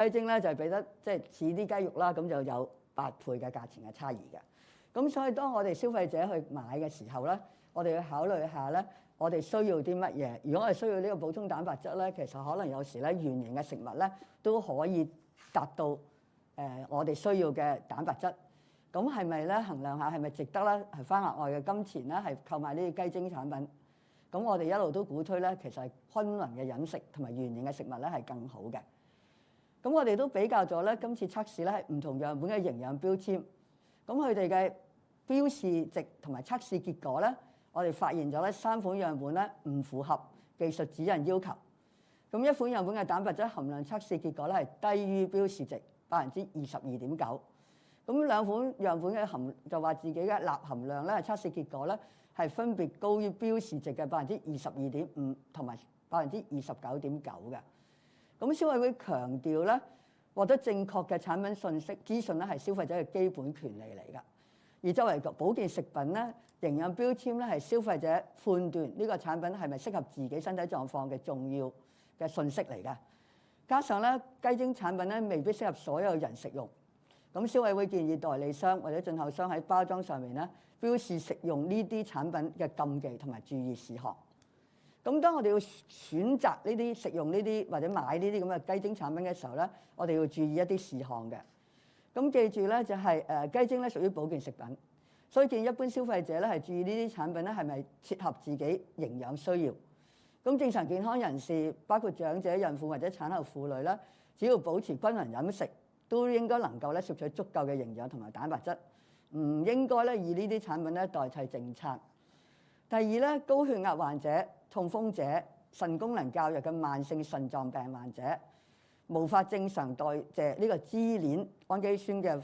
雞精咧就係俾得即係似啲雞肉啦，咁就有8倍嘅價錢嘅差異嘅。咁所以當我哋消費者去買嘅時候咧，我哋要考慮下咧，我哋需要啲乜嘢？如果我哋需要呢個補充蛋白質咧，其實可能有時咧原形嘅食物咧都可以達到我哋需要嘅蛋白質。咁係咪咧衡量下係咪值得咧係花額外嘅金錢咧係購買呢啲雞精產品？咁我哋一路都鼓推咧，其實係均勻嘅飲食同埋原形嘅食物咧係更好嘅。咁我哋都比較咗咧，今次測試咧係唔同樣本嘅營養標籤，咁佢哋嘅標示值同埋測試結果咧，我哋發現咗咧3款樣本咧唔符合技術指引要求。咁一款樣本嘅蛋白質含量測試結果咧係低於標示值22.9%，咁2款樣本嘅就話自己嘅鈉含量咧測試結果咧係分別高於標示值嘅22.5%同埋29.9%嘅。咁消委會強調咧，獲得正確嘅產品信息資訊咧係消費者嘅基本權利嚟㗎。而作為保健食品咧，營養標籤咧係消費者判斷呢個產品係咪適合自己身體狀況嘅重要嘅信息嚟㗎。加上咧雞精產品咧未必適合所有人食用，咁消委會建議代理商或者進口商喺包裝上面咧標示食用呢啲產品嘅禁忌同埋注意事項。咁當我哋要選擇呢啲食用呢啲或者買呢啲咁嘅雞精產品嘅時候咧，我哋要注意一啲事項嘅。咁記住咧就係雞精咧屬於保健食品，所以建議一般消費者咧係注意呢啲產品咧係咪切合自己營養需要。咁正常健康人士，包括長者、孕婦或者產後婦女咧，只要保持均衡飲食，都應該能夠咧攝取足夠嘅營養同埋蛋白質，唔應該咧以呢啲產品咧代替正餐。第二咧，高血壓患者、痛風者、腎功能較弱嘅慢性腎臟病患者，無法正常代謝呢個支鏈氨基酸嘅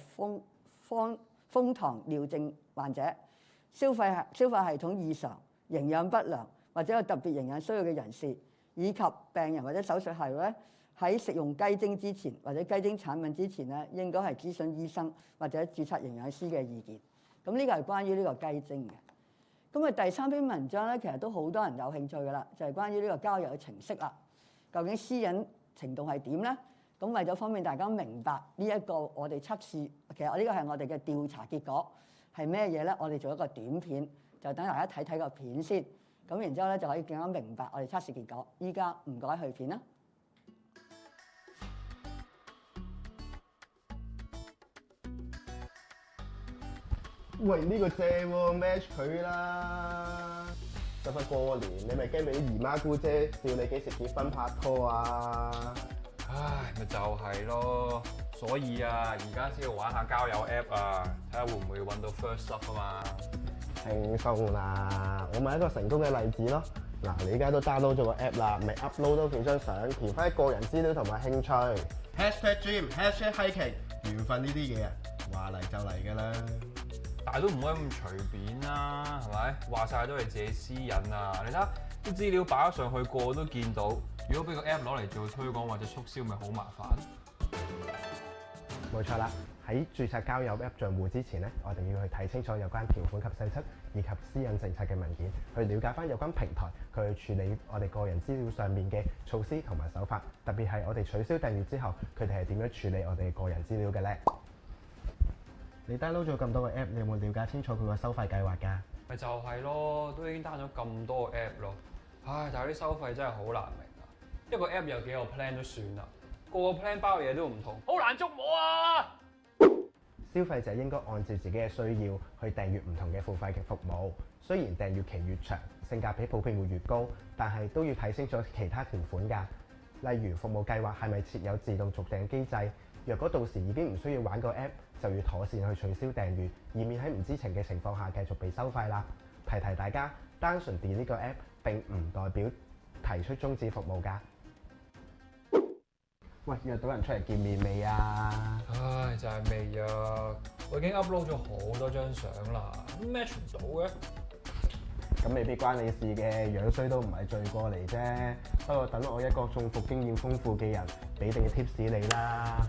楓糖尿症患者，消化系統異常、營養不良或者有特別營養需要嘅人士，以及病人或者手術後咧喺食用雞精之前或者雞精產品之前咧，應該係諮詢醫生或者註冊營養師嘅意見。咁呢個係關於呢個雞精嘅。咁第3篇文章咧，其實都好多人有興趣㗎啦，就係關於呢個交友嘅程式啦。究竟私隱程度係點咧？咁為咗方便大家明白呢一個我哋測試，其實呢個係我哋嘅調查結果係咩嘢咧？我哋做一個短片，就等大家睇睇個片先。咁然之後咧就可以更加明白我哋測試結果。依家唔該去片啦。喂，呢個正喎，match 佢啦！就快過年，你咪驚俾啲姨媽姑姐笑你幾時結婚拍拖啊？唉，咪就係咯，所以啊，而家先要玩下交友 app 啊，睇下會唔會揾到 first love 啊嘛。輕鬆啦，我咪一個成功嘅例子咯。嗱，你而家都 download 咗個 app 啦，咪 upload 多幾張相，填翻個人資料同埋興趣。#dream#hiking， 緣分呢啲嘢啊，話嚟就嚟㗎啦。但係都唔可以咁隨便啦，係咪？話晒都係自己私隱啊！你睇下啲資料擺咗上去，個個都見到。如果俾個 app 攞嚟做推廣或者促銷，咪好麻煩。冇錯啦，喺註冊交友 app 賬戶之前咧，我哋要去睇清楚有關條款及細則以及私隱政策嘅文件，去了解翻有關平台佢去處理我哋個人資料上面嘅措施同埋手法，特別係我哋取消訂閱之後，佢哋係點樣處理我哋個人資料嘅咧？你 download 咗咁多個 app， 你有冇了解清楚佢個收費計劃㗎？咪就係咯，都已經 down 咗咁多個 app 咯。唉，但係啲收費真係好難明啊！一個 app 有幾個 plan 都算啦，個 plan 包嘅嘢都唔同，好難捉摸啊！消費者應該按照自己嘅需要去訂閱唔同嘅付費嘅服務。雖然訂閱期越長，性價比普遍會越高，但係都要睇清楚其他條款㗎。例如服務計劃係咪設有自動續訂機制？若果到時已經唔需要玩個 app， 就要妥善去取消訂閱，以免喺唔知情嘅情況下繼續被收費啦。提提大家，單純 delete 呢個 app 並唔代表提出終止服務㗎。喂，約到人出嚟見面未啊？唉，就係未啊！我已經 upload 咗好多張相啦，match 唔到嘅。咁未必關你事嘅，樣衰都唔係罪過嚟啫。不過等我一個中伏經驗豐富嘅人，俾定嘅 tips 你啦。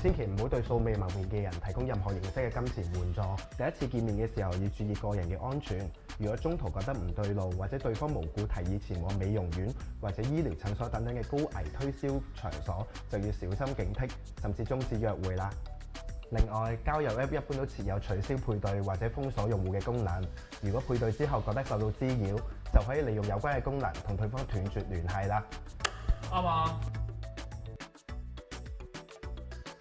千祈唔好對素未謀面嘅人提供任何形式嘅金錢援助。第一次見面嘅時候要注意個人嘅安全。如果中途覺得唔對路，或者對方無故提議前往美容院或者醫療診所等等嘅高危推銷場所，就要小心警惕，甚至終止約會啦。另外，交友 App 一般都設有取消配對或者封鎖用戶嘅功能。如果配對之後覺得受到滋擾，就可以利用有關嘅功能同對方斷絕聯繫啦。啱啊！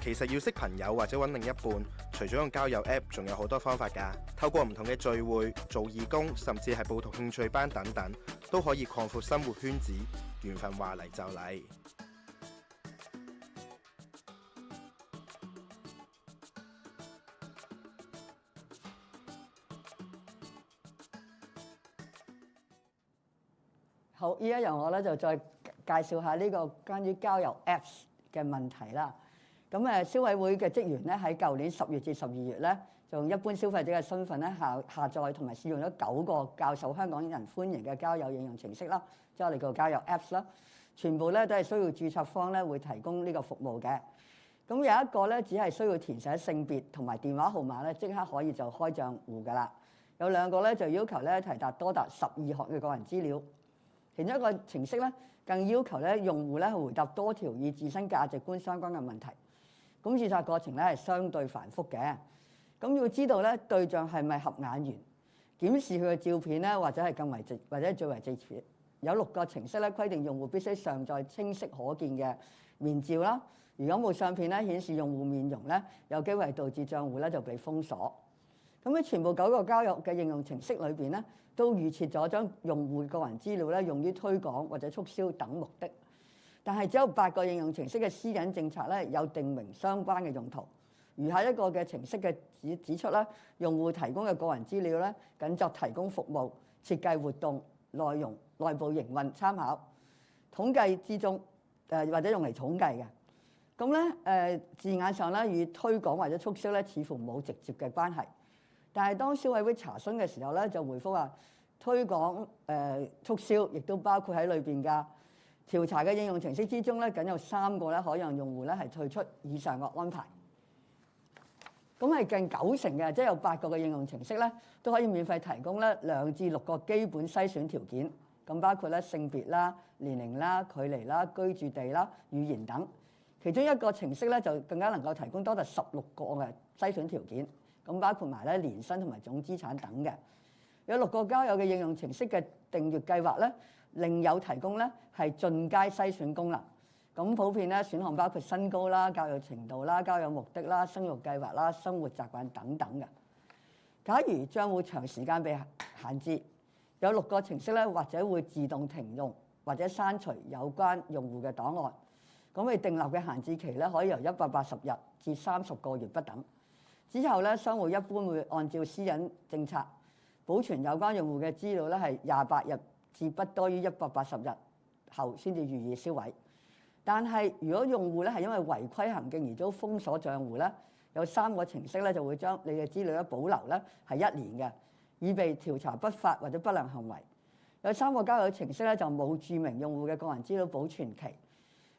其實要識朋友或者揾另一半，除咗用交友 App， 仲有好多方法㗎。透過唔同嘅聚會、做義工，甚至係報讀興趣班等等，都可以擴闊生活圈子。緣分話嚟就嚟。好，依家由我咧就再介紹下呢個關於交友 Apps 嘅問題啦。咁消委會嘅職員咧喺舊年10月至12月咧，就用一般消費者嘅身份咧下載同埋試用咗9個較受香港人歡迎嘅交友應用程式啦，即係我哋叫交友 Apps 啦。全部咧都係需要註冊方咧會提供呢個服務嘅。咁有一個咧只係需要填寫性別同埋電話號碼咧，即刻可以就開帳戶㗎啦。有2個咧就要求咧提達多達12項嘅個人資料。其中一個程式咧更要求咧用戶咧回答多條與自身價值觀相關嘅問題。咁註冊過程咧係相對繁複嘅。咁要知道咧對象係咪合眼緣，檢視佢嘅照片咧，或者係更為直，或者最為直接。有6個程式咧規定用戶必須上載清晰可見嘅面照啦。如果冇相片咧顯示用戶面容咧，有機會係導致帳戶咧就被封鎖。咁喺全部9個交友嘅應用程式裏邊咧，都預設咗將用戶個人資料咧用於推廣或者促銷等目的。但係只有8個應用程式嘅私隱政策咧有定明相關嘅用途。餘下一個嘅程式嘅指出咧，用戶提供嘅個人資料咧，僅作提供服務、設計活動、內容、內部營運參考、統計之中或者用嚟統計嘅。咁咧字眼上咧與推廣或者促銷咧似乎冇直接嘅關係。但係當消委會查詢嘅時候咧，就回覆話推廣促銷亦都包括喺裏邊㗎。調查嘅應用程式之中咧，僅有3個咧可讓用戶咧係退出以上嘅安排。咁係近90%嘅，即係有8個嘅應用程式咧都可以免費提供咧2至6個基本篩選條件。咁包括咧性別啦、年齡啦、距離啦、居住地啦、語言等。其中一個程式咧就更加能夠提供多達16個嘅篩選條件。咁包括埋咧年薪同埋總資產等嘅。有6個交友嘅應用程式嘅訂閱計劃咧，另有提供咧係進階篩選功能。咁普遍咧選項包括身高啦、教育程度啦、交友目的啦、生育計劃啦、生活習慣等等嘅。假如帳戶長時間被限制，有6個程式咧或者會自動停用或者刪除有關用戶嘅檔案。咁佢訂立嘅限制期咧可以由180日至30個月不等。之後咧，商戶一般會按照私隱政策保存有關用戶嘅資料咧，係28日至不多於180日後先至予以銷毀。但係如果用戶咧係因為違規行徑而遭封鎖帳戶咧，有3個程式咧就會將你嘅資料咧保留咧係1年嘅，以備調查不法或者不良行為。有3個交友程式咧就冇註明用戶嘅個人資料保存期。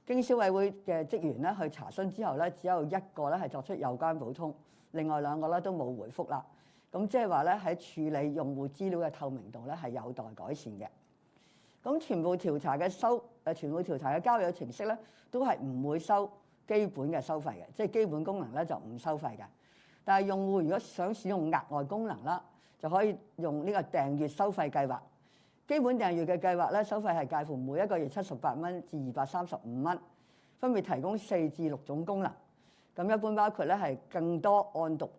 經消委會嘅職員咧去查詢之後咧，只有1個咧係作出有關補充，另外2個咧都冇回覆啦。咁即係話咧喺處理用戶資料嘅透明度咧係有待改善嘅。咁全部調查嘅交友程式咧都係唔會收基本嘅收費嘅，即係基本功能咧就唔收費嘅。但係用戶如果想使用額外功能啦，就可以用呢個訂閱收費計劃。基本訂閱嘅計劃咧收費係介乎每1個月78蚊至235蚊，分別提供4至6種功能。咁一般包括咧係更多按讀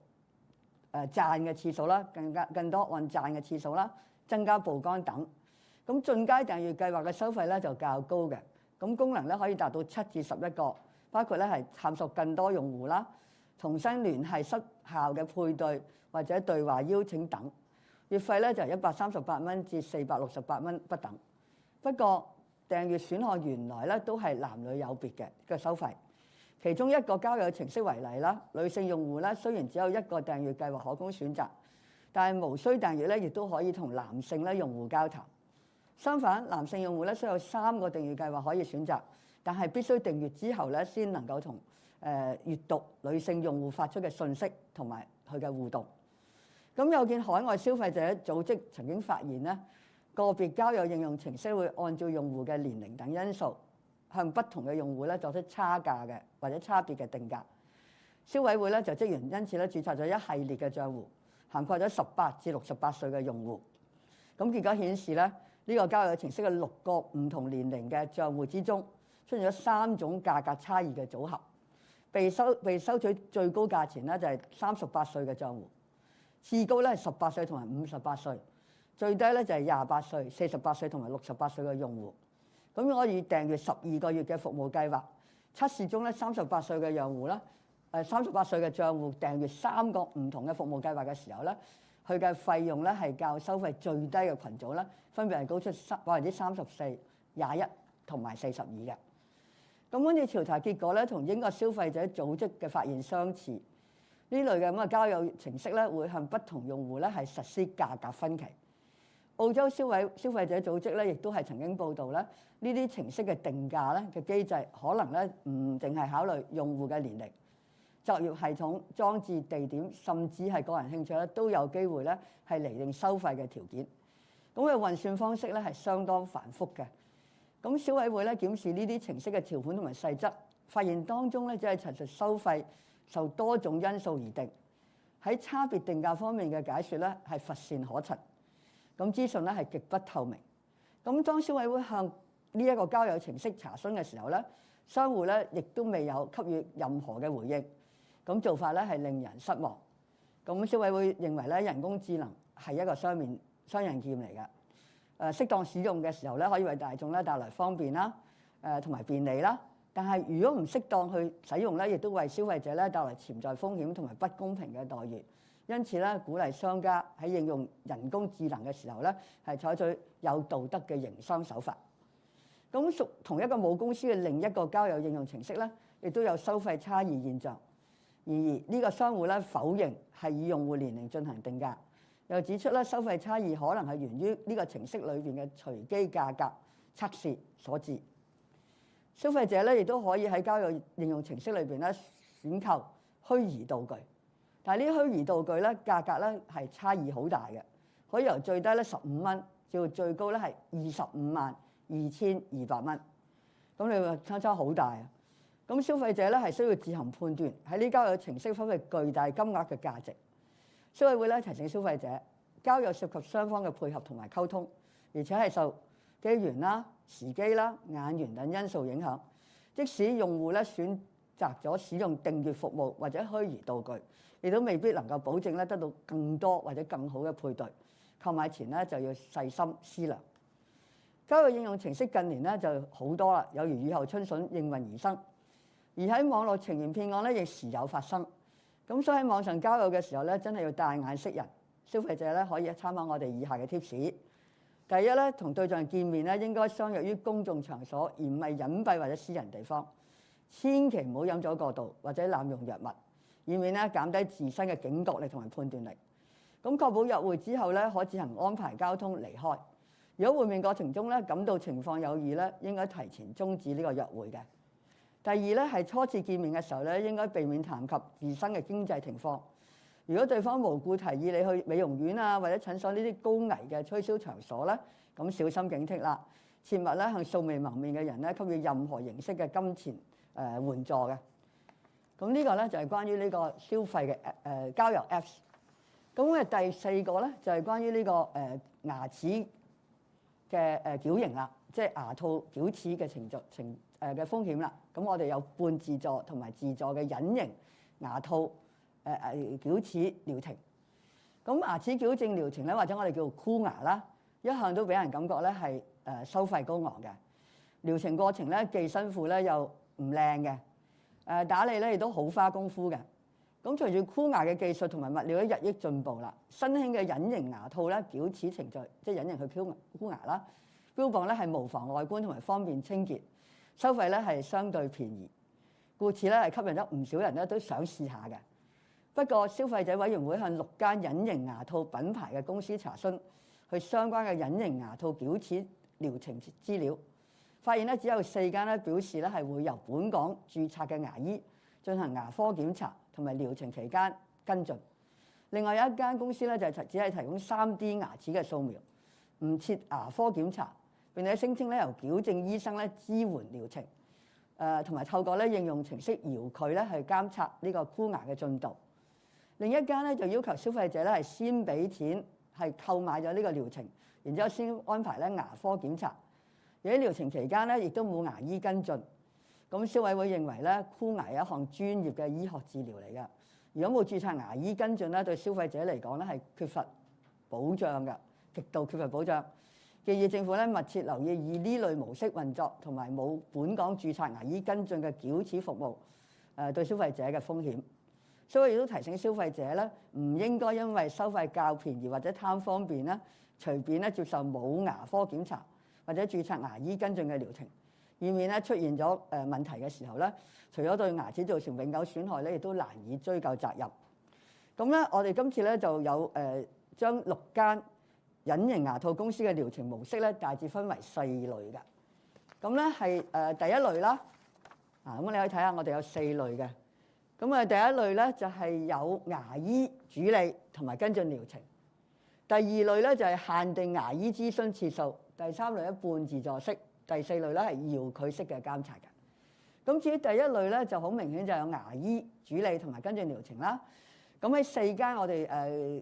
讚嘅次數啦，更多按讚嘅次數啦，增加曝光等。咁進階訂閱計劃嘅收費咧就較高嘅。咁功能咧可以達到7至11個，包括咧係探索更多用戶啦，重新聯繫失效嘅配對或者對話邀請等。月費咧就係138蚊至468蚊不等。不過訂閱選項原來咧都係男女有別嘅收費。其中1個交友程式為例啦，女性用戶咧雖然只有1個訂閱計劃可供選擇，但係無需訂閱咧亦都可以同男性咧用戶交談。相反，男性用戶咧需有3個訂閱計劃可以選擇，但係必須訂閱之後咧先能夠同閱讀女性用戶發出嘅信息同埋佢嘅互動。咁有見海外消費者組織曾經發現咧，個別交友應用程式會按照用戶嘅年齡等因素，向不同嘅用戶咧作出差價嘅或者差別嘅定價。消委會咧就職員因此咧註冊咗一系列嘅賬戶，涵蓋咗18至68歲嘅用戶。咁結果顯示咧，呢個交友程式嘅6個唔同年齡嘅賬戶之中，出現咗3種價格差異嘅組合。被收取最高價錢咧就係38歲嘅賬戶，次高咧係18歲同埋58歲，最低咧就係28歲、48歲同埋68歲嘅用戶。咁可以訂閱12個月嘅服務計劃，測試中咧38歲嘅用戶咧，38歲嘅賬戶訂閱3個唔同嘅服務計劃嘅時候咧，佢嘅費用咧係較收費最低嘅群組咧，分別係高出34%、21%同埋42%嘅。咁跟住調查結果咧，同英國消費者組織嘅發現相似。呢類嘅咁嘅交友程式咧，會向不同用戶咧係實施價格分歧。澳洲消費者組織咧，亦都係曾經報導咧，呢啲程式嘅定價咧嘅機制，可能咧唔淨係考慮用戶嘅年齡、就業系統、裝置地點，甚至係個人興趣咧，都有機會咧係釐定收費嘅條件。咁嘅運算方式咧係相當繁複嘅。咁消委會咧檢視呢啲程式嘅條款同埋細則，發現當中咧只係陳述收費受多種因素而定，喺差別定價方面嘅解説咧係乏善可陳，咁資訊咧係極不透明。咁當消委會向呢一個交友程式查詢嘅時候咧，商戶咧亦都未有給予任何嘅回應，咁做法咧係令人失望。咁消委會認為咧，人工智能係一個雙刃劍嚟嘅。適當使用嘅時候咧，可以為大眾咧帶來方便啦，同埋便利啦。但係如果唔適當去使用咧，亦都為消費者咧帶來潛在風險同埋不公平嘅待遇。因此咧，鼓勵商家喺應用人工智能嘅時候咧，係採取有道德嘅營商手法。咁屬同一個母公司嘅另一個交友應用程式咧，亦都有收費差異現象。然而呢個商戶咧否認係以用戶年齡進行定價。又指出咧，收費差異可能係源於呢個程式裏邊嘅隨機價格測試所致。消費者咧亦都可以喺交友應用程式裏邊咧選購虛擬道具，但係呢啲虛擬道具咧價格咧係差異好大嘅，可以由最低咧15蚊，至到最高咧係252200蚊。咁你話差好大啊！咁消費者咧係需要自行判斷喺呢交友程式分別巨大金額嘅價值。消委會咧提醒消費者，交友涉及雙方嘅配合同埋溝通，而且係受機緣啦、時機啦、眼緣等因素影響。即使用戶咧選擇咗使用訂閱服務或者虛擬道具，亦都未必能夠保證咧得到更多或者更好嘅配對。購買前咧就要細心思量。交友應用程式近年咧就好多啦，有如雨後春筍應運而生。而喺網絡情緣騙案咧亦時有發生。咁所以喺網上交友嘅時候咧，真係要帶眼識人。消費者咧可以參考我哋以下嘅貼士。第一咧，同對象見面咧應該相約於公眾場所，而唔係隱蔽或者私人地方。千祈唔好飲酒過度或者濫用藥物，以免咧減低自身嘅警覺力同埋判斷力。咁確保約會之後咧可自行安排交通離開。如果會面過程中咧感到情況有異咧，應該提前終止呢個約會嘅。第二咧係初次見面嘅時候咧，應該避免談及自身嘅經濟情況。如果對方無故提議你去美容院啊或者診所呢啲高危嘅推銷場所咧，咁小心警惕啦，切勿咧向素未謀面嘅人咧給予任何形式嘅金錢援助嘅。咁呢個咧就係關於呢個消費嘅交友 Apps。咁第四個咧就係關於呢個牙齒嘅矯形啦，即係牙套矯齒嘅嘅風險啦。咁我哋有半自助同埋自助嘅隱形牙套矯齒療程。咁牙齒矯正療程咧，或者我哋叫做箍牙啦，一向都俾人感覺咧係收費高昂嘅。療程過程咧既辛苦咧又唔靚嘅，打理咧亦都好花功夫嘅。咁隨住箍牙嘅技術同埋物料咧日益進步啦，新興嘅隱形牙套咧矯齒程序，即係隱形去箍牙啦，標榜咧係無妨外觀同埋方便清潔，收費咧係相對便宜，故此咧係吸引咗唔少人咧都想試下嘅。不過消費者委員會向6間隱形牙套品牌嘅公司查詢，佢相關嘅隱形牙套矯齒療程資料，發現咧只有4間咧表示咧係會由本港註冊嘅牙醫進行牙科檢查同埋療程期間跟進。另外有一間公司咧就只係提供 3D 牙齒嘅掃描，唔設牙科檢查，並且聲稱咧由矯正醫生咧支援療程，同埋透過咧應用程式遙距咧去監察呢個箍牙嘅進度。另一間咧就要求消費者咧係先俾錢係購買咗呢個療程，然之後先安排咧牙科檢查。而喺療程期間咧亦都冇牙醫跟進。咁消委會認為咧箍牙係一項專業嘅醫學治療嚟㗎。如果冇註冊牙醫跟進咧，對消費者嚟講咧係缺乏保障嘅，極度缺乏保障。建議政府咧密切留意以呢類模式運作同埋冇本港註冊牙醫跟進嘅矯齒服務，對消費者嘅風險。所以亦都提醒消費者咧，唔應該因為收費較便宜或者貪方便咧，隨便咧接受冇牙科檢查或者註冊牙醫跟進嘅療程，以免咧出現咗問題嘅時候咧，除咗對牙齒造成永久損害咧，亦都難以追究責任。咁咧，我哋今次咧就有將6間隱形牙套公司嘅療程模式咧，大致分為4類嘅。咁咧係第一類啦，咁你可以睇下我哋有4類嘅。咁第一類咧就係有牙醫主理同埋跟進療程。第二類咧就係限定牙醫諮詢次數。第3類咧半自助式。第4類咧係遙距式嘅監察嘅。咁至於第一類咧，就好明顯就有牙醫主理同埋跟進療程啦。咁喺4間我哋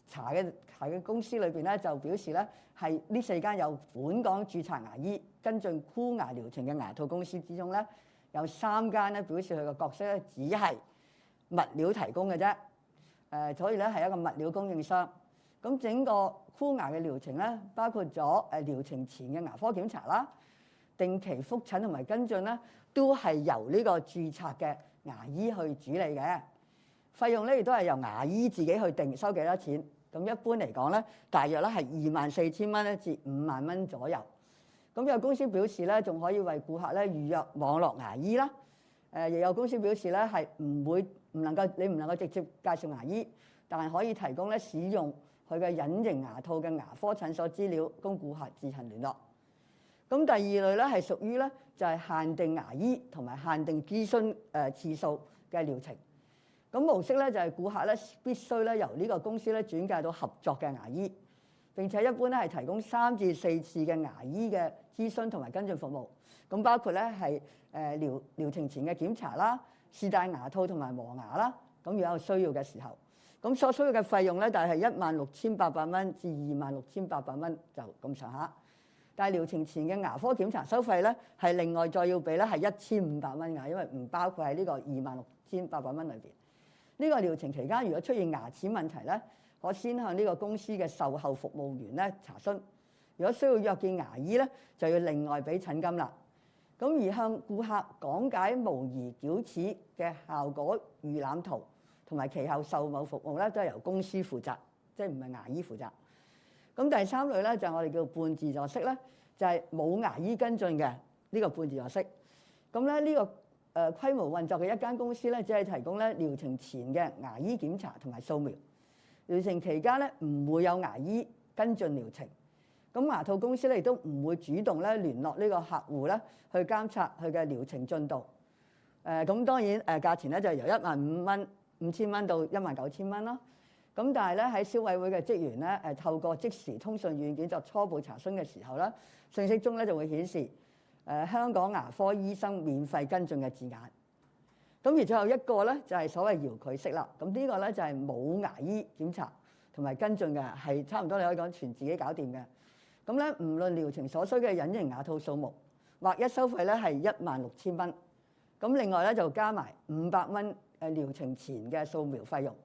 查嘅公司裏邊咧，就表示咧係呢4間有本港註冊牙醫跟進箍牙療程嘅牙套公司之中咧，有3間咧表示佢個角色咧只係物料提供嘅啫。所以咧係一個物料供應商。咁整個箍牙嘅療程咧，包括咗療程前嘅牙科檢查啦、定期覆診同埋跟進咧，都係由呢個註冊嘅牙醫去主理嘅。費用咧亦都係由牙醫自己去定收幾多錢。咁一般嚟講咧，大約咧係24,000蚊咧至5萬蚊左右。咁有公司表示咧，仲可以為顧客咧預約網絡牙醫啦。亦有公司表示咧係唔能夠直接介紹牙醫，但係可以提供咧使用佢嘅隱形牙套嘅牙科診所資料，供顧客自行聯絡。咁第二類咧係屬於咧就係限定牙醫同埋限定諮詢次數嘅療程。咁模式咧就係顧客咧必須咧由呢個公司咧轉介到合作嘅牙醫，並且一般咧係提供3至4次嘅牙醫嘅諮詢同埋跟進服務。咁包括咧係療程前嘅檢查啦、試戴牙套同埋磨牙啦。咁如果有需要嘅時候。咁所需要嘅費用咧，大概係16,800蚊至26,800蚊，就咁上下。但係療程前嘅牙科檢查收費咧，係另外再要俾咧係1,500蚊㗎，因為唔包括喺呢個26,800蚊裏邊。呢個療程期間，如果出現牙齒問題咧，可先向呢個公司嘅售後服務員咧查詢。如果需要約見牙醫咧，就要另外俾診金啦。咁而向顧客講解模擬矯齒嘅效果預覽圖，同埋其後售後服務咧都係由公司負責，即係唔係牙醫負責。咁第3類咧就係我哋叫半自助式咧，就係冇牙醫跟進嘅呢個半自助式。咁咧呢個規模運作嘅一間公司咧，只係提供咧療程前嘅牙醫檢查同埋掃描，療程期間咧唔會有牙醫跟進療程。咁牙套公司咧亦都唔會主動咧聯絡呢個客戶咧去監察佢嘅療程進度。咁當然價錢咧就係由15,000蚊到19,000蚊咯。咁但係咧喺消委會嘅職員咧透過即時通訊軟件作初步查詢嘅時候咧，信息中咧就會顯示香港牙科醫生免費跟進嘅字眼。咁而最後一個咧就係所謂遙距式啦。咁呢個咧就係冇牙醫檢查同埋跟進嘅，係差唔多你可以講全自己搞掂嘅。咁咧唔論療程所需嘅隱形牙套數目，劃一收費咧係16,000蚊。咁另外咧就加埋500蚊療程前嘅掃描費用。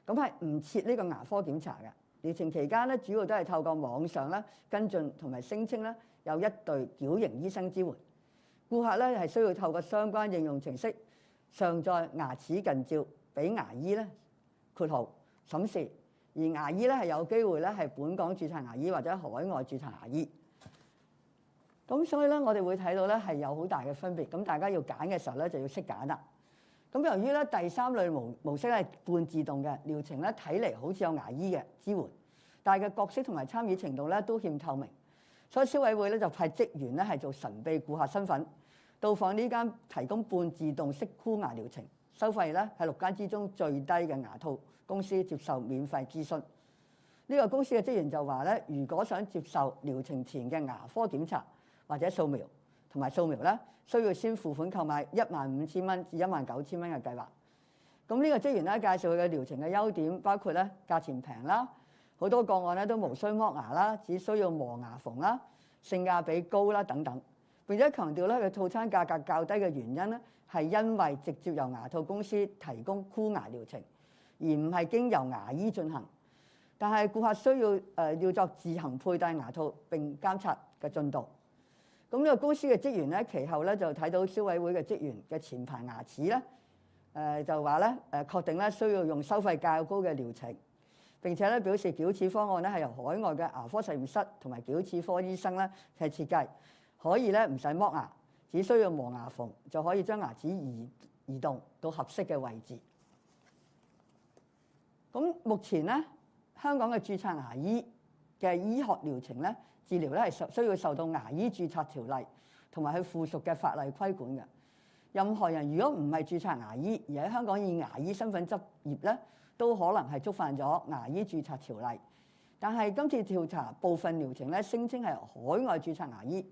咁係唔設呢個牙科檢查嘅。療程期間咧主要都係透過網上咧跟進同埋聲稱咧有一隊矯形醫生支援。顧客咧係需要透過相關應用程式上載牙齒近照俾牙醫咧括號審視。而牙醫咧係有機會咧係本港註冊牙醫或者海外註冊牙醫。咁所以咧我哋會睇到咧係有好大嘅分別。咁大家要揀嘅時候咧就要識揀啦。咁由於咧第3類模式係半自動嘅療程咧，睇嚟好似有牙醫嘅支援，但係嘅角色同埋參與程度咧都欠透明。所以消委會咧就派職員咧係做神秘顧客身份，到訪呢間提供半自動式箍牙療程，收費咧係6間之中最低嘅牙套公司接受免費諮詢。呢個公司嘅職員就話咧，如果想接受療程前嘅牙科檢查或者掃描同埋掃描咧，需要先付款購買15,000蚊至19,000蚊嘅計劃。咁呢個職員咧介紹佢嘅療程嘅優點，包括咧價錢平啦，好多個案咧都無需剝牙啦，只需要磨牙縫啦，性價比高啦等等。並且強調咧佢套餐價格較低嘅原因咧，係因為直接由牙套公司提供箍牙療程，而唔係經由牙醫進行。但係顧客需要作自行佩戴牙套並監察嘅進度。咁呢個公司嘅職員咧，其後咧就睇到消委會嘅職員嘅前排牙齒咧，就話咧確定咧需要用收費較高嘅療程，並且咧表示矯齒方案咧係由海外嘅牙科實驗室同埋矯齒科醫生咧係設計，可以咧唔使剝牙，只需要磨牙縫就可以將牙齒移動到合適嘅位置。咁目前咧，香港嘅註冊牙醫嘅醫學療程咧，治療咧係需要受到牙醫註冊條例同埋佢附屬嘅法例規管嘅。任何人如果唔係註冊牙醫，而喺香港以牙醫身份執業咧，都可能係觸犯咗牙醫註冊條例。但係今次調查部分療程咧，聲稱係由海外註冊牙醫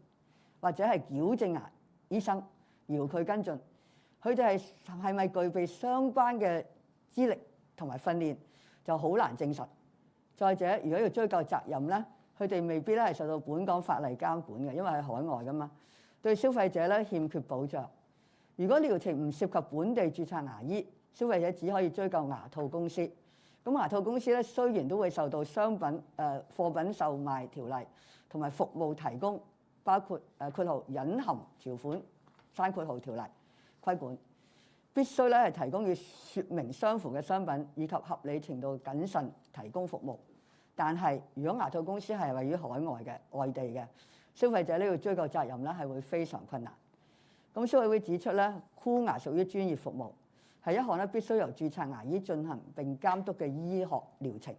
或者係矯正牙醫生遙距跟進，佢哋係咪具備相關嘅資歷同埋訓練，就好難證實。再者，如果要追究責任咧，佢哋未必咧係受到本港法例監管嘅，因為喺海外噶嘛，對消費者咧欠缺保障。如果療程唔涉及本地註冊牙醫，消費者只可以追究牙套公司。咁牙套公司咧雖然都會受到貨品售賣條例同埋服務提供，包括括號隱含條款（括號條例）規管，必須咧係提供與説明相符嘅商品，以及合理程度謹慎提供服務。但係，如果牙套公司係位於海外嘅外地嘅，消費者呢要追究責任咧係會非常困難。咁消委會指出咧，箍牙屬於專業服務，係一項咧必須由註冊牙醫進行並監督嘅醫學療程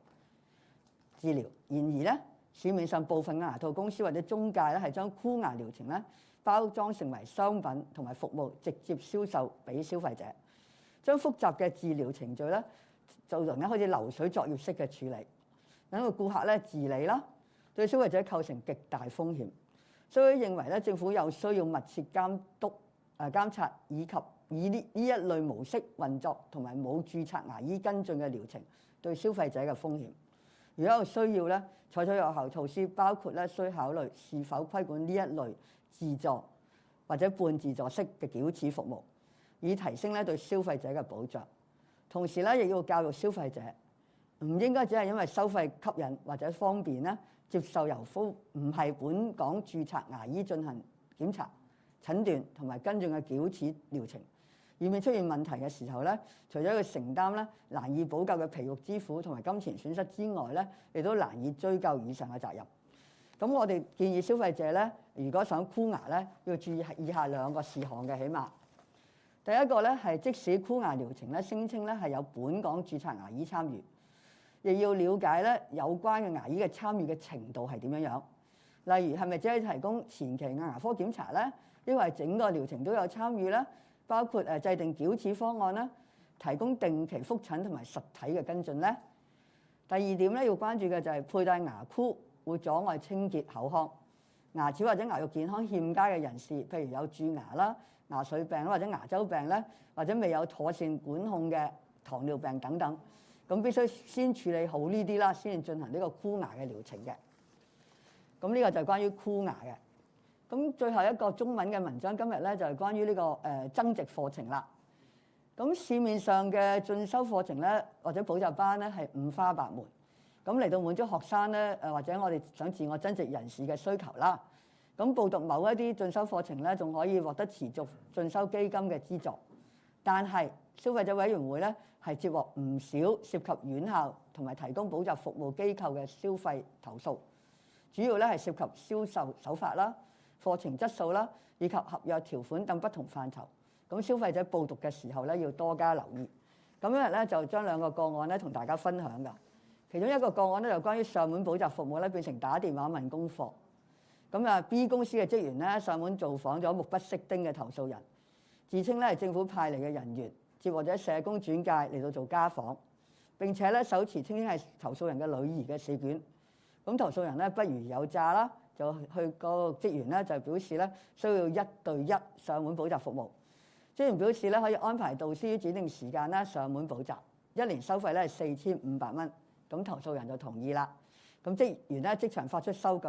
治療。然而咧，市面上部分嘅牙套公司或者中介咧係將箍牙療程咧包裝成為商品同埋服務，直接銷售俾消費者，將複雜嘅治療程序咧就成好似流水作業式嘅處理。等個顧客咧自理啦，對消費者構成極大風險。所以認為咧，政府有需要密切監察，以及以呢一類模式運作同埋冇註冊牙醫跟進嘅療程對消費者嘅風險。如果有需要咧，採取有效措施，包括咧需考慮是否規管呢一類自助或者半自助式嘅矯齒服務，以提升咧對消費者嘅保障。同時咧，亦要教育消費者，唔應該只係因為收費吸引或者方便咧，接受由唔係本港註冊牙醫進行檢查、診斷同埋跟進嘅矯齒療程，以免出現問題嘅時候咧，除咗要承擔咧難以補救嘅皮肉之苦同埋金錢損失之外咧，亦都難以追究以上嘅責任。咁我哋建議消費者咧，如果想箍牙咧，要注意以下2個事項嘅，起碼第一個咧係即使箍牙療程咧聲稱咧係有本港註冊牙醫參與，亦要了解咧有關嘅牙醫嘅參與嘅程度係點樣樣。例如係咪只係提供前期嘅牙科檢查咧，因為整個療程都有參與咧，包括制定矯齒方案啦，提供定期覆診同埋實體嘅跟進咧。第二點咧要關注嘅就係佩戴牙箍會阻礙清潔口腔，牙齒或者牙肉健康欠佳嘅人士，譬如有蛀牙啦、牙髓病或者牙周病咧，或者未有妥善管控嘅糖尿病等等，咁必須先處理好呢啲啦，先至進行呢個箍牙嘅療程嘅。咁呢個就係關於箍牙嘅。咁最後一個中文嘅文章，今日咧就係關於呢個增值課程啦。咁市面上嘅進修課程咧，或者補習班咧係五花八門，咁嚟到滿足學生咧或者我哋想自我增值人士嘅需求啦。咁報讀某一啲進修課程咧，仲可以獲得持續進修基金嘅資助。但係消費者委員會咧係接獲唔少涉及院校同埋提供補習服務機構嘅消費投訴，主要咧係涉及銷售手法啦、課程質素啦，以及合約條款等不同範疇。咁消費者報讀嘅時候咧，要多加留意。咁今日咧就將2個個案咧同大家分享㗎。其中一個個案咧就關於上門補習服務咧變成打電話問功課。咁啊 B 公司嘅職員咧上門造訪咗目不識丁嘅投訴人，自稱咧係政府派嚟嘅人員，接獲者社工轉介嚟到做家訪，並且咧手持稱係投訴人嘅女兒嘅試卷。咁投訴人咧不如有詐啦，就去個職員咧就表示咧需要1對1上門補習服務。職員表示咧可以安排導師於指定時間咧上門補習，1年收費咧係4500蚊。咁投訴人就同意啦。咁職員咧即場發出收據，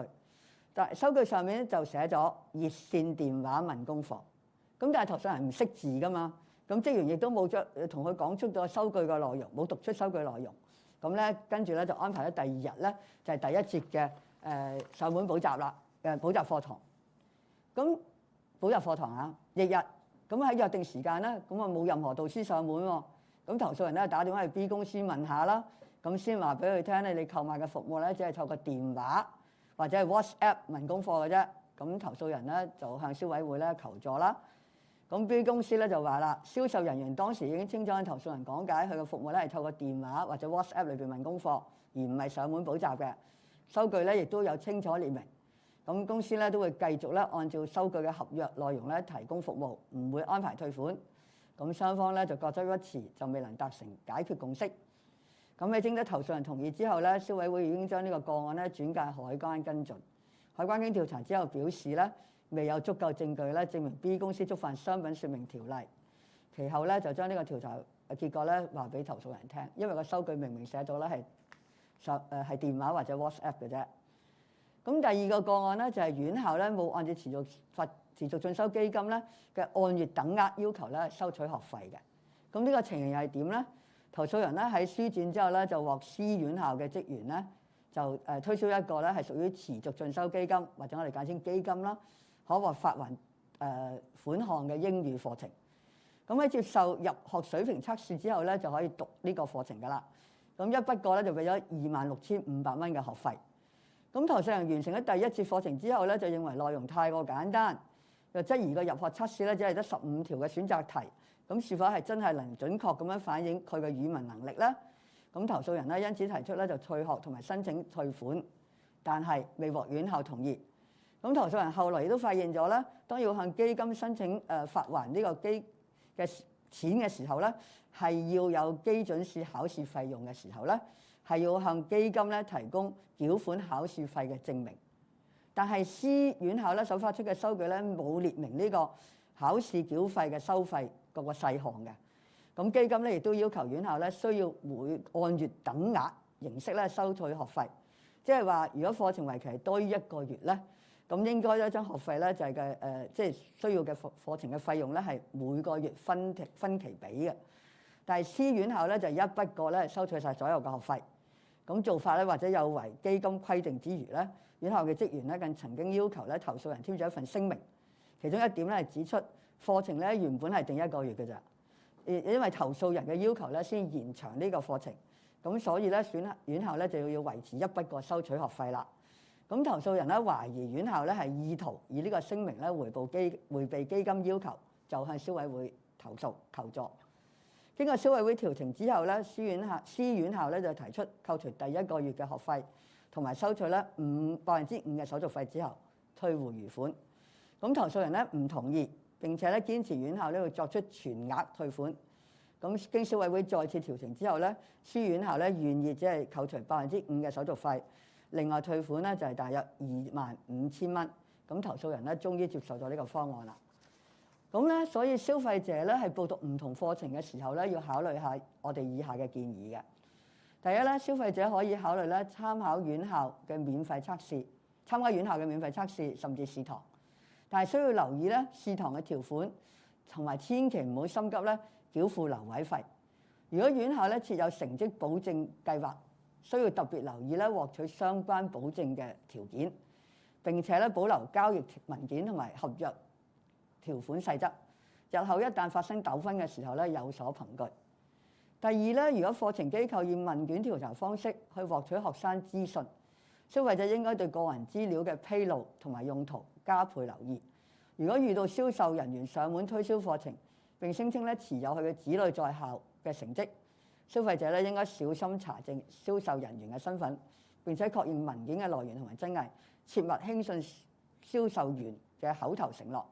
但係收據上面就寫咗熱線電話問功課。咁但係投訴人唔識字㗎嘛，咁職員亦都冇同佢講出咗收據嘅內容，冇讀出收據內容。咁咧跟住咧就安排咗第2日咧就係第1節嘅上門補習啦，補習課堂。咁補習課堂啊，翌日咁喺約定時間咧，咁啊冇任何導師上門喎。咁投訴人咧打電話去 B 公司問下啦。咁先話俾佢聽咧，你購買嘅服務咧，只係透過電話或者係 WhatsApp 問功課嘅啫。咁投訴人咧就向消委會咧求助啦。咁 B 公司咧就話啦，銷售人員當時已經清楚向投訴人講解佢嘅服務咧係透過電話或者 WhatsApp 裏邊問功課，而唔係上門補習嘅。收據咧亦都有清楚列明。咁公司咧都會繼續咧按照收據嘅合約內容咧提供服務，唔會安排退款。咁雙方咧就各執一詞，就未能達成解決共識。咁喺徵得投訴人同意之後咧，消委會已經將呢個個案咧轉介海關跟進。海關經調查之後表示咧，未有足夠證據咧證明 B 公司觸犯商品説明條例。其後咧就將呢個調查結果咧話俾投訴人聽，因為個收據明明寫到咧係電話或者 WhatsApp 嘅啫。咁第2個個案咧就係院校咧冇按照持續進修基金咧嘅按月等額要求咧收取學費嘅。咁呢個情形又係點咧？投訴人咧喺書展之後咧就獲 C 院校嘅職員咧就推銷一個咧係屬於持續進修基金或者我哋簡稱基金啦，可獲發還款項嘅英語課程。咁喺接受入學水平測試之後咧就可以讀呢個課程㗎啦。咁一筆過咧就俾咗26,500蚊嘅學費。咁投訴人完成咗第1節課程之後咧就認為內容太過簡單，又質疑個入學測試咧只係得15條嘅選擇題。咁是否係真係能準確咁樣反映佢嘅語文能力呢？咁投訴人咧因此提出咧就退學同埋申請退款，但係未獲院校同意。咁投訴人後來亦都發現咗咧，當要向基金申請發還呢個基嘅錢嘅時候咧，係要有基準試考試費用嘅時候咧，係要向基金咧提供繳款考試費嘅證明。但係 C 院校咧所發出嘅收據咧冇列明呢個考試繳費嘅收費個細項嘅。咁基金咧亦都要求院校咧需要每按月等額形式咧收取學費，即係話如果課程為期係多於1個月咧，咁應該咧將學費咧就係即係需要嘅課程嘅費用咧係每個月分期俾嘅。但係 C 院校咧就一筆過咧收取晒所有嘅學費。咁做法咧或者有違基金規定之餘咧，院校嘅職員咧更曾經要求咧投訴人簽咗一份聲明，其中一點咧係指出課程咧原本係定1個月嘅咋，因為投訴人嘅要求咧先延長呢個課程，咁所以咧院校咧就要維持一筆過收取學費啦。咁投訴人咧懷疑院校咧係意圖以呢個聲明咧迴避基金要求，就向消委會求助。經過消委會調停之後咧，C 院校咧就提出扣除第1個月嘅學費，同埋收取咧5%嘅手續費之後退回餘款。咁投訴人咧唔同意，並且咧堅持院校咧會作出全額退款。咁經消委會再次調停之後咧，C 院校咧願意只係扣除5%嘅手續費，另外退款咧就係大約25,000蚊。咁投訴人咧終於接受咗呢個方案啦。咁咧，所以消費者咧係報讀唔同課程嘅時候咧，要考慮下我哋以下嘅建議嘅。第一咧，消費者可以考慮咧參考院校嘅免費測試，甚至試堂。但係需要留意咧試堂嘅條款，同埋千祈唔好心急咧繳付留位費。如果院校咧設有成績保證計劃，需要特別留意咧獲取相關保證嘅條件，並且咧保留交易文件同埋合約條款細則，日後一旦發生糾紛嘅時候咧有所憑據。第二咧，如果課程機構以問卷調查方式去獲取學生資訊，消費者應該對個人資料嘅披露同埋用途加倍留意。如果遇到銷售人員上門推銷課程，並聲稱咧持有佢嘅子女在校嘅成績，消費者咧應該小心查證銷售人員嘅身份，並且確認文件嘅來源同埋真偽，切勿輕信銷售員嘅口頭承諾，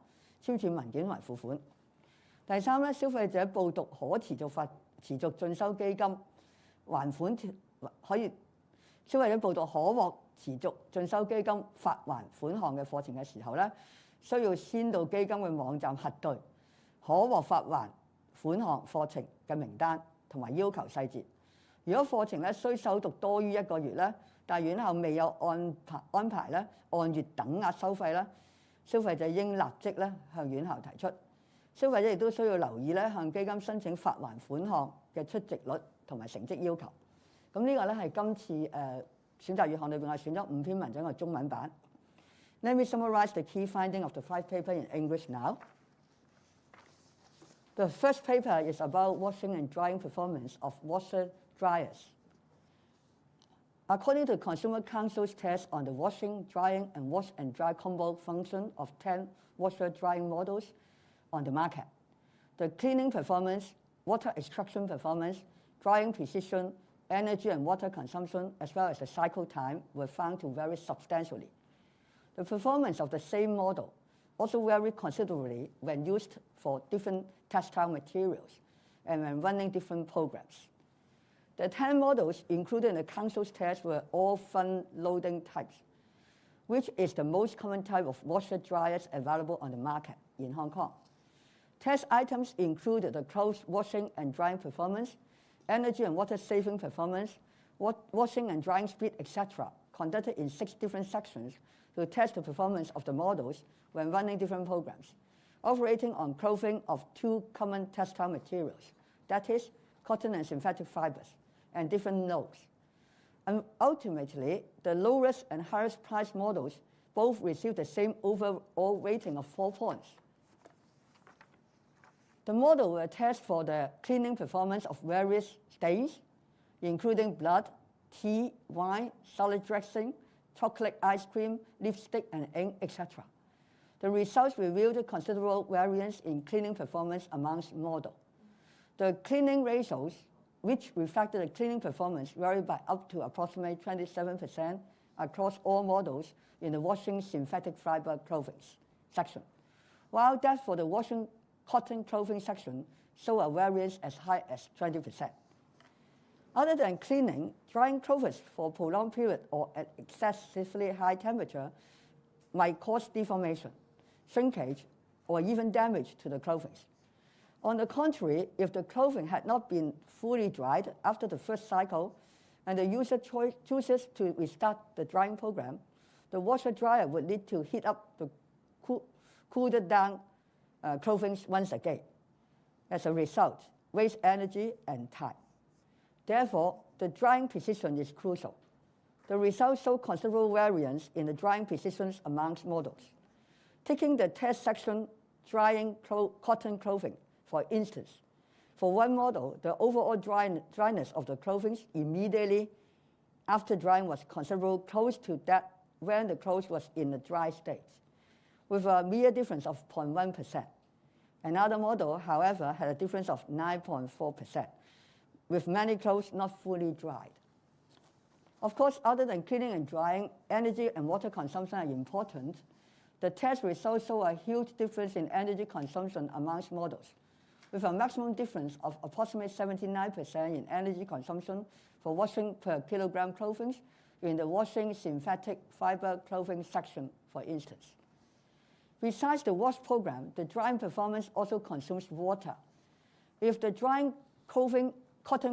簽署文件同埋付款。第三咧，消費者報讀可持續進修基金還款可以，消費者報讀可獲持續進修基金發還款項嘅課程嘅時候咧，需要先到基金嘅網站核對可獲發還款項課程嘅名單同埋要求細節。如果課程咧需修讀多於1個月咧，但院校未有安排咧按月等額收費咧，消費者應立即咧向院校提出。消費者亦都需要留意咧向基金申請發還款項嘅出席率同埋成績要求。咁呢個咧係今次選擇月刊裏邊我選咗5篇文章嘅中文版。Let me summarize the key finding of the 5 paper in English now. The first paper is about washing and drying performance of washer dryers. According to Consumer Council's test on the washing, drying, and wash and dry combo function of 10 washer drying models on the market, the cleaning performance, water extraction performance, drying precision, energy and water consumption, as well as the cycle time were found to vary substantially. The performance of the same model also vary considerably when used for different textile materials and when running different programs. The 10 models included in the Council's test were all front loading types, which is the most common type of washer dryers available on the market in Hong Kong. Test items included the clothes washing and drying performance, energy and water saving performance, washing and drying speed, etc., conducted in 6 different sections to test the performance of the models when running different programs, operating on clothing of 2 common textile materials, that is, cotton and synthetic fibers, and different nodes. And ultimately, the lowest and highest price models both received the same overall rating of 4 points. The model were tested for the cleaning performance of various stains, including blood, tea, wine, salad dressing, chocolate ice cream, lipstick, and ink, etc. The results revealed considerable variance in cleaning performance amongst models. The cleaning ratios, which reflected the cleaning performance, varied by up to approximately 27% across all models in the washing synthetic fiber clothing section, while that for the washing cotton clothing section saw a variance as high as 20%. Other than cleaning, drying clothes for a prolonged period or at excessively high temperature might cause deformation, shrinkage, or even damage to the clothing. On the contrary, if the clothing had not been fully dried after the first cycle and the user chooses to restart the drying program, the washer dryer would need to heat up the cooled down clothing once again. As a result, waste energy and time. Therefore, the drying precision is crucial. The results show considerable variance in the drying precisions amongst models. Taking the test section drying cotton clothing, for instance, for one model, the overall dryness of the clothing immediately after drying was considerably close to that when the clothes was in the dry state, with a mere difference of 0.1%. Another model, however, had a difference of 9.4%, with many clothes not fully dried. Of course, other than cleaning and drying, energy and water consumption are important. The test results show a huge difference in energy consumption amongst models, with a maximum difference of approximately 79% in energy consumption for washing per kilogram clothing in the washing synthetic fiber clothing section, for instance. Besides the wash program, the drying performance also consumes water. If the drying cotton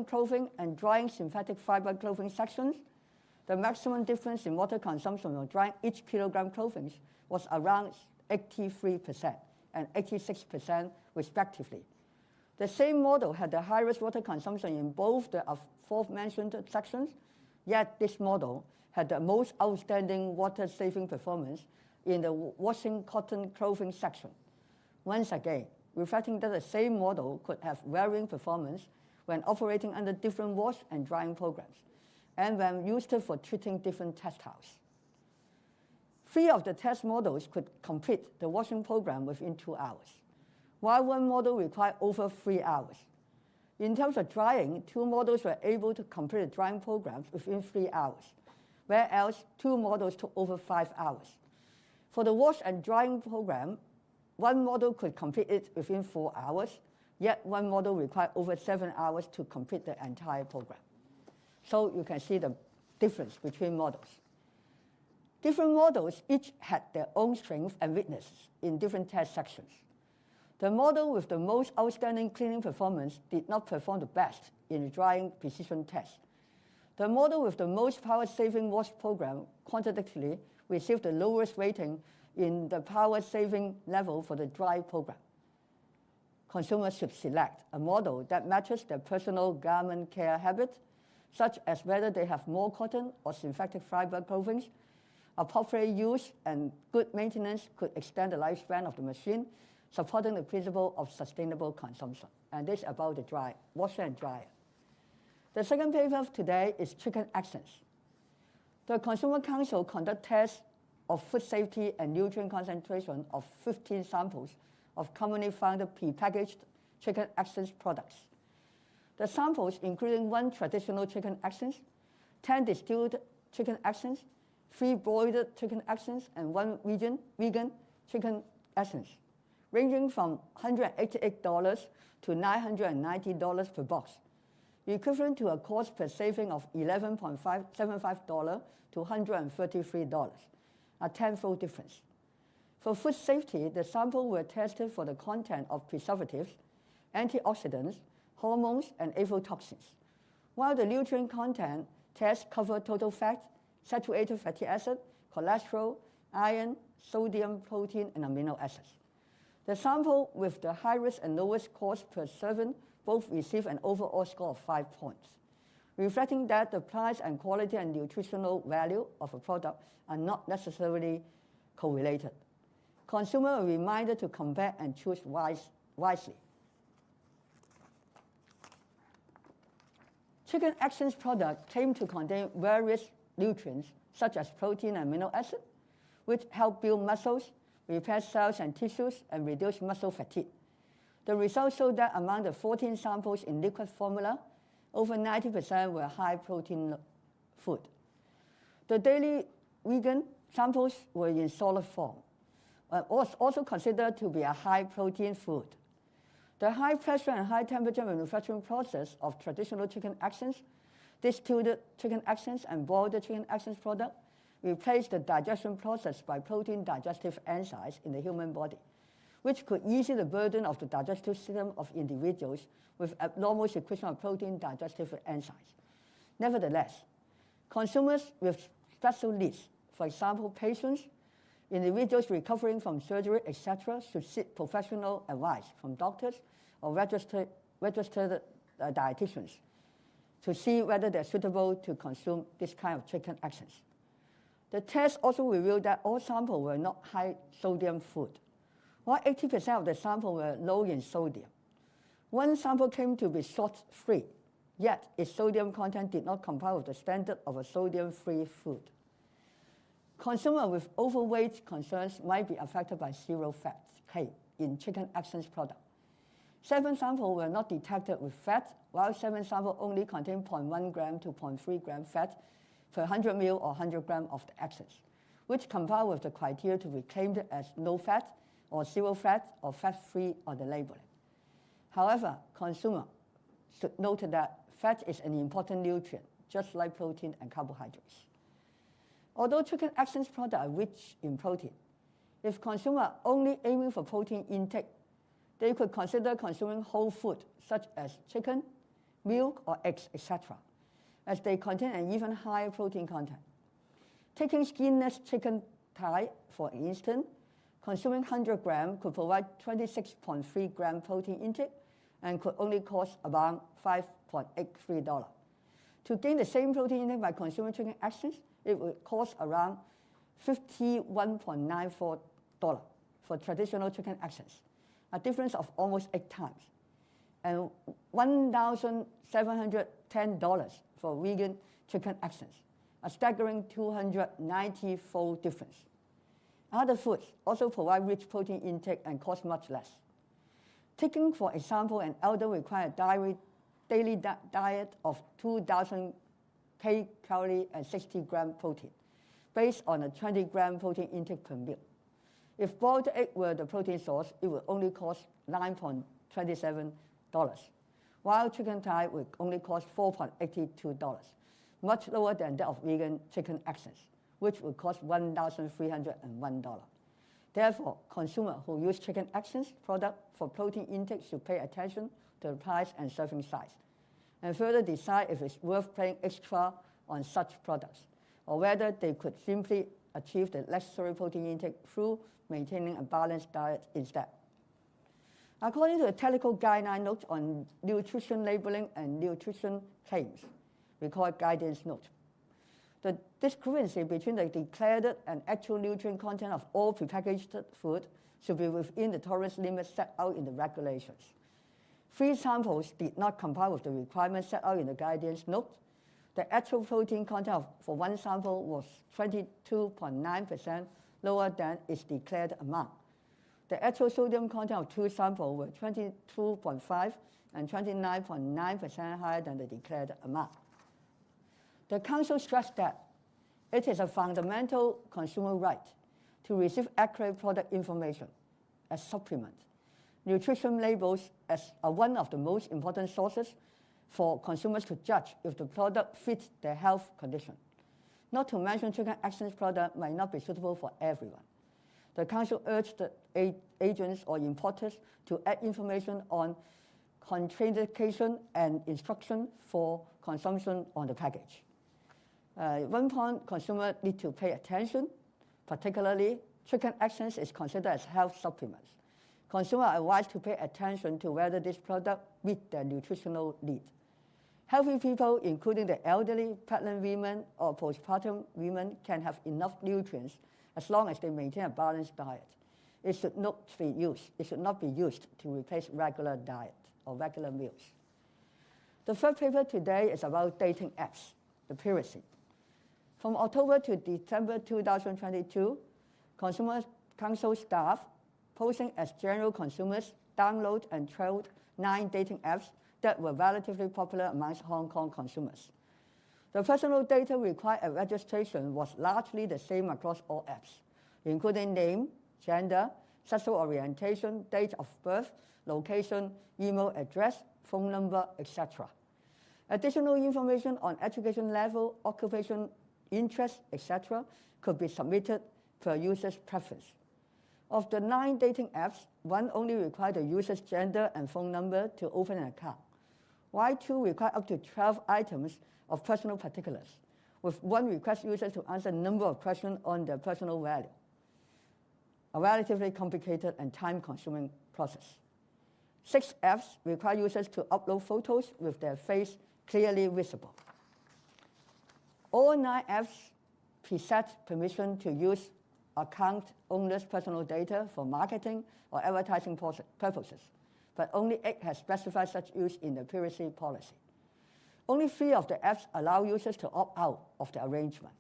clothing and drying synthetic fiber clothing sections, the maximum difference in water consumption of drying each kilogram clothing was around 83% and 86% respectively. The same model had the highest water consumption in both the aforementioned sections, yet this model had the most outstanding water-saving performance in the washing cotton clothing section. Once again, reflecting that the same model could have varying performance when operating under different wash and drying programs, and when used for treating different textiles. 3 of the test models could complete the washing program within 2 hours, while one model required over 3 hours. In terms of drying, 2 models were able to complete the drying programs within 3 hours, whereas 2 models took over 5 hours. For the wash and drying program, one model could complete it within 4 hours, yet one model required over 7 hours to complete the entire program. So you can see the difference between models. Different models each had their own strengths and weaknesses in different test sections. The model with the most outstanding cleaning performance did not perform the best in the drying precision test. The model with the most power-saving wash program contradictorily received the lowest rating in the power-saving level for the dry program. Consumers should select a model that matches their personal garment care habits, such as whether they have more cotton or synthetic fiber clothing. Appropriate use and good maintenance could extend the lifespan of the machine, supporting the principle of sustainable consumption. And this is about the washer and dryer. The second paper today is chicken accents. The Consumer Council conducted tests of food safety and nutrient concentration of 15 samples of commonly found prepackaged chicken accents products. The samples including 1 traditional chicken accents, 10 distilled chicken accents, 3 broiled chicken accents, and 1 vegan chicken accents, ranging from $188 to $990 per box, equivalent to a cost per saving of $11.75 to $133, a tenfold difference. For food safety, the samples were tested for the content of preservatives, antioxidants, hormones, and aflatoxins, while the nutrient content test covered total fat, saturated fatty acid, cholesterol, iron, sodium, protein, and amino acids. The sample with the highest and lowest cost per serving both received an overall score of 5 points, reflecting that the price and quality and nutritional value of a product are not necessarily correlated. Consumers are reminded to compare and choose wisely. Chicken accents product claim to contain various nutrients such as protein and amino acid, which help build muscles, repair cells and tissues, and reduce muscle fatigue. The results show that among the 14 samples in liquid formula, over 90% were high-protein food. The daily vegan samples were in solid form, was also considered to be a high-protein food. The high-pressure and high-temperature manufacturing process of traditional chicken accents, distilled chicken accents, and boiled chicken accents product replaced the digestion process by protein digestive enzymes in the human body, which could ease the burden of the digestive system of individuals with abnormal secretion of protein digestive enzymes. Nevertheless, consumers with special needs, for example, patients, individuals recovering from surgery, etc., should seek professional advice from doctors or registered dietitians to see whether they're suitable to consume this kind of chicken accents. The test also revealed that all samples were not high-sodium food, while 80% of the samples were low in sodium. One sample claimed to be salt-free, yet its sodium content did not comply with the standard of a sodium-free food. Consumers with overweight concerns might be affected by zero fat claim in chicken accents product. 7 samples were not detected with fat, while 7 samples only contained 0.1 gram to 0.3 gram fat per 100 ml or 100 gram of the accents, which comply with the criteria to be claimed as low fat or zero fat or fat-free on the labeling. However, consumers should note that fat is an important nutrient, just like protein and carbohydrates. Although chicken accents products are rich in protein, if consumers are only aiming for protein intake, they could consider consuming whole food such as chicken, milk, or eggs, etc., as they contain an even higher protein content. Taking skinless chicken thigh, for instance, consuming 100 grams could provide 26.3 gram protein intake and could only cost about $5.83. To gain the same protein intake by consuming chicken accents, it would cost around $51.94 for traditional chicken accents, a difference of almost 8 times, and $1,710 for vegan chicken accents, a staggering 290-fold difference. Other foods also provide rich protein intake and cost much less. Taking, for example, an elder required daily diet of 2,000 kcal and 60 gram protein, based on a 20 gram protein intake per meal. If boiled egg were the protein source, it would only cost $9.27, while chicken thigh would only cost $4.82, much lower than that of vegan chicken accents, which would cost $1,301. Therefore, consumers who use chicken accents product for protein intake should pay attention to the price and serving size, and further decide if it's worth paying extra on such products, or whether they could simply achieve the necessary protein intake through maintaining a balanced diet instead. According to the technical guideline note on nutrition labeling and nutrition claims, we call it guidance note, the discrepancy between the declared and actual nutrient content of all prepackaged food should be within the tolerance limits set out in the regulations. 3 samples did not comply with the requirements set out in the guidance note. The actual protein content for 1 sample was 22.9% lower than its declared amount. The actual sodium content of 2 samples were 22.5% and 29.9% higher than the declared amount. The Council stressed that it is a fundamental consumer right to receive accurate product information as supplement. Nutrition labels are one of the most important sources for consumers to judge if the product fits their health condition. Not to mention chicken accents product might not be suitable for everyone. The Council urged the agents or importers to add information on contraindication and instruction for consumption on the package. One point consumers need to pay attention, particularly chicken accents is considered as health supplements. Consumers are advised to pay attention to whether this product meets their nutritional need. Healthy people, including the elderly, pregnant women, or postpartum women, can have enough nutrients as long as they maintain a balanced diet. It should not be used to replace regular diet or regular meals. The third paper today is about dating apps, the piracy. From October to December 2022, Consumer Council staff, posing as general consumers, download and trialed 9 dating apps that were relatively popular amongst Hong Kong consumers. The personal data required at registration was largely the same across all apps, including name, gender, sexual orientation, date of birth, location, email address, phone number, etc. Additional information on education level, occupation, interest, etc. could be submitted per user's preference. Of the 9 dating apps, 1 only required the user's gender and phone number to open an account, while 2 require up to 12 items of personal particulars, with 1 request users to answer a number of questions on their personal value, a relatively complicated and time-consuming process. 6 apps require users to upload photos with their face clearly visible. All 9 apps preset permission to use account owners' personal data for marketing or advertising purposes, but only 8 has specified such use in the privacy policy. Only 3 of the apps allow users to opt out of the arrangement.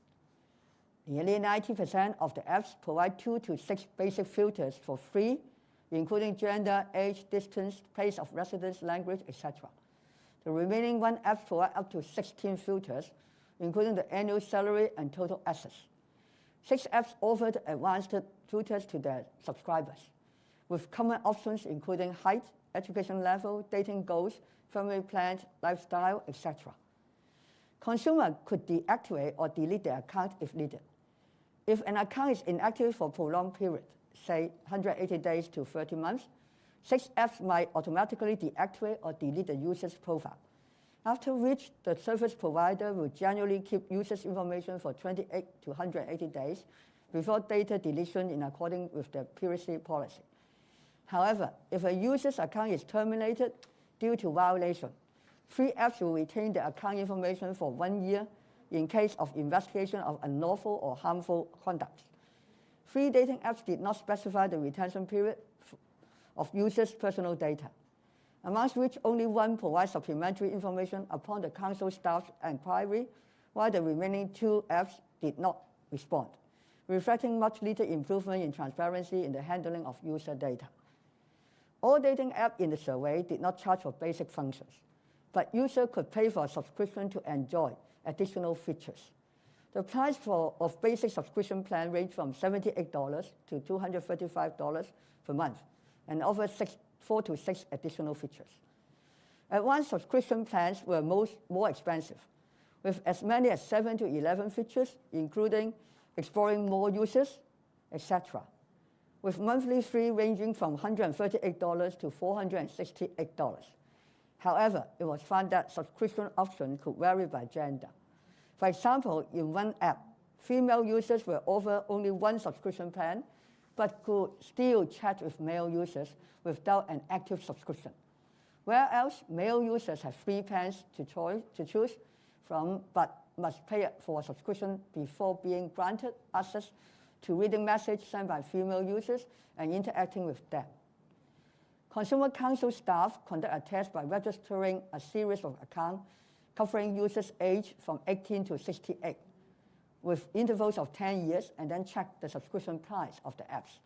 Nearly 90% of the apps provide 2 to 6 basic filters for free, including gender, age, distance, place of residence, language, etc. The remaining 1 apps provide up to 16 filters, including the annual salary and total assets. 6 apps offered advanced filters to their subscribers, with common options including height, education level, dating goals, family plans, lifestyle, etc. Consumers could deactivate or delete their account if needed. If an account is inactive for a prolonged period, say 180 days to 30 months, 6 apps might automatically deactivate or delete the user's profile, after which the service provider will generally keep users' information for 28 to 180 days before data deletion in accordance with the privacy policy. However, if a user's account is terminated due to violation, 3 apps will retain the account information for 1 year in case of investigation of unlawful or harmful conduct. 3 dating apps did not specify the retention period of users' personal data, amongst which only 1 provides supplementary information upon the Council staff's inquiry, while the remaining 2 apps did not respond, reflecting much little improvement in transparency in the handling of user data. All dating apps in the survey did not charge for basic functions, but users could pay for a subscription to enjoy additional features. The price of basic subscription plan range from $78 to $235 per month and offers 4 to 6 additional features. Advanced subscription plans were more expensive, with as many as 7 to 11 features, including exploring more users, etc., with monthly fee ranging from $138 to $468. However, it was found that subscription options could vary by gender. For example, in one app, female users were offered only one subscription plan, but could still chat with male users without an active subscription. Whereas male users have 3 plans to choose from, but must pay for a subscription before being granted access to reading messages sent by female users and interacting with them. Consumer Council staff conduct a test by registering a series of accounts covering users' age from 18 to 68, with intervals of 10 years, and then check the subscription price of the apps.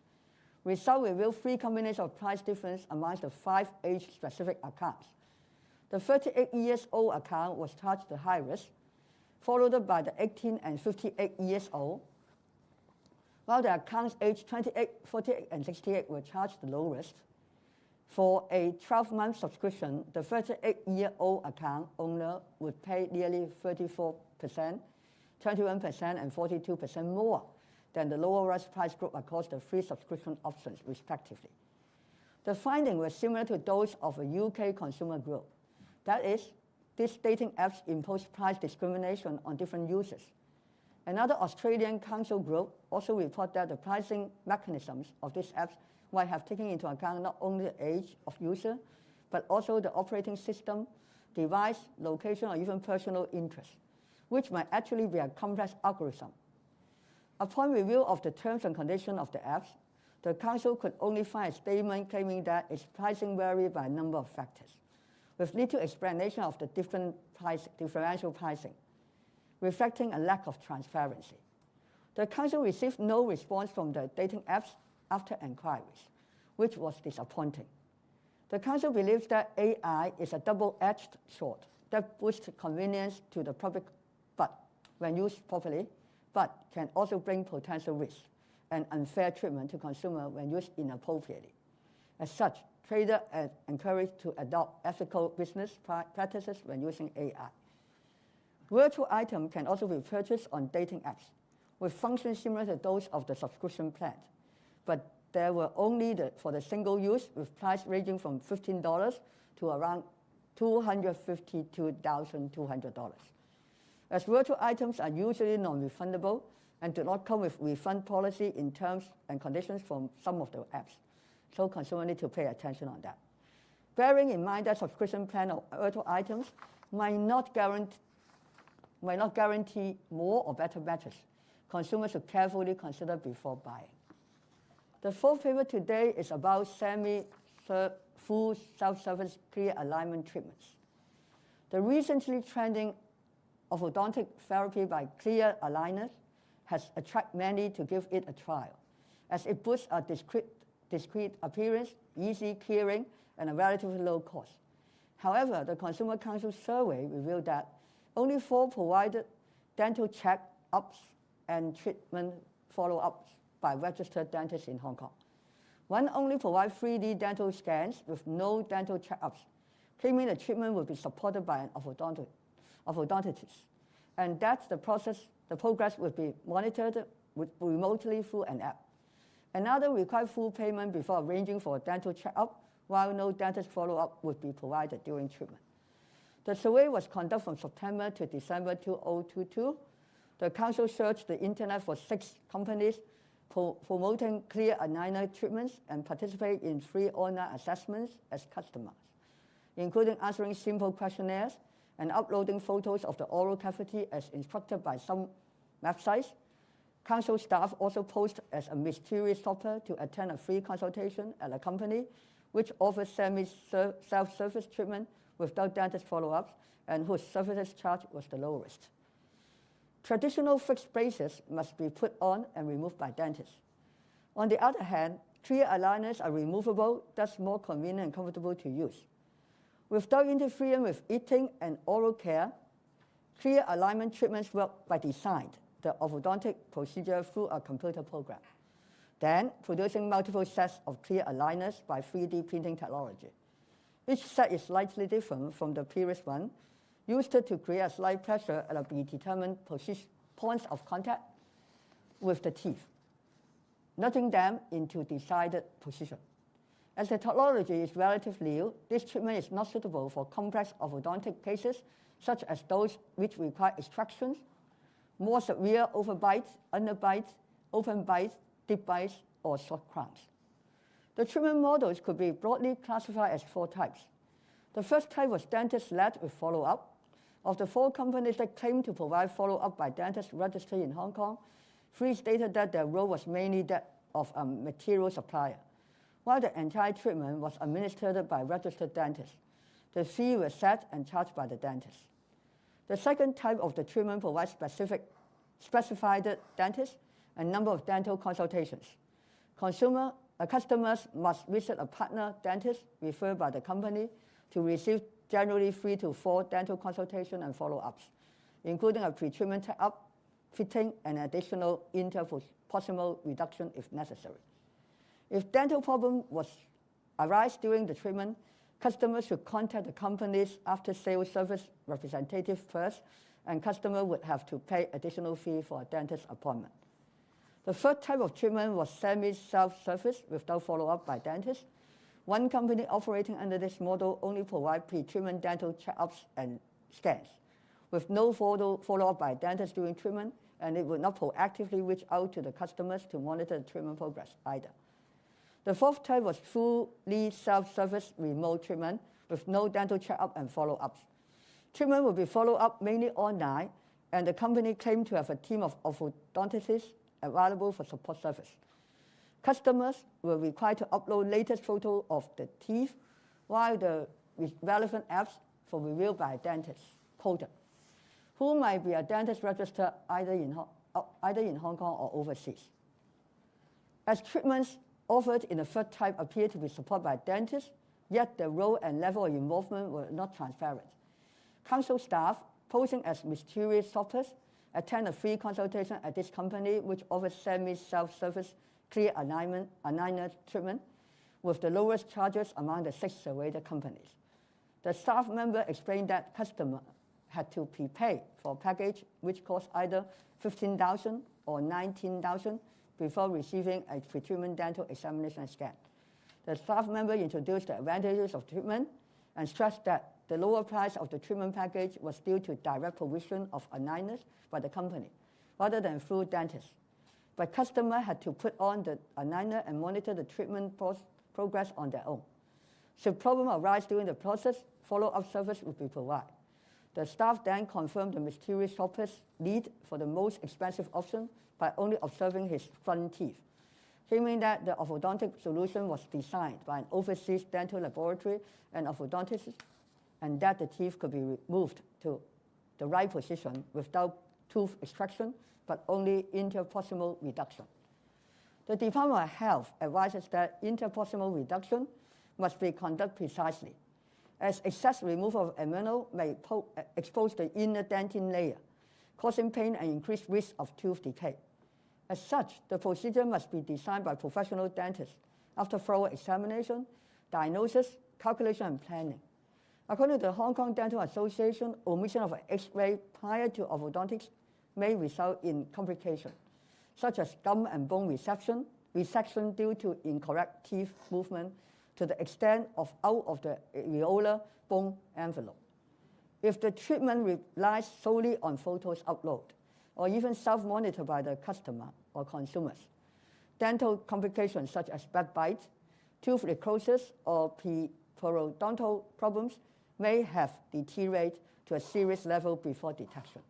Results reveal 3 combinations of price difference amongst the 5 age-specific accounts. The 38-years-old account was charged the highest, followed by the 18 and 58 years old, while the accounts aged 28, 48, and 68 were charged the lowest. For a 12-month subscription, the 38-year-old account owner would pay nearly 34%, 21%, and 42% more than the lower price group across the 3 subscription options, respectively. The findings were similar to those of a UK consumer group. That is, these dating apps impose price discrimination on different users. Another Australian council group also reported that the pricing mechanisms of these apps might have taken into account not only the age of user, but also the operating system, device, location, or even personal interest, which might actually be a complex algorithm. Upon review of the terms and conditions of the apps, the council could only find a statement claiming that its pricing varied by a number of factors, with little explanation of the differential pricing, reflecting a lack of transparency. The council received no response from the dating apps after inquiries, which was disappointing. The council believes that AI is a double-edged sword that boosts convenience to the public, but when used properly, but can also bring potential risks and unfair treatment to consumers when used inappropriately. As such, traders are encouraged to adopt ethical business practices when using AI. Virtual items can also be purchased on dating apps, with functions similar to those of the subscription plan, but they were only for the single use, with price ranging from $15 to around $252,200. As virtual items are usually non-refundable and do not come with refund policy in terms and conditions from some of the apps, so consumers need to pay attention on that. Bearing in mind that subscription plan of virtual items might not guarantee more or better matters, consumers should carefully consider before buying. The 4th paper today is about semi-full self-service clear alignment treatments. The recently trending orthodontic therapy by clear aligners has attracted many to give it a trial, as it boosts a discreet appearance, easy clearing, and a relatively low cost. However, the Consumer Council survey revealed that only 4 provided dental check-ups and treatment follow-ups by registered dentists in Hong Kong. 1 only provides 3D dental scans with no dental check-ups, claiming the treatment will be supported by an orthodontist, and that the progress would be monitored remotely through an app. Another required full payment before arranging for a dental check-up, while no dentist follow-up would be provided during treatment. The survey was conducted from September to December 2022. The council searched the internet for 6 companies promoting clear aligner treatments and participated in 3 online assessments as customers, including answering simple questionnaires and uploading photos of the oral cavity as instructed by some websites. Council staff also posed as a mysterious shopper to attend a free consultation at a company which offers semi-self-service treatment without dentist follow-ups and whose services charge was the lowest. Traditional fixed braces must be put on and removed by dentists. On the other hand, clear aligners are removable, thus more convenient and comfortable to use. Without interfering with eating and oral care, clear alignment treatments work by design the orthodontic procedure through a computer program, then producing multiple sets of clear aligners by 3D printing technology. Each set is slightly different from the previous one, used to create a slight pressure at a predetermined points of contact with the teeth, nudging them into decided position. As the technology is relatively new, this treatment is not suitable for complex orthodontic cases, such as those which require extractions, more severe overbites, underbites, open bites, deep bites, or short crowns. The treatment models could be broadly classified as 4 types. The first type was dentist-led with follow-up. Of the 4 companies that claimed to provide follow-up by dentists registered in Hong Kong, 3 stated that their role was mainly that of a material supplier, while the entire treatment was administered by registered dentists. The fee was set and charged by the dentist. The second type of the treatment provides specified dentists and number of dental consultations. Customers must visit a partner dentist referred by the company to receive generally 3 to 4 dental consultations and follow-ups, including a pre-treatment check-up, fitting, and additional interproximal reduction if necessary. If dental problem arise during the treatment, customers should contact the company's after-sales service representative first, and customer would have to pay additional fee for a dentist appointment. The third type of treatment was semi-self-service without follow-up by dentists. One company operating under this model only provides pre-treatment dental check-ups and scans, with no follow-up by dentists during treatment, and it would not proactively reach out to the customers to monitor the treatment progress either. The fourth type was fully self-service remote treatment with no dental check-up and follow-ups. Treatment will be followed up mainly online, and the company claimed to have a team of orthodontists available for support service. Customers were required to upload latest photo of the teeth, while the relevant apps for review by a dentist, coded, who might be a dentist registered either in Hong Kong or overseas. As treatments offered in the third type appear to be supported by dentists, yet the role and level of involvement were not transparent. Council staff, posing as mysterious shoppers, attend a free consultation at this company, which offers semi-self-service clear aligner treatment with the lowest charges among the 6 surveyed companies. The staff member explained that customers had to prepay for a package which cost either $15,000 or $19,000 before receiving a pre-treatment dental examination and scan. The staff member introduced the advantages of treatment and stressed that the lower price of the treatment package was due to direct provision of aligners by the company, rather than through dentists. But customers had to put on the aligner and monitor the treatment progress on their own. Should problems arise during the process, follow-up service would be provided. The staff then confirmed the mysterious shopper's need for the most expensive option by only observing his front teeth, claiming that the orthodontic solution was designed by an overseas dental laboratory and orthodontist, and that the teeth could be moved to the right position without tooth extraction, but only interproximal reduction. The Department of Health advises that interproximal reduction must be conducted precisely, as excess removal of enamel may expose the inner dentin layer, causing pain and increased risk of tooth decay. As such, the procedure must be designed by professional dentists after thorough examination, diagnosis, calculation, and planning. According to the Hong Kong Dental Association, omission of an X-ray prior to orthodontics may result in complications, such as gum and bone resection due to incorrect teeth movement to the extent of out of the areolar bone envelope. If the treatment relies solely on photos upload, or even self-monitored by the customer or consumers, dental complications such as bad bites, tooth necrosis, or periodontal problems may have deteriorated to a serious level before detection.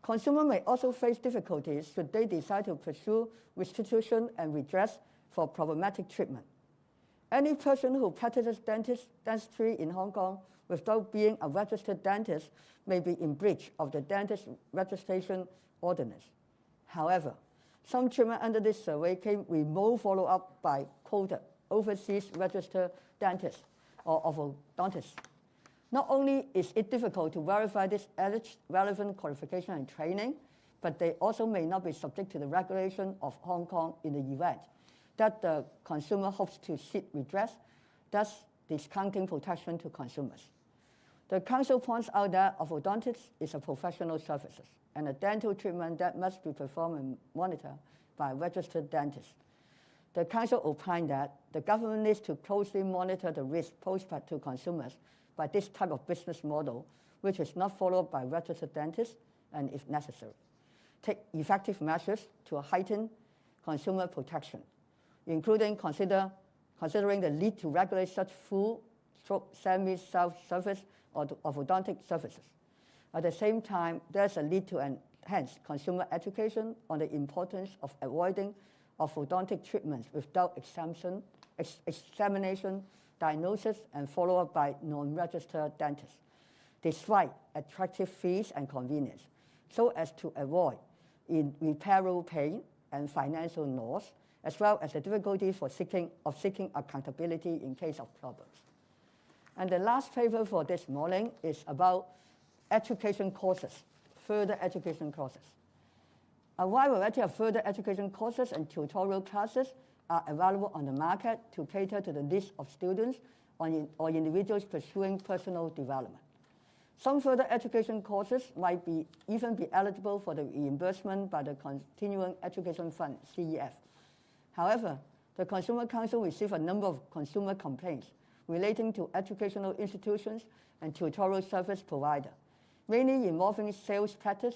Consumers may also face difficulties should they decide to pursue restitution and redress for problematic treatment. Any person who practices dentistry in Hong Kong without being a registered dentist may be in breach of the dentist registration ordinance. However, some treatment under this survey came remote follow-up by quoted overseas registered dentists or orthodontists. Not only is it difficult to verify this alleged relevant qualification and training, but they also may not be subject to the regulation of Hong Kong in the event that the consumer hopes to seek redress, thus discounting protection to consumers. The Council points out that orthodontics is a professional service and a dental treatment that must be performed and monitored by a registered dentist. The Council opined that the government needs to closely monitor the risk posed to consumers by this type of business model, which is not followed by registered dentists, and if necessary, take effective measures to heighten consumer protection, including considering the need to regulate such full-stroke semi-self-service or orthodontic services. At the same time, there's a need to enhance consumer education on the importance of avoiding orthodontic treatments without examination, diagnosis, and follow-up by non-registered dentists, despite attractive fees and convenience, so as to avoid irreparable pain and financial loss, as well as the difficulty for seeking accountability in case of problems. And the last paper for this morning is about education courses, further education courses. A wide variety of further education courses and tutorial classes are available on the market to cater to the needs of students or individuals pursuing personal development. Some further education courses might even be eligible for the reimbursement by the Continuing Education Fund, CEF. However, the Consumer Council received a number of consumer complaints relating to educational institutions and tutorial service provider, mainly involving sales practice,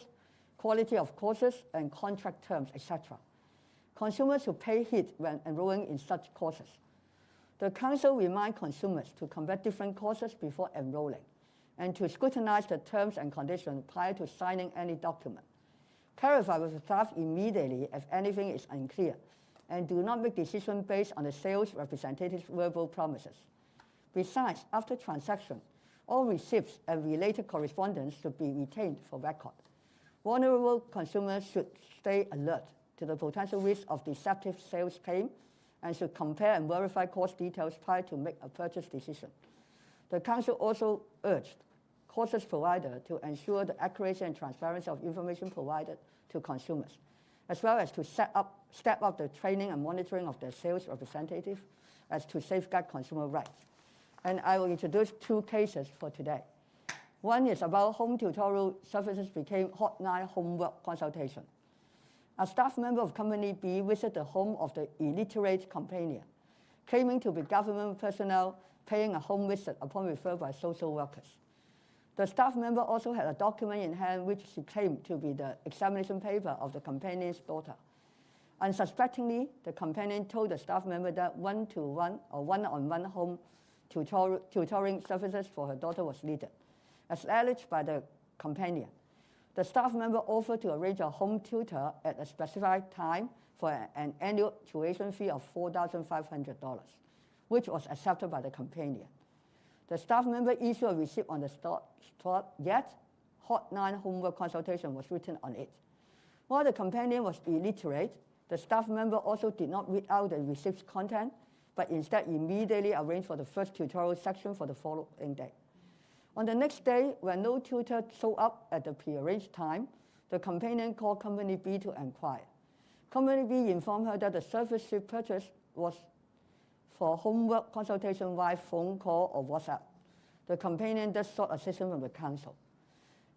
quality of courses, and contract terms, etc. Consumers should pay heed when enrolling in such courses. The Council reminds consumers to compare different courses before enrolling and to scrutinize the terms and conditions prior to signing any document. Clarify with the staff immediately if anything is unclear, and do not make decisions based on the sales representative's verbal promises. Besides, after transaction, all receipts and related correspondence should be retained for record. Vulnerable consumers should stay alert to the potential risk of deceptive sales claim and should compare and verify course details prior to make a purchase decision. The Council also urged courses provider to ensure the accuracy and transparency of information provided to consumers, as well as to step up the training and monitoring of their sales representative as to safeguard consumer rights. And I will introduce two cases for today. One is about home tutorial services became hotline homework consultation. A staff member of Company B visited the home of the illiterate companion, claiming to be government personnel paying a home visit upon referred by social workers. The staff member also had a document in hand which she claimed to be the examination paper of the companion's daughter. Unsuspectingly, the companion told the staff member that one-to-one or one-on-one home tutoring services for her daughter was needed, as alleged by the companion. The staff member offered to arrange a home tutor at a specified time for an annual tuition fee of $4,500, which was accepted by the companion. The staff member issued a receipt on the spot, yet hotline homework consultation was written on it. While the companion was illiterate, the staff member also did not read out the receipt's content, but instead immediately arranged for the first tutorial section for the following day. On the next day, when no tutor showed up at the prearranged time, the companion called Company B to inquire. Company B informed her that the service she purchased was for homework consultation via phone call or WhatsApp. The companion thus sought assistance from the Council.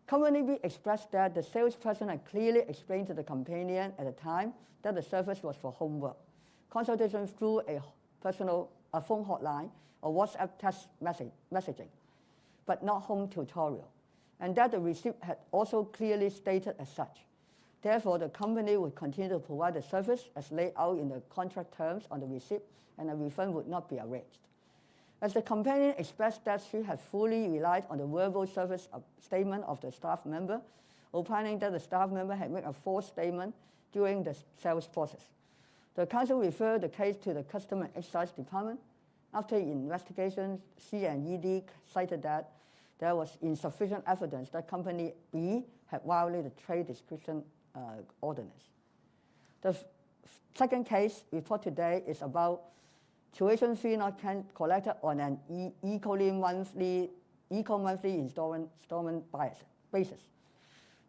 Company B expressed that the salesperson had clearly explained to the companion at the time that the service was for homework consultation through a phone hotline or WhatsApp text messaging, but not home tutorial, and that the receipt had also clearly stated as such. Therefore, the company would continue to provide the service as laid out in the contract terms on the receipt, and a refund would not be arranged. As the companion expressed that she had fully relied on the verbal service statement of the staff member, opining that the staff member had made a false statement during the sales process. The Council referred the case to the Customs and Excise Department. After investigation, C&ED cited that there was insufficient evidence that Company B had violated the Trade Description Ordinance. The second case report today is about tuition fee not collected on an equal monthly installment basis.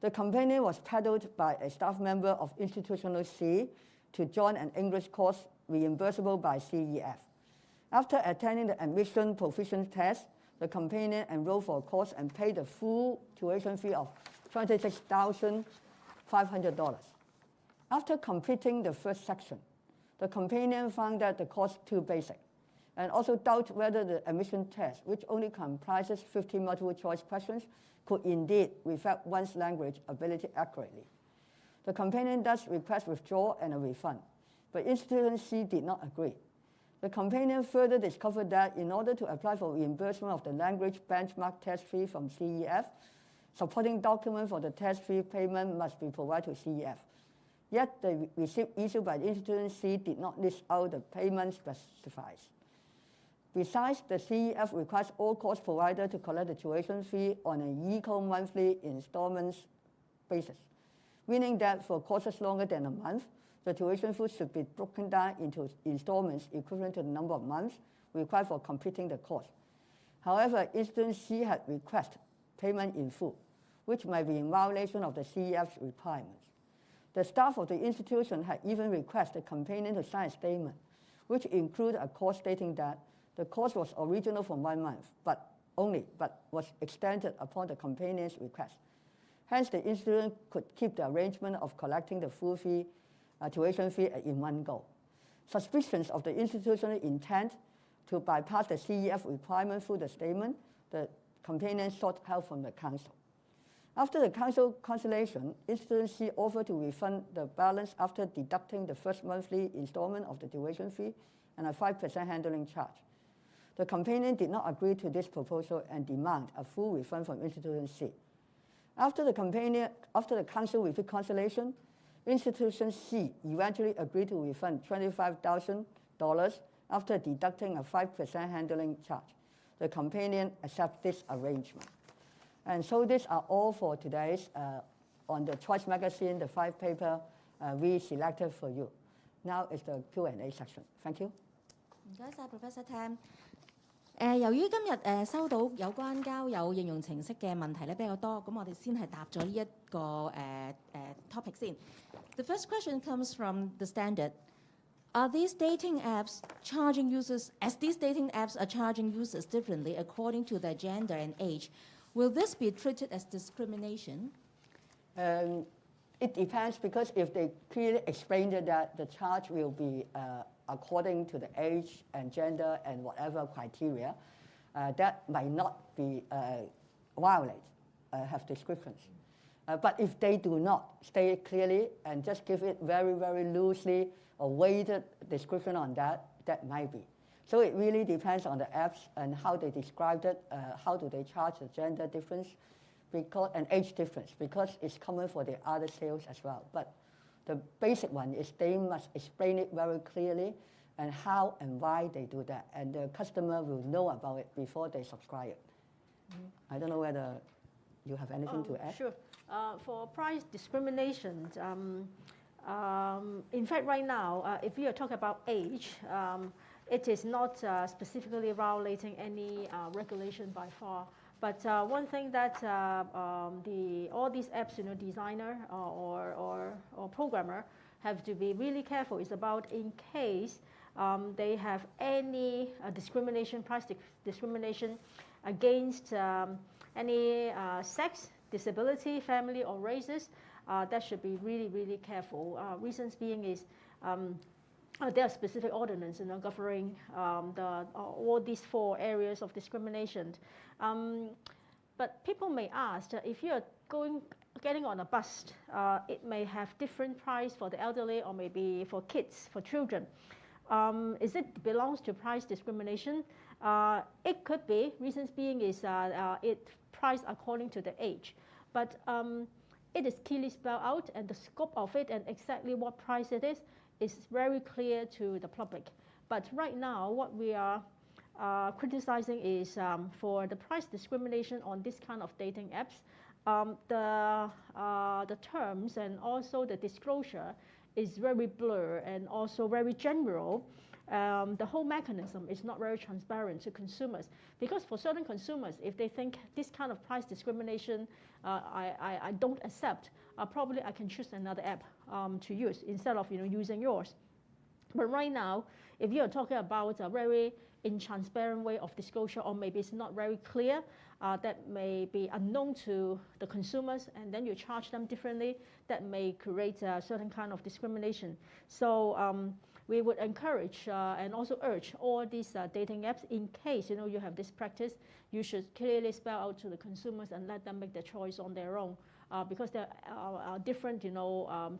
The campaign was peddled by a staff member of Institutional C to join an English course reimbursable by CEF. After attending the admission proficiency test, the campaigner enrolled for a course and paid the full tuition fee of $26,500. After completing the first section, the campaigner found that the course too basic, and also doubt whether the admission test, which only comprises 50 multiple choice questions, could indeed reflect one's language ability accurately. The campaigner thus requested withdrawal and a refund, but Institution C did not agree. The campaigner further discovered that in order to apply for reimbursement of the language benchmark test fee from CEF, supporting document for the test fee payment must be provided to CEF. Yet the receipt issued by the Institution C did not list out the payment specified. Besides, the CEF requires all course providers to collect the tuition fee on an equal monthly installments basis, meaning that for courses longer than a month, the tuition fee should be broken down into installments equivalent to the number of months required for completing the course. However, Institution C had requested payment in full, which might be in violation of the CEF's requirements. The staff of the institution had even requested the campaigner to sign a statement, which included a clause stating that the course was original for 1 month, but was extended upon the campaigner's request. Hence, the institution could keep the arrangement of collecting the full fee, tuition fee in one go. Suspicions of the institutional intent to bypass the CEF requirement through the statement, the campaigner sought help from the council. After the council consultation, Institution C offered to refund the balance after deducting the first monthly installment of the tuition fee and a 5% handling charge. The campaigner did not agree to this proposal and demand a full refund from Institution C. After the council repeated consultation, Institution C eventually agreed to refund $25,000 after deducting a 5% handling charge. The campaigner accepted this arrangement. And so these are all for today's on the Choice Magazine, the 5 paper we selected for you. Now is the Q&A section. Thank you. 唔該曬 Professor Tam。由於今日收到有關交友應用程式嘅問題咧比較多，咁我哋先係答咗呢一個topic 先。The first question comes from the Standard. Are these dating apps charging users, as these dating apps are charging users differently according to their gender and age, will this be treated as discrimination? It depends, because if they clearly explain that the charge will be according to the age and gender and whatever criteria, that might not be have descriptions. But if they do not state clearly and just give it very, very loosely a weighted description on that, that might be. So it really depends on the apps and how they described it, how do they charge the gender difference and age difference, because it's common for the other sales as well. But the basic one is they must explain it very clearly and how and why they do that. And the customer will know about it before they subscribe it. I don't know whether you have anything to add? Sure. For price discrimination, in fact, right now, if you are talking about age, it is not specifically violating any regulation by far. But one thing that all these apps, designer or programmer have to be really careful is about in case they have any price discrimination against any sex, disability, family, or races, that should be really, really careful. Reasons being is there are specific ordinances governing all these 4 areas of discrimination. But people may ask, if you are getting on a bus, it may have different price for the elderly or maybe for kids, for children. Is it belongs to price discrimination? It could be. Reasons being is it priced according to the age. But it is clearly spelled out, and the scope of it and exactly what price it is very clear to the public. But right now, what we are criticizing is for the price discrimination on this kind of dating apps, the terms and also the disclosure is very blurred and also very general. the whole mechanism is not very transparent to consumers. Because for certain consumers, if they think this kind of price discrimination I don't accept, probably I can choose another app to use instead of using yours. But right now, if you're talking about a very intransparent way of disclosure, or maybe it's not very clear, that may be unknown to the consumers, and then you charge them differently, that may create a certain kind of discrimination. So we would encourage and also urge all these dating apps, in case you have this practice, you should clearly spell out to the consumers and let them make their choice on their own. Because there are different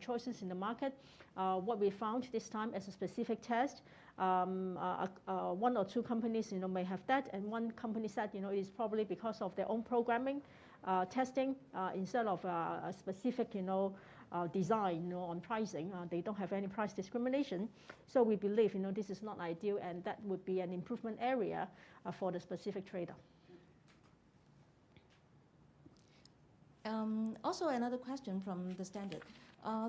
choices in the market. What we found this time as a specific test, one or two companies may have that, and one company said it is probably because of their own programming testing instead of a specific design on pricing. They don't have any price discrimination. So we believe this is not ideal, and that would be an improvement area for the specific trader. Also another question from the Standard.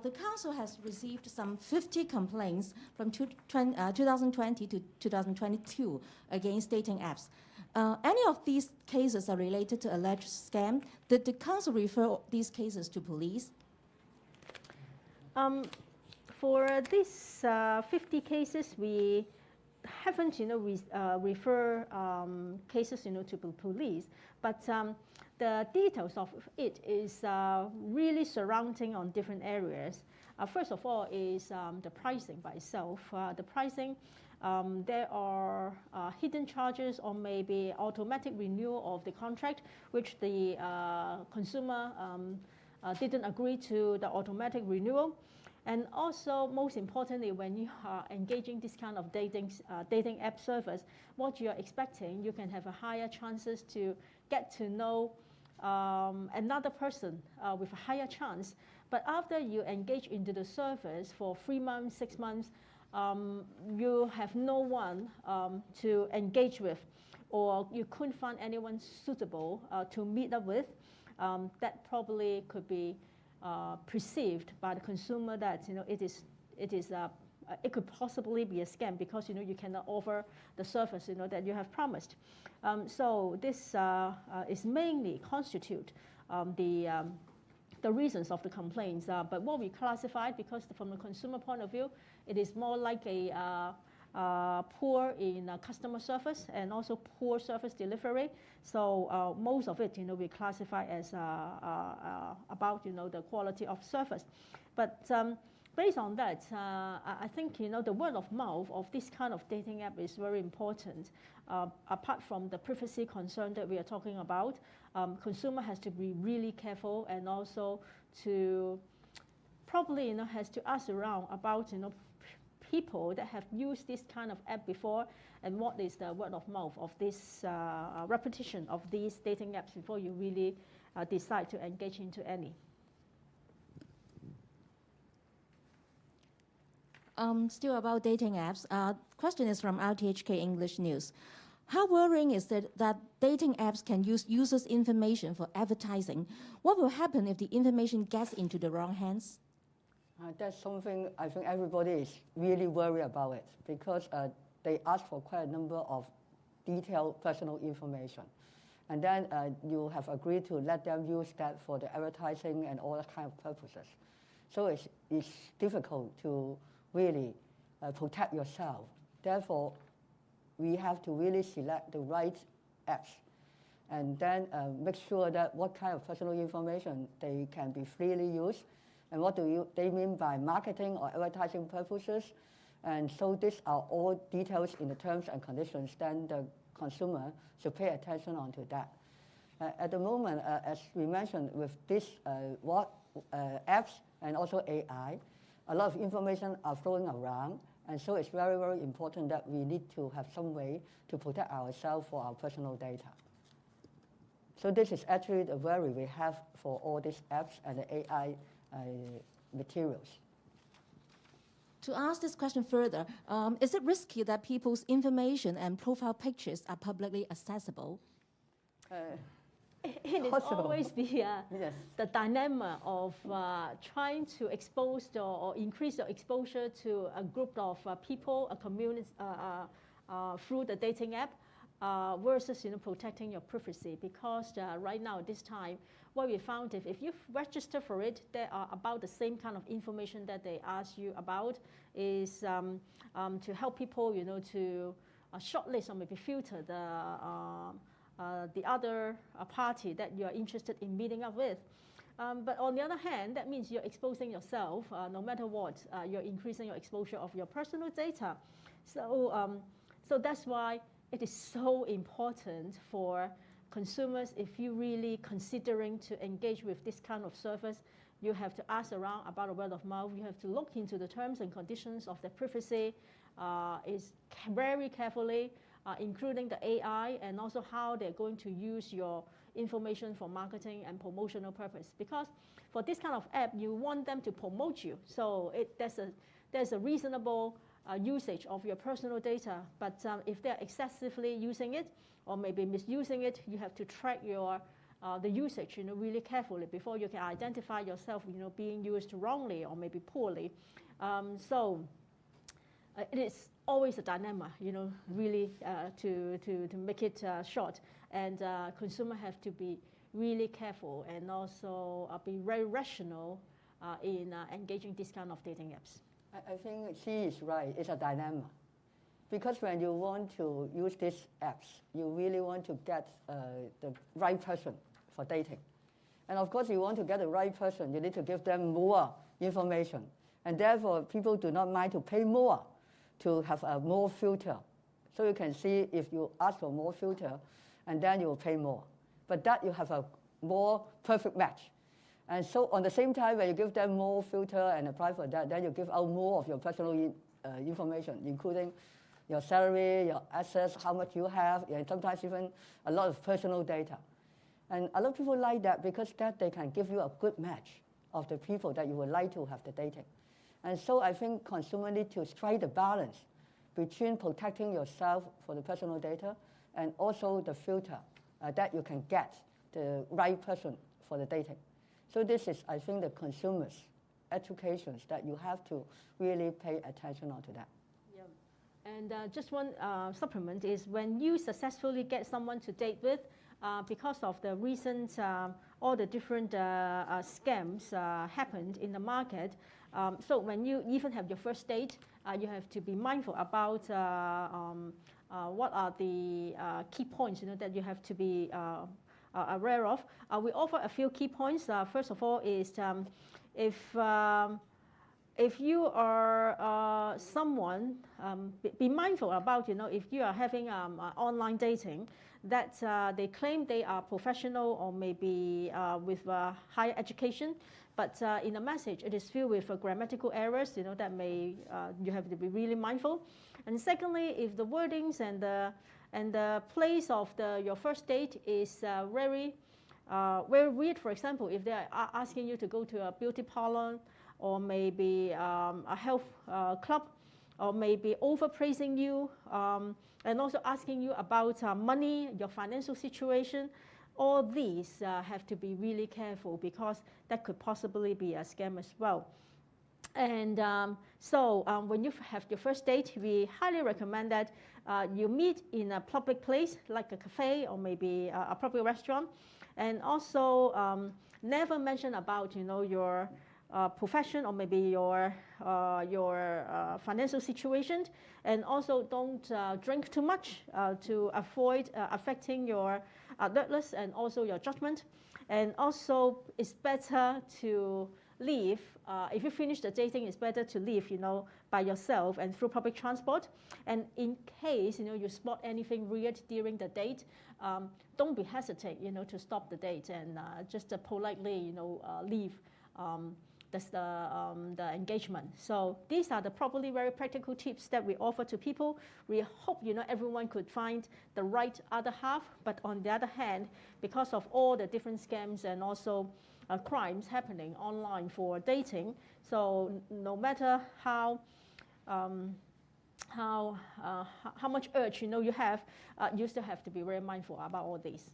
The Council has received some 50 complaints from 2020 to 2022 against dating apps. Any of these cases are related to alleged scam? Did the Council refer these cases to police? For these 50 cases, we haven't refer cases to police, but the details of it is really surrounding on different areas. First of all is the pricing by itself. The pricing, there are hidden charges or maybe automatic renewal of the contract, which the consumer didn't agree to the automatic renewal. And also, most importantly, when you are engaging this kind of dating app service, what you are expecting, you can have a higher chances to get to know another person with a higher chance. But after you engage into the service for 3 months, 6 months, you have no one to engage with, or you couldn't find anyone suitable to meet up with. That probably could be perceived by the consumer that it could possibly be a scam, because you cannot offer the service that you have promised. So this is mainly constitute the reasons of the complaints. But what we classified, because from the consumer point of view, it is more like a poor in customer service and also poor service delivery. So most of it, we classify as about the quality of service. But based on that, I think the word of mouth of this kind of dating app is very important. Apart from the privacy concern that we are talking about, consumer has to be really careful, and also to probably has to ask around about people that have used this kind of app before, and what is the word of mouth of this repetition of these dating apps before you really decide to engage into any. Still about dating apps, question is from RTHK English News. How worrying is it that dating apps can use users' information for advertising? What will happen if the information gets into the wrong hands? That's something I think everybody is really worried about it, because they ask for quite a number of detailed personal information. And then you have agreed to let them use that for the advertising and all that kind of purposes. So it's difficult to really protect yourself. Therefore, we have to really select the right apps, and then make sure that what kind of personal information they can be freely used, and what they mean by marketing or advertising purposes. And so these are all details in the terms and conditions. Then the consumer should pay attention onto that. At the moment, as we mentioned, with these apps and also AI, a lot of information are flowing around, and so it's very, very important that we need to have some way to protect ourselves for our personal data. So this is actually the worry we have for all these apps and the AI materials. To ask this question further, is it risky that people's information and profile pictures are publicly accessible? It is Possible. always be Yes. the dilemma of trying to expose or increase your exposure to a group of people, a community through the dating app, versus protecting your privacy. Because right now, at this time, what we found if you register for it, there are about the same kind of information that they ask you about is to help people, to shortlist or maybe filter the other party that you are interested in meeting up with. But on the other hand, that means you're exposing yourself, no matter what, you're increasing your exposure of your personal data. So that's why it is so important for consumers, if you're really considering to engage with this kind of service, you have to ask around about a word of mouth. You have to look into the terms and conditions of their privacy very carefully, including the AI and also how they're going to use your information for marketing and promotional purpose. Because for this kind of app, you want them to promote you. So there's a reasonable usage of your personal data. But if they're excessively using it or maybe misusing it, you have to track the usage really carefully before you can identify yourself being used wrongly or maybe poorly. So it is always a dilemma, really to make it short. And consumers have to be really careful and also be very rational in engaging this kind of dating apps. I think she is right. It's a dilemma. Because when you want to use these apps, you really want to get the right person for dating. And of course, you want to get the right person, you need to give them more information. And therefore, people do not mind to pay more to have a more filter. So you can see if you ask for more filter, and then you will pay more. But that you have a more perfect match. And so on the same time, when you give them more filter and apply for that, then you give out more of your personal information, including your salary, your assets, how much you have, and sometimes even a lot of personal data. And a lot of people like that because that they can give you a good match of the people that you would like to have the dating. And so I think consumers need to strike the balance between protecting yourself for the personal data and also the filter that you can get the right person for the dating. So this is, I think, the consumers' education that you have to really pay attention on to that. Yeah. And just one supplement is when you successfully get someone to date with, because of the recent, all the different scams happened in the market, so when you even have your first date, you have to be mindful about what are the key points that you have to be aware of. We offer a few key points. First of all is if you are someone, be mindful about, if you are having online dating, that they claim they are professional or maybe with higher education, but in the message it is filled with grammatical errors, that may, you have to be really mindful. And secondly, if the wordings and the place of your first date is very weird, for example, if they are asking you to go to a beauty parlor or maybe a health club, or maybe overpraising you, and also asking you about money, your financial situation, all these have to be really careful because that could possibly be a scam as well. And so when you have your first date, we highly recommend that you meet in a public place like a cafe or maybe a public restaurant, and also never mention about your profession or maybe your financial situation, and also don't drink too much to avoid affecting your alertness and also your judgment. And also, it's better to leave. If you finish the dating, it's better to leave, by yourself and through public transport. And in case, you spot anything weird during the date, don't be hesitate, to stop the date and just politely, leave. That's the engagement. So these are the probably very practical tips that we offer to people. We hope everyone could find the right other half. But on the other hand, because of all the different scams and also crimes happening online for dating, so no matter how much urge you have, you still have to be very mindful about all these.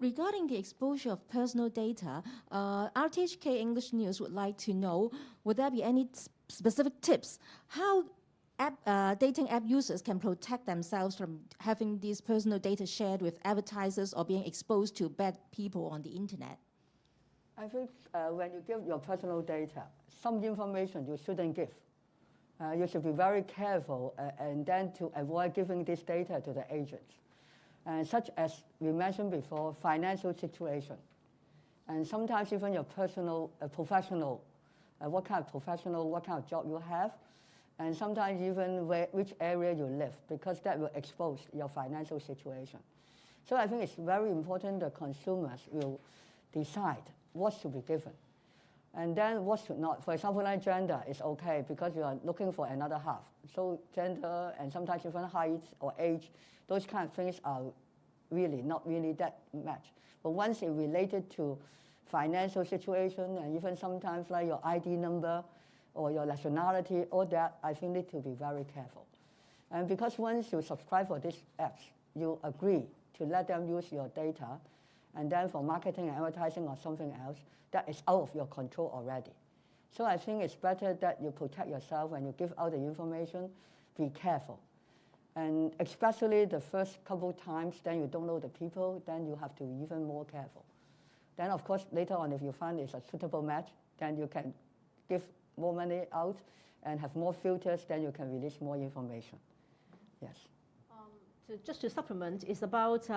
Regarding the exposure of personal data, RTHK English News would like to know, would there be any specific tips how dating app users can protect themselves from having these personal data shared with advertisers or being exposed to bad people on the internet? I think when you give your personal data, some information you shouldn't give. You should be very careful and then to avoid giving this data to the agents. Such as we mentioned before, financial situation. And sometimes even your personal, professional, what kind of job you have, and sometimes even which area you live, because that will expose your financial situation. So I think it's very important the consumers will decide what should be given. And then what should not. For example, like gender is okay because you are looking for another half. So gender and sometimes even height or age, those kind of things are really not really that much. But once it related to financial situation and even sometimes like your ID number or your nationality, all that, I think need to be very careful. And because once you subscribe for these apps, you agree to let them use your data, and then for marketing and advertising or something else, that is out of your control already. So I think it's better that you protect yourself when you give out the information, be careful. And especially the first couple times, then you don't know the people, then you have to be even more careful. Then of course, later on, if you find it's a suitable match, then you can give more money out and have more filters, then you can release more information. Yes. So just to supplement, it's about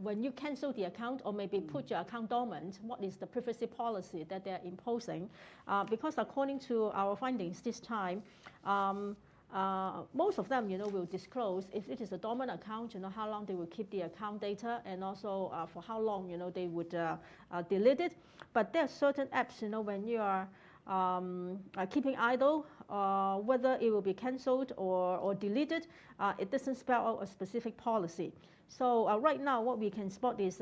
when you cancel the account or maybe put your account dormant, what is the privacy policy that they're imposing? Because according to our findings this time, most of them, will disclose if it is a dormant account, how long they will keep the account data, and also for how long, they would delete it. But there are certain apps, when you are keeping idle, whether it will be cancelled or deleted, it doesn't spell out a specific policy. So right now, what we can spot is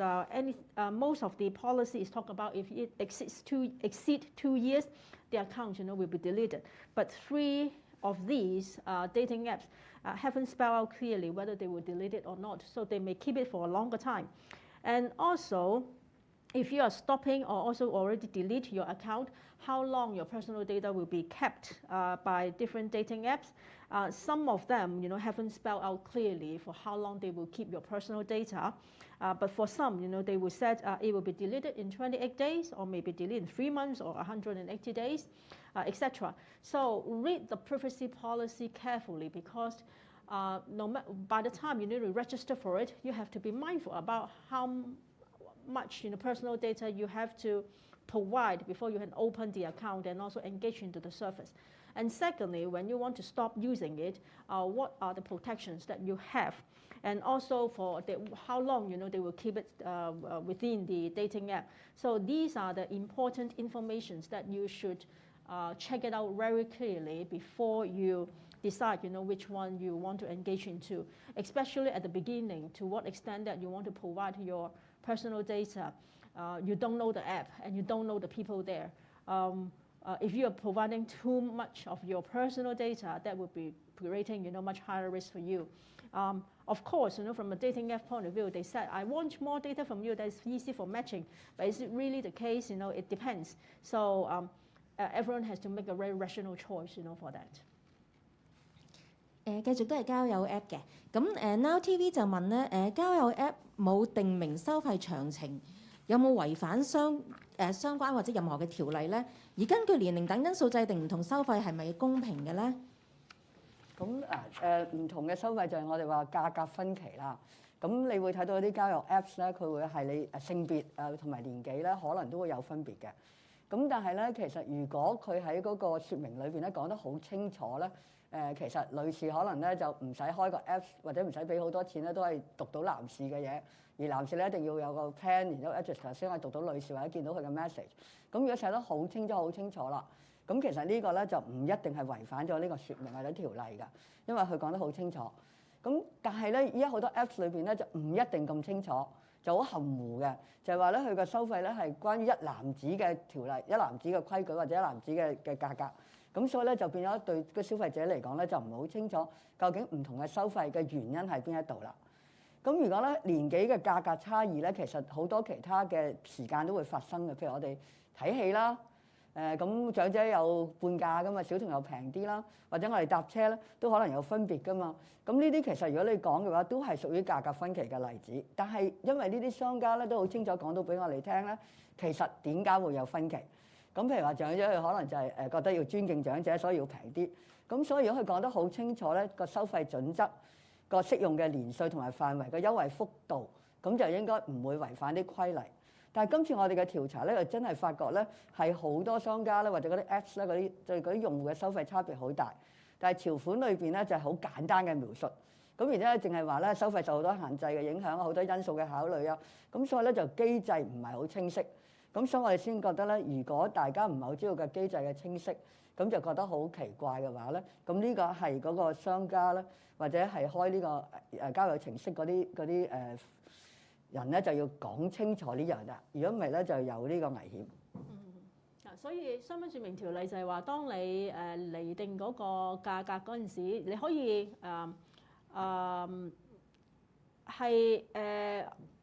most of the policies talk about if it exceed 2 years, the account will be deleted. But 3 of these dating apps haven't spelled out clearly whether they will delete it or not. So they may keep it for a longer time. And also, if you are stopping or also already delete your account, how long your personal data will be kept by different dating apps. Some of them, haven't spelled out clearly for how long they will keep your personal data. But for some, they will say it will be deleted in 28 days or maybe deleted in 3 months or 180 days, etc. So read the privacy policy carefully because by the time you need to register for it, you have to be mindful about how much personal data you have to provide before you can open the account and also engage into the service. And secondly, when you want to stop using it, what are the protections that you have? And also for how long they will keep it within the dating app. So these are the important informations that you should check it out very clearly before you decide which one you want to engage into, especially at the beginning, to what extent that you want to provide your personal data. You don't know the app and you don't know the people there. If you are providing too much of your personal data, that would be creating much higher risk for you. Of course, from a dating app point of view, they said, I want more data from you that's easy for matching. But is it really the case? It depends. So everyone has to make a very rational choice, for that. 繼續都係交友 app 嘅，咁Now TV 就問咧，交友 app 冇定明收費詳情，有冇違反相關或者任何嘅條例咧？而根據年齡等因素制定唔同收費係咪公平嘅咧？咁唔同嘅收費就係我哋話價格分期啦。咁你會睇到啲交友 Apps 咧，佢會係你性別同埋年紀咧，可能都會有分別嘅。咁但係咧，其實如果佢喺嗰個説明裏邊咧講得好清楚咧，其實女士可能咧就唔使開個 Apps 或者唔使俾好多錢咧，都係讀到男士嘅嘢。而男士咧一定要有個 plan，然之後 register 先可以讀到女士或者見到佢嘅 message。咁如果寫得好清楚啦，咁其實呢個咧就唔一定係違反咗呢個説明或者條例㗎，因為佢講得好清楚。咁但係咧，依家好多 Apps 裏邊咧就唔一定咁清楚，就好含糊嘅，就係話咧佢個收費咧係關於一男子嘅條例、一男子嘅規矩或者一男子嘅價格。咁所以咧就變咗對個消費者嚟講咧就唔係好清楚究竟唔同嘅收費嘅原因喺邊一度啦。咁如果咧年紀嘅價格差異咧，其實好多其他嘅時間都會發生嘅，譬如我哋睇戲啦，咁長者有半價噶嘛，小童又平啲啦，或者我哋搭車咧都可能有分別噶嘛。咁呢啲其實如果你講嘅話，都係屬於價格分歧嘅例子。但係因為呢啲商家咧都好清楚講到俾我哋聽咧，其實點解會有分歧？咁譬如話長者佢可能就係覺得要尊敬長者，所以要平啲。咁所以如果佢講得好清楚咧，個收費準則、個適用嘅年歲同埋範圍、個優惠幅度，咁就應該唔會違反啲規例。但係今次我哋嘅調查咧，就真係發覺咧係好多商家咧或者嗰啲 Apps 咧嗰啲對嗰啲用戶嘅收費差別好大。但係條款裏邊咧就係好簡單嘅描述，咁而且淨係話咧收費受好多限制嘅影響，好多因素嘅考慮啊，咁所以咧就機制唔係好清晰。咁所以我哋先覺得咧，如果大家唔係好知道個機制嘅清晰，咁就覺得好奇怪嘅話咧，咁呢個係嗰個商家咧，或者係開呢個交友程式嗰啲人咧，就要講清楚呢樣啦。如果唔係咧，就有呢個危險。所以商品説明條例就係話，當你釐定嗰個價格嗰陣時，你可以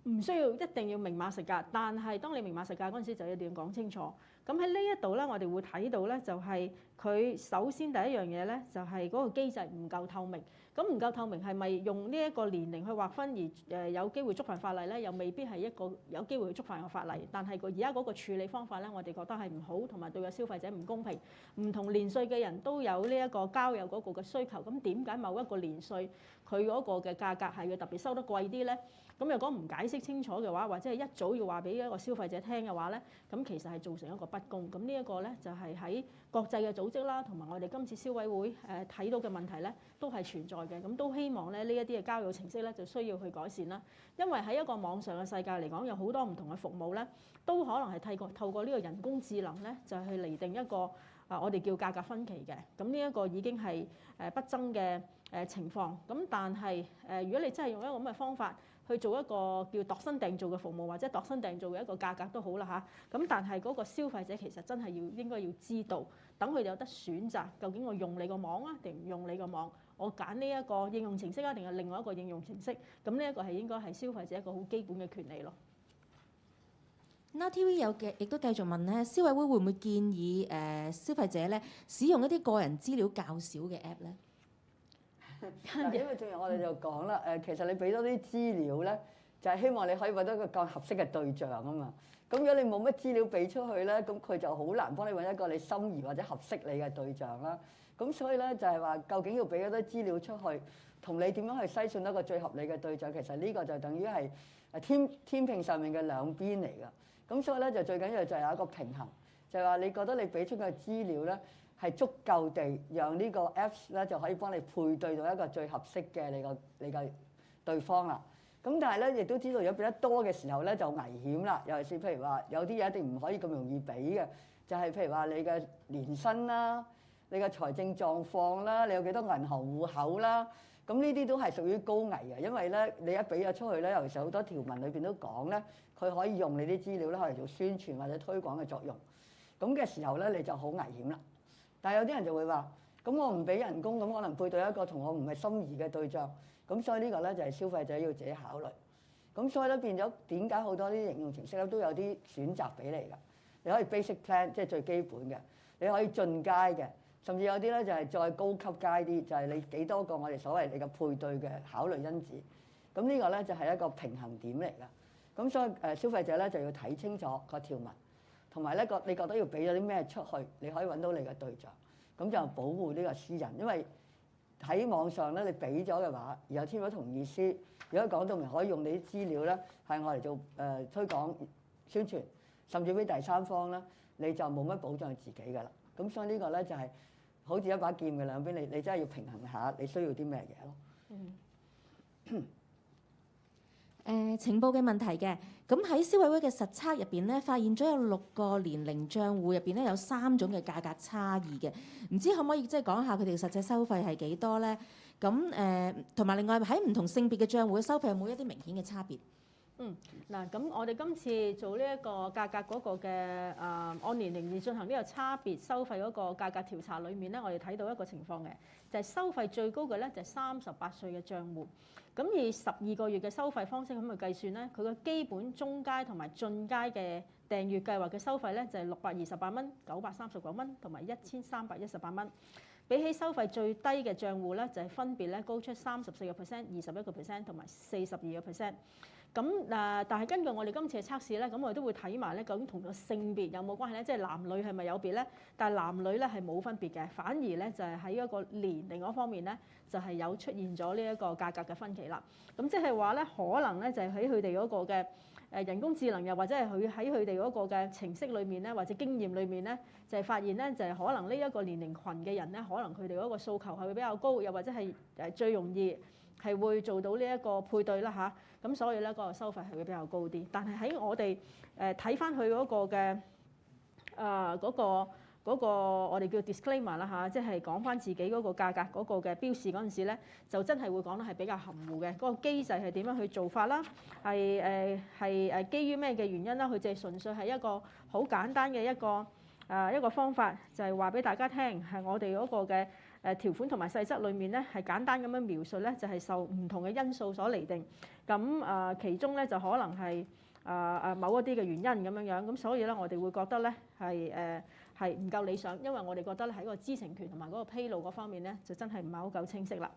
唔需要一定要明碼實價，但係當你明碼實價嗰陣時，就一定要講清楚。咁喺呢一度咧，我哋會睇到咧，就係佢首先第一樣嘢咧，就係嗰個機制唔夠透明。咁唔夠透明係咪用呢一個年齡去劃分而有機會觸犯法例咧？又未必係一個有機會去觸犯嘅法例。但係而家嗰個處理方法咧，我哋覺得係唔好，同埋對個消費者唔公平。唔同年歲嘅人都有呢一個交友嗰個嘅需求。咁點解某一個年歲佢嗰個嘅價格係要特別收得貴啲咧？咁如果唔解釋清楚嘅話，或者係一早要話俾一個消費者聽嘅話咧，咁其實係造成一個不公。咁呢一個咧就係喺國際嘅組織啦，同埋我哋今次消委會睇到嘅問題咧，都係存在嘅。咁都希望咧呢一啲嘅交友程式咧就需要去改善啦。因為喺一個網上嘅世界嚟講，有好多唔同嘅服務咧，都可能係透過呢個人工智能咧，就去釐定一個我哋叫價格分歧嘅。咁呢一個已經係不爭嘅情況。咁但係如果你真係用一個咁嘅方法去做一個叫度身訂造嘅服務，或者度身訂造嘅一個價格都好啦嚇。咁但係嗰個消費者其實真係應該要知道，等佢有得選擇，究竟我用你個網啊，定唔用你個網？我揀呢一個應用程式啊，定係另外一個應用程式？咁呢一個係應該係消費者一個好基本嘅權利咯。Now TV 亦都繼續問咧，消委會會唔會建議消費者咧使用一啲個人資料較少嘅 app 咧？因為正如我哋就講啦，其實你俾多啲資料咧，就係希望你可以揾到一個更合適嘅對象啊嘛。咁如果你冇乜資料俾出去咧，咁佢就好難幫你揾一個你心儀或者合適你嘅對象啦。咁所以咧就係話，究竟要俾多啲資料出去，同你點樣去篩選一個最合理嘅對象，其實呢個就等於係天平上面嘅兩邊嚟㗎。咁所以咧就最緊要就係有一個平衡，就係話你覺得你俾出嘅資料咧係足夠地讓呢個 Apps 咧就可以幫你配對到一個最合適嘅你個對方啦。咁但係咧亦都知道，如果俾得多嘅時候咧就危險啦。尤其是譬如話有啲嘢一定唔可以咁容易俾嘅，就係譬如話你嘅年薪啦、你嘅財政狀況啦、你有幾多銀行戶口啦，咁呢啲都係屬於高危嘅，因為咧你一俾咗出去咧，尤其是好多條文裏邊都講咧，佢可以用你啲資料咧嚟做宣傳或者推廣嘅作用。咁嘅時候咧你就好危險啦。但係有啲人就會話，咁我唔俾人工，咁可能配對一個同我唔係心儀嘅對象，咁所以呢個咧就係消費者要自己考慮。咁所以咧變咗點解好多啲應用程式咧都有啲選擇俾你㗎？你可以 basic plan， 即係最基本嘅，你可以進階嘅，甚至有啲咧就係再高級階啲，就係你幾多個我哋所謂你嘅配對嘅考慮因子。咁呢個咧就係一個平衡點嚟㗎。咁所以消費者咧就要睇清楚個條文。同埋咧你覺得要俾咗啲咩出去，你可以揾到你嘅對象，咁就保護呢個私隱。因為喺網上咧，你俾咗嘅話，然後簽咗同意書，如果講到明可以用你啲資料咧，係我嚟做推廣宣傳，甚至俾第三方咧，你就冇乜保障自己㗎啦。咁所以呢個咧就係好似一把劍嘅兩邊，你真係要平衡下你需要啲咩嘢咯。情報嘅問題嘅，咁喺消委會嘅實測入邊咧，發現咗有6個年齡帳戶入邊咧有3種嘅價格差異嘅，唔知可唔可以即係講下佢哋嘅實際收費係幾多咧？咁同埋另外喺唔同性別嘅帳戶嘅收費有冇一啲明顯嘅差別？嗱，咁我哋今次做呢一個價格嗰個嘅按年齡而進行呢個差別收費嗰個價格調查裏面咧，我哋睇到一個情況嘅，就係收費最高嘅咧就係38歲嘅帳戶，咁以12個月嘅收費方式咁去計算咧，佢個基本、中階同埋進階嘅訂閱計劃嘅收費咧就係628蚊、939蚊同埋1318蚊。比起收費最低嘅帳戶咧，就係分別咧高出34%、21%同埋42%。咁但係根據我哋今次嘅測試咧，咁我哋都會睇埋咧，究竟同個性別有冇關係咧？即係男女係咪有別咧？但係男女咧係冇分別嘅，反而咧就係喺一個年齡嗰方面咧，就係有出現咗呢一個價格嘅分歧啦。咁即係話咧，可能咧就係喺佢哋嗰個嘅人工智能，又或者係佢喺佢哋嗰個嘅程式裏面咧，或者經驗裏面咧，就係發現咧，就係可能呢一個年齡群嘅人咧，可能佢哋嗰個訴求係會比較高，又或者係最容易係會做到呢一個配對啦嚇。咁所以咧個收費係會比較高啲。但係喺我哋睇翻佢嗰個嘅嗰個我哋叫 disclaimer 啦嚇，即係講翻自己嗰個價格嗰個嘅標示嗰陣時咧，就真係會講得係比較含糊嘅。嗰個機制係點樣去做法啦？係基於咩嘅原因啦？佢就係純粹係一個好簡單嘅一個方法，就係話俾大家聽，係我哋嗰個嘅條款同埋細則裏面咧，係簡單咁樣描述咧，就係受唔同嘅因素所釐定。咁其中咧就可能係某一啲嘅原因咁樣。咁所以咧，我哋會覺得咧係唔夠理想，因為我哋覺得咧喺個知情權同埋嗰個披露嗰方面咧，就真係唔係好夠清晰啦。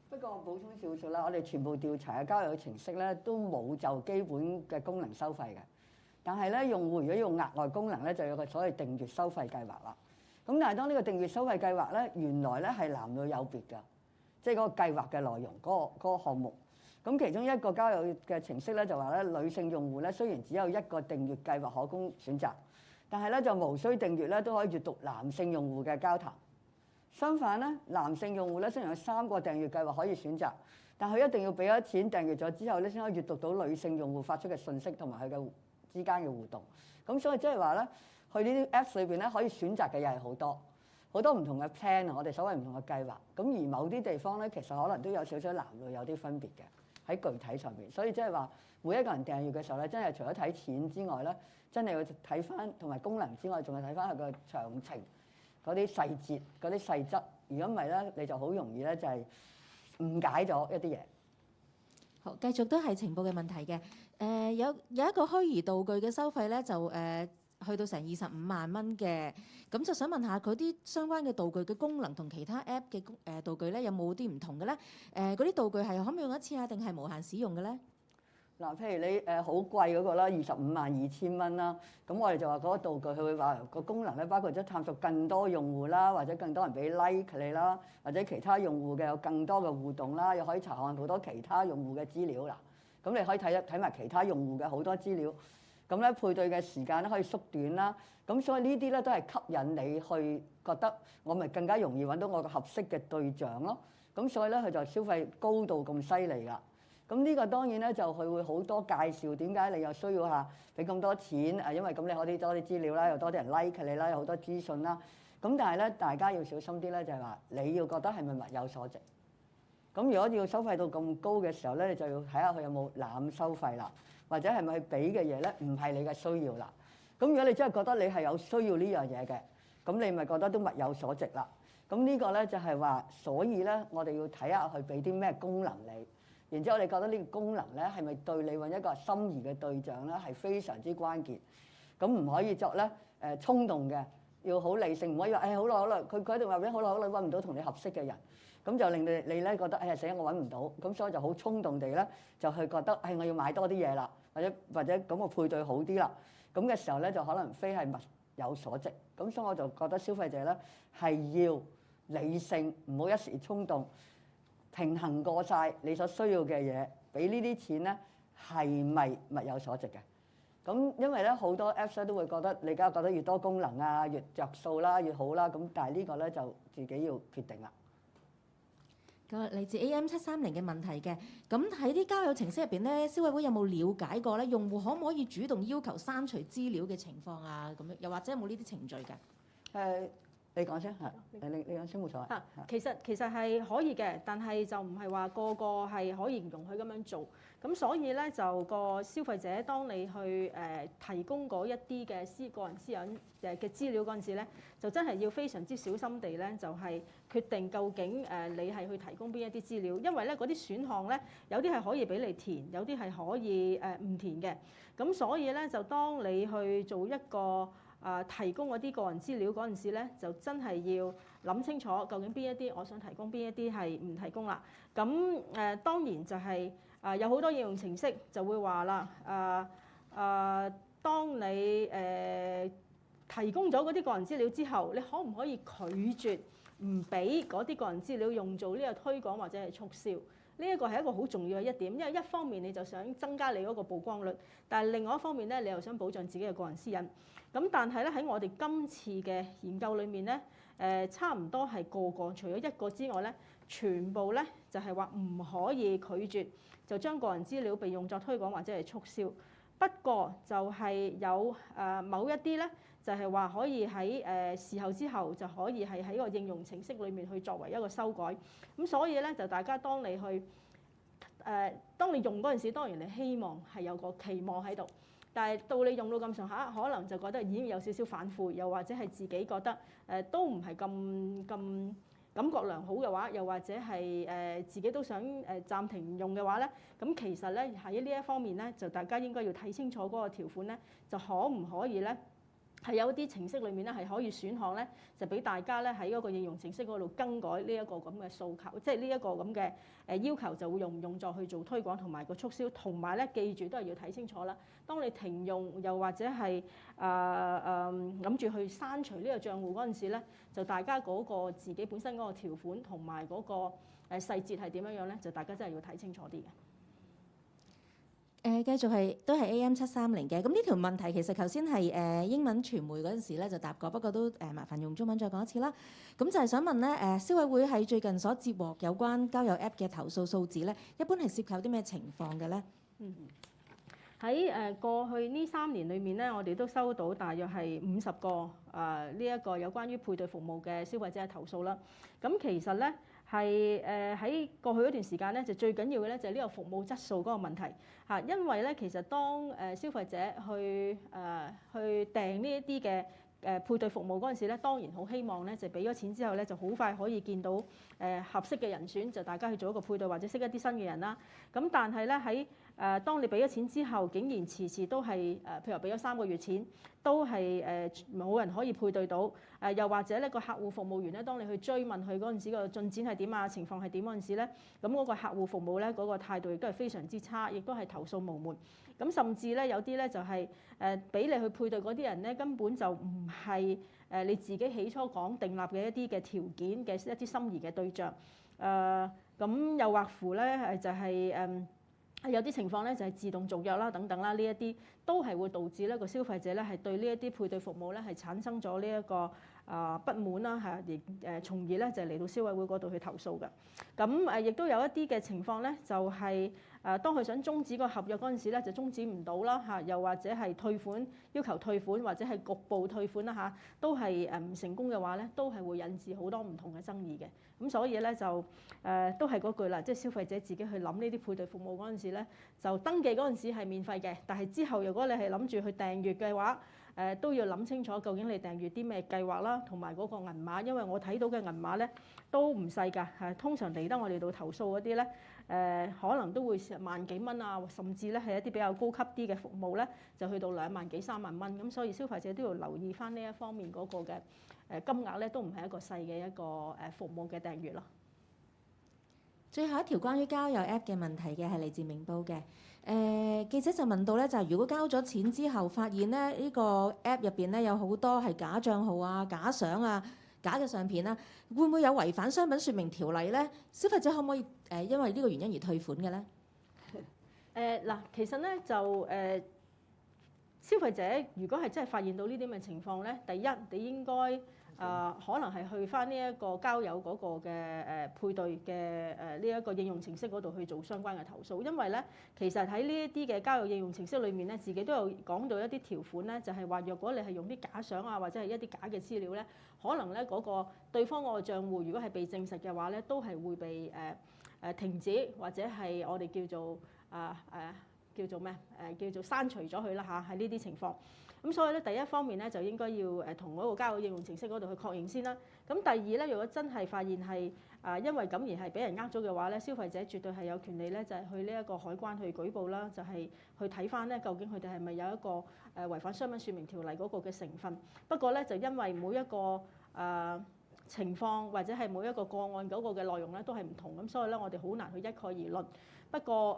不過我補充少少啦，我哋全部調查嘅交友程式咧都冇就基本嘅功能收費嘅，但係咧用戶如果用額外功能咧，就有個所謂訂閱收費計劃啦。咁但係當呢個訂閱收費計劃咧，原來咧係男女有別㗎，即係嗰個計劃嘅內容嗰個項目。咁其中一個交友嘅程式咧就話咧，女性用戶咧雖然只有一個訂閱計劃可供選擇，但係咧就無需訂閱咧都可以閱讀男性用戶嘅交談。相反咧，男性用戶咧雖然有3個訂閱計劃可以選擇，但佢一定要俾咗錢訂閱咗之後咧，先可以閱讀到女性用戶發出嘅信息同埋佢嘅之間嘅互動。咁所以即係話咧，去呢啲 Apps 裏邊咧可以選擇嘅嘢係好多唔同嘅 plan 啊，我哋所謂唔同嘅計劃。咁而某啲地方咧，其實可能都有少少男女有啲分別嘅喺具體上邊。所以即係話，每一個人訂閱嘅時候咧，真係除咗睇錢之外咧，真係要睇翻同埋功能之外，仲係睇翻佢個詳情嗰啲細節、嗰啲細則。如果唔係咧，你就好容易咧就係誤解咗一啲嘢。好，繼續都係情報嘅問題嘅。有一個虛擬道具嘅收費咧，就去到成25萬蚊嘅。咁就想問下佢啲相關嘅道具嘅功能同其他 App 嘅道具咧，有冇啲唔同嘅咧？嗰啲道具係可唔可以用一次啊，定係無限使用嘅咧？嗱，譬如你好貴嗰個啦，252000蚊啦，咁我哋就話嗰個道具佢會話個功能咧，包括咗探索更多用戶啦，或者更多人俾 like 你啦，或者其他用戶嘅有更多嘅互動啦，又可以查看好多其他用戶嘅資料啦。咁你可以睇埋其他用戶嘅好多資料，咁咧配對嘅時間咧可以縮短啦。咁所以呢啲咧都係吸引你去覺得我咪更加容易揾到我個合適嘅對象咯。咁所以咧佢就消費高度咁犀利㗎。咁呢個當然咧就佢會好多介紹點解你又需要嚇俾咁多錢因為咁你可以多啲資料啦，又多啲人 like 你啦，有好多資訊啦。咁但係咧大家要小心啲咧，就係話你要覺得係咪物有所值？咁如果要收費到咁高嘅時候咧，你就要睇下佢有冇濫收費啦，或者係咪佢俾嘅嘢咧唔係你嘅需要啦。咁如果你真係覺得你係有需要呢樣嘢嘅，咁你咪覺得都物有所值啦。咁呢個咧就係話，所以咧我哋要睇下佢俾啲咩功能你。然之後，你覺得呢個功能咧係咪對你揾一個心儀嘅對象咧係非常之關鍵？咁唔可以作咧衝動嘅，要好理性，唔可以話好耐，佢喺度話俾好耐揾唔到同你合適嘅人，咁就令你咧覺得死我揾唔到，咁所以就好衝動地咧就去覺得我要買多啲嘢啦，或者咁我配對好啲啦，咁嘅時候咧就可能非係物有所值。咁所以我就覺得消費者咧係要理性，唔好一時衝動。平衡過晒你所需要嘅嘢，俾呢啲錢咧係咪物有所值嘅？咁因為咧好多 Apps 都會覺得你梗係覺得越多功能啊，越着數啦，越好啦。咁但係呢個咧就自己要決定啦。咁嚟自 AM730嘅問題嘅，咁喺啲交友程式入邊咧，消委會有冇了解過咧？用戶可唔可以主動要求刪除資料嘅情況啊？咁樣又或者有冇呢啲程序㗎？你講先嚇，你講先冇所謂。嚇，其實係可以嘅，但係就唔係話個個係可以容許咁樣做。咁所以咧就個消費者，當你去提供嗰一啲嘅個人私隱嘅資料嗰陣時咧，就真係要非常之小心地咧，就係決定究竟你係去提供邊一啲資料，因為咧嗰啲選項咧有啲係可以俾你填，有啲係可以唔填嘅。咁所以咧就當你去做一個提供嗰啲個人資料嗰陣時咧，就真係要諗清楚究竟邊一啲我想提供，邊一啲係唔提供啦。咁當然就係有好多應用程式就會話啦，當你提供咗嗰啲個人資料之後，你可唔可以拒絕唔俾嗰啲個人資料用做呢個推廣或者係促銷？呢一個係一個好重要嘅一點，因為一方面你就想增加你嗰個曝光率，但係另外一方面咧，你又想保障自己嘅個人私隱。咁但係咧喺我哋今次嘅研究裏面咧，差唔多係個除咗一個之外咧，全部咧就係話唔可以拒絕就將個人資料被用作推廣或者係促銷。不過就係有某一啲咧，就係話可以喺事後之後就可以係喺個應用程式裏面去作為一個修改。咁所以咧就大家當你去當你用嗰陣時，當然你希望係有個期望喺度。但係到你用到咁上下，可能就覺得已經有少少反悔，又或者係自己覺得都唔係咁感覺良好嘅話，又或者係自己都想暫停用嘅話咧，咁其實咧喺呢一方面咧，就大家應該要睇清楚嗰個條款咧，就可唔可以咧係有啲程式裏面咧係可以選項咧，就俾大家咧喺嗰個應用程式嗰度更改呢一個咁嘅訴求，即係呢一個咁嘅要求就會用唔用作去做推廣同埋個促銷，同埋咧記住都係要睇清楚啦。當你停用又或者係諗住去刪除呢個賬戶嗰陣時咧，就大家嗰個自己本身嗰個條款同埋嗰個細節係點樣樣咧，就大家真係要睇清楚啲嘅。繼續都係 AM730嘅。咁呢條問題其實頭先係英文傳媒嗰陣時咧就答過，不過都麻煩用中文再講一次啦。咁就係想問咧，消委會喺最近所接獲有關交友 App 嘅投訴數字咧，一般係涉及啲咩情況嘅咧？喺過去呢3年裏面咧，我哋都收到大約係50個呢一個有關於配對服務嘅消費者嘅投訴啦。咁其實咧係喺過去一段時間咧，就最緊要嘅咧就係呢個服務質素嗰個問題嚇，因為咧其實當消費者去訂呢一啲嘅配對服務嗰陣時咧，當然好希望咧就俾咗錢之後咧就好快可以見到合適嘅人選，就大家去做一個配對或者識一啲新嘅人啦。咁但係咧喺當你俾咗錢之後，竟然遲遲都係譬如俾咗3個月錢，都係冇人可以配對到。又或者咧個客戶服務員咧，當你去追問佢嗰陣時個進展係點啊，情況係點嗰陣時咧，咁嗰個客戶服務咧嗰個態度亦都係非常之差，亦都係投訴無門。咁甚至咧有啲咧就係俾你去配對嗰啲人咧，根本就唔係你自己起初講訂立嘅一啲嘅條件嘅一啲心儀嘅對象。咁又或乎咧就係有啲情況咧就係自動續約啦等等啦，呢一啲都係會導致咧個消費者咧係對呢一啲配對服務咧係產生咗呢一個不滿啦嚇，而從而咧就嚟到消委會嗰度去投訴嘅。咁亦都有一啲嘅情況咧，就係當佢想終止個合約嗰陣時咧，就終止唔到啦嚇，又或者係退款要求退款或者係局部退款啦嚇，都係唔成功嘅話咧，都係會引致好多唔同嘅爭議嘅。咁所以咧就都係嗰句啦，即係消費者自己去諗呢啲配對服務嗰陣時咧，就登記嗰陣時係免費嘅，但係之後如果你係諗住去訂閱嘅話，都要諗清楚究竟你訂閱啲咩計劃啦，同埋嗰個銀碼，因為我睇到嘅銀碼咧都唔細㗎，通常嚟得我哋度投訴嗰啲咧，可能都會萬幾蚊啊，甚至咧係一啲比較高級啲嘅服務咧，就去到2萬幾3萬蚊，咁所以消費者都要留意翻呢一方面嗰個嘅金額咧，都唔係一個細嘅一個服務嘅訂閱咯。最後一條關於交友 App 嘅問題嘅係嚟自明報嘅。記者就問到咧，就係如果交咗錢之後，發現咧呢個 App 入邊咧有好多係假帳號啊、假相啊、假嘅相片啦，會唔會有違反商品説明條例咧？消費者可唔可以因為呢個原因而退款嘅咧？嗱，其實咧就消費者如果係真係發現到呢啲咁嘅情況咧，第一你應該可能係去翻呢一個交友嗰個嘅配對嘅呢一個應用程式嗰度去做相關嘅投訴，因為咧其實喺呢一啲嘅交友應用程式裏面咧，自己都有講到一啲條款咧，就係話若果你係用啲假相啊或者係一啲假嘅資料咧，可能咧嗰個對方嗰個賬戶如果係被證實嘅話咧，都係會被停止或者係我哋叫做叫做咩叫做刪除咗佢啦嚇，喺呢啲情況。咁所以咧，第一方面咧就應該要同嗰個交友應用程式嗰度去確認先啦。咁第二咧，如果真係發現係因為咁而係俾人呃咗嘅話咧，消費者絕對係有權利咧，就係去呢一個海關去舉報啦，就係去睇翻咧究竟佢哋係咪有一個違反商品説明條例嗰個嘅成分。不過咧，就因為每一個情況或者係每一個個案嗰個嘅內容咧都係唔同，咁所以咧我哋好難去一概而論。不過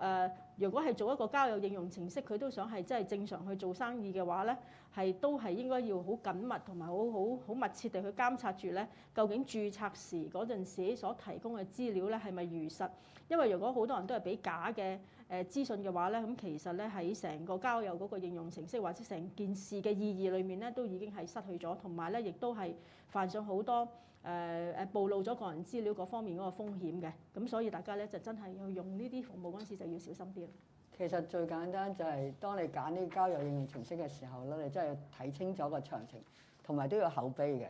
如果係做一個交友應用程式，佢都想係真係正常去做生意嘅話咧，都係應該要好緊密同埋好密切地去監察住咧，究竟註冊時嗰陣時所提供嘅資料咧係咪如實？因為如果好多人都係俾假嘅資訊嘅話咧，咁其實咧喺成個交友嗰個應用程式或者成件事嘅意義裏面咧，都已經係失去咗，同埋咧亦都係犯上好多暴露咗個人資料嗰方面嗰個風險嘅。咁所以大家咧就真係要用呢啲服務嗰陣時就要小心啲啦。其實最簡單就係當你揀呢交友應用程式嘅時候咧，你真係要睇清楚個詳情，同埋都要口碑嘅，